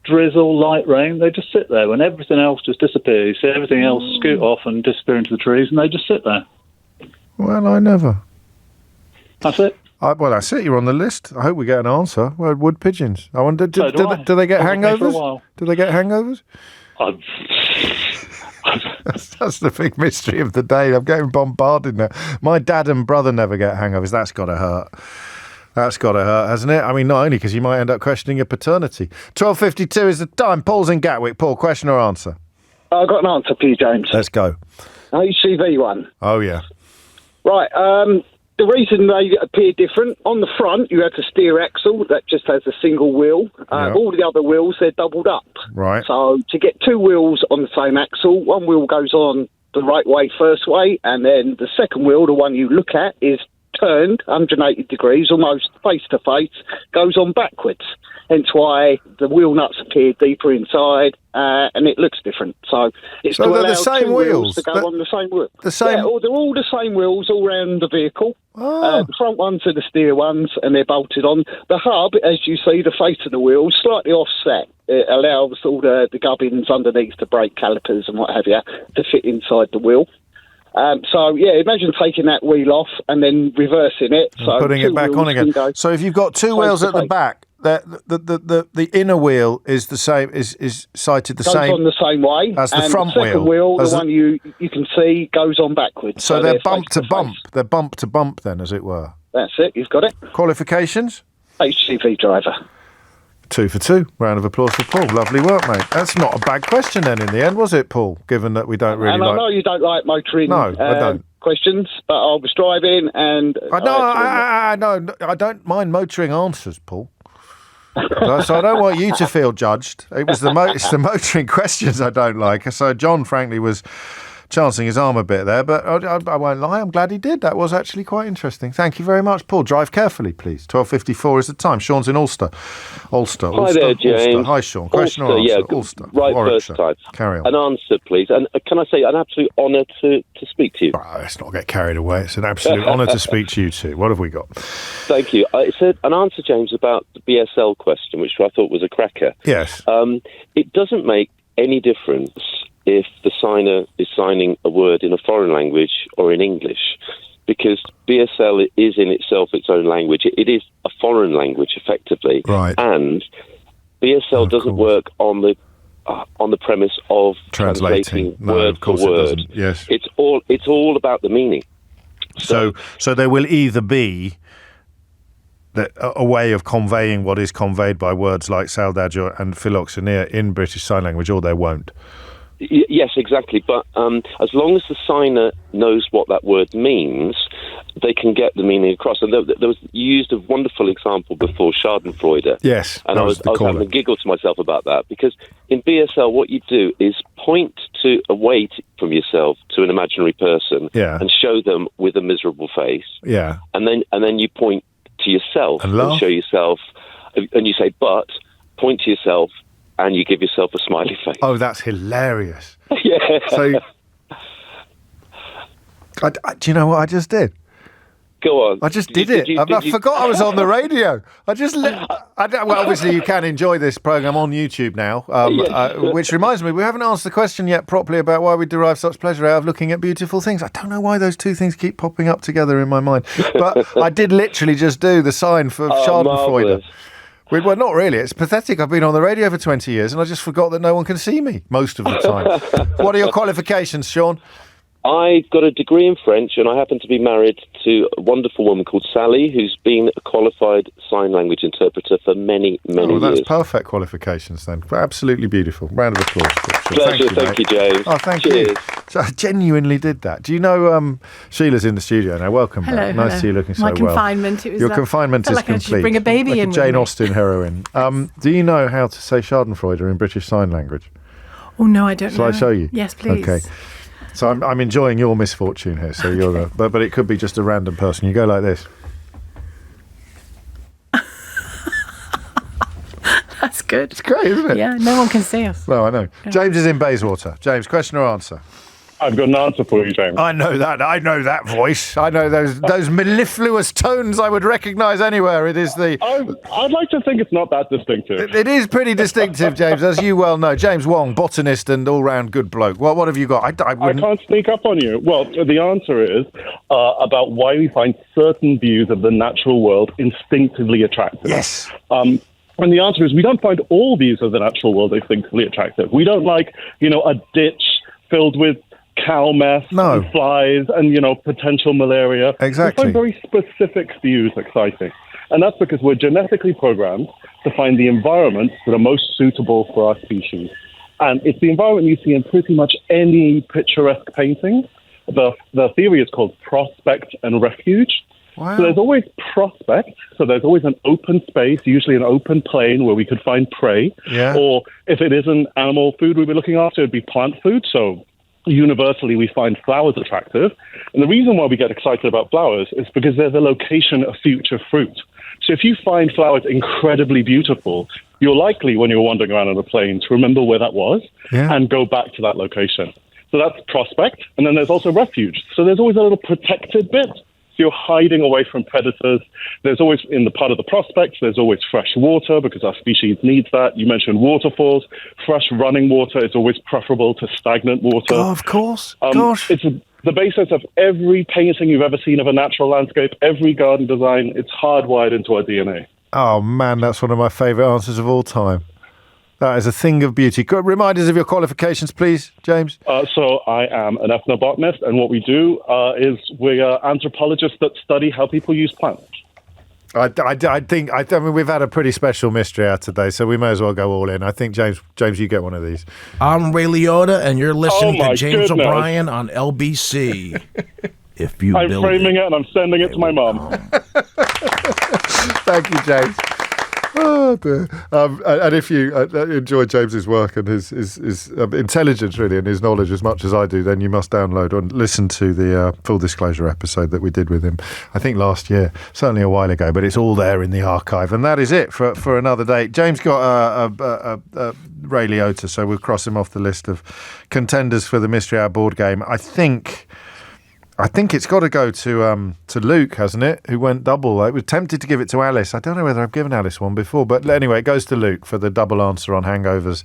drizzle, light rain, they just sit there when everything else just disappears. You see everything else scoot off and disappear into the trees, and they just sit there. Well, I never. That's it. That's it. You're on the list. I hope we get an answer. Well, wood pigeons. I wonder, do they get hangovers? Do they get hangovers? That's the big mystery of the day. I'm getting bombarded now. My dad and brother never get hangovers. That's got to hurt. That's got to hurt, hasn't it? I mean, not only because you might end up questioning your paternity. 12:52 is the time. Paul's in Gatwick. Paul, question or answer? I've got an answer for you, James. Let's go. HCV one. Oh, yeah. Right. The reason they appear different, on the front, you have the steer axle that just has a single wheel. All the other wheels, they're doubled up. Right. So to get 2 wheels on the same axle, one wheel goes on the right way first way, and then the second wheel, the one you look at, is turned 180 degrees, almost face to face, goes on backwards. Hence why the wheel nuts appear deeper inside, and it looks different. So it's so to they're allow the same 2 wheels to go wheels on the same wheel. The same. Yeah, they're all the same wheels all around the vehicle. The front ones are the steer ones, and they're bolted on. The hub, as you see, the face of the wheel, slightly offset. It allows all the gubbins underneath the brake calipers and what have you to fit inside the wheel. Imagine taking that wheel off and then reversing it. And putting it back on again. So if you've got 2 wheels at the back, the inner wheel is the same, is sighted the same. Goes on the same way as the front the second wheel. The one you can see goes on backwards. So they're bump to bump. They're bump to bump then, as it were. That's it. You've got it. Qualifications? HCV driver. 2 for 2. Round of applause for Paul. Lovely work, mate. That's not a bad question then in the end, was it, Paul? Given that we don't really I know you don't like motoring I don't. questions, but I was driving and... I don't mind motoring answers, Paul. So I don't want you to feel judged. It's the motoring questions I don't like. So John, frankly, was chancing his arm a bit there, but I won't lie, I'm glad he did. That was actually quite interesting. Thank you very much, Paul. Drive carefully, please. 12:54 is the time. Sean's in Ulster. Hi there, James. Hi, Sean. Question or answer? Ulster. Right, Warwickshire. first time. Carry on. An answer, please. And can I say, an absolute honour to speak to you. Let's not get carried away. It's an absolute honour to speak to you too. What have we got? Thank you. It's an answer, James, about the BSL question, which I thought was a cracker. Yes. It doesn't make any difference if the signer is signing a word in a foreign language or in English. because BSL is in itself its own language. It is a foreign language, effectively. Right. And BSL doesn't work on the premise of translating word for word. Yes. It's all about the meaning. So there will either be a way of conveying what is conveyed by words like saudade and philoxenia in British Sign Language, or there won't. Yes, exactly. But as long as the signer knows what that word means, they can get the meaning across. And you used a wonderful example before, Schadenfreude. Yes, and I was having a giggle to myself about that, because in BSL, what you do is point away from yourself to an imaginary person, and show them with a miserable face. Yeah, and then you point to yourself and show yourself, and you say, but point to yourself. And you give yourself a smiley face. Oh, that's hilarious. Yeah. So, do you know what I just did? Go on. I just did it. I forgot I was on the radio. Well, obviously you can enjoy this programme on YouTube now, which reminds me, we haven't answered the question yet properly about why we derive such pleasure out of looking at beautiful things. I don't know why those two things keep popping up together in my mind. But I did literally just do the sign for Schadenfreude. Well, not really. It's pathetic. I've been on the radio for 20 years and I just forgot that no one can see me most of the time. What are your qualifications, Sean? I got a degree in French, and I happen to be married to a wonderful woman called Sally, who's been a qualified sign language interpreter for many, many years. That's perfect qualifications then. Absolutely beautiful. Round of applause. Pleasure. Thank you, James. Oh, thank you. So I genuinely did that. Do you know Sheila's in the studio now? Welcome back. Nice to see you looking so well. My confinement. Your confinement is like complete. I should bring a baby like in a Jane with me. Austen heroine. Do you know how to say Schadenfreude in British Sign Language? Oh, no, I don't know. Shall I show you? Yes, please. Okay. So I'm enjoying your misfortune here. So you're but it could be just a random person. You go like this. That's good. It's great, isn't it? Yeah, no one can see us. No, I know. Yeah. James is in Bayswater. James, question or answer? I've got an answer for you, James. I know that voice. I know those mellifluous tones I would recognise anywhere. It is the... I'd like to think it's not that distinctive. It is pretty distinctive, James, as you well know. James Wong, botanist and all-round good bloke. What have you got? I can't sneak up on you. Well, the answer is about why we find certain views of the natural world instinctively attractive. Yes. And the answer is we don't find all views of the natural world instinctively attractive. We don't like, a ditch filled with cow mess and flies and, potential malaria. Exactly. We find very specific views exciting. And that's because we're genetically programmed to find the environments that are most suitable for our species. And it's the environment you see in pretty much any picturesque painting. The theory is called prospect and refuge. Wow. So there's always prospect, so there's always an open space, usually an open plain where we could find prey. Yeah. Or if it isn't animal food we'd be looking after, it'd be plant food. So universally we find flowers attractive. And the reason why we get excited about flowers is because they're the location of future fruit. So if you find flowers incredibly beautiful, you're likely, when you're wandering around on a plain, to remember where that was and go back to that location. So that's prospect. And then there's also refuge. So there's always a little protected bit. You're hiding away from predators. There's always, in the part of the prospect, there's always fresh water because our species needs that. You mentioned waterfalls. Fresh running water is always preferable to stagnant water. Oh, of course. It's the basis of every painting you've ever seen of a natural landscape, every garden design. It's hardwired into our DNA. Oh, man, that's one of my favourite answers of all time. That is a thing of beauty. Remind us of your qualifications, please, James. So I am an ethnobotanist, and what we do is we are anthropologists that study how people use plants. I mean, we've had a pretty special mystery out today, so we may as well go all in. I think, James, you get one of these. I'm Ray Liotta, and you're listening to James O'Brien on LBC. If you I'm framing it, and I'm sending it to my mum. Thank you, James. Oh, dear. And if you enjoy James's work and his intelligence, really, and his knowledge as much as I do, then you must download and listen to the Full Disclosure episode that we did with him, I think last year, certainly a while ago, but it's all there in the archive. And that is it for another day. James got a Ray Liotta, so we'll cross him off the list of contenders for the Mystery Hour board game. I think I think it's got to go to Luke, hasn't it? Who went double. I was tempted to give it to Alice. I don't know whether I've given Alice one before, but anyway, it goes to Luke for the double answer on hangovers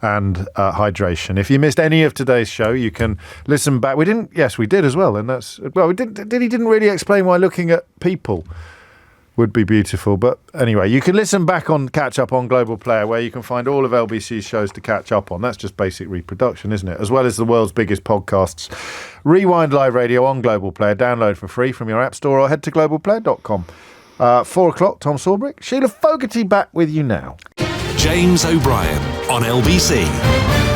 and hydration. If you missed any of today's show, you can listen back. We didn't. Yes, we did as well, and that's well. He didn't really explain why looking at people would be beautiful. But anyway, you can listen back on Catch Up on Global Player, where you can find all of LBC's shows to catch up on. That's just basic reproduction, isn't it? As well as the world's biggest podcasts. Rewind Live Radio on Global Player. Download for free from your app store or head to globalplayer.com. 4 o'clock, Tom Sawbrick. Sheila Fogarty back with you now. James O'Brien on LBC.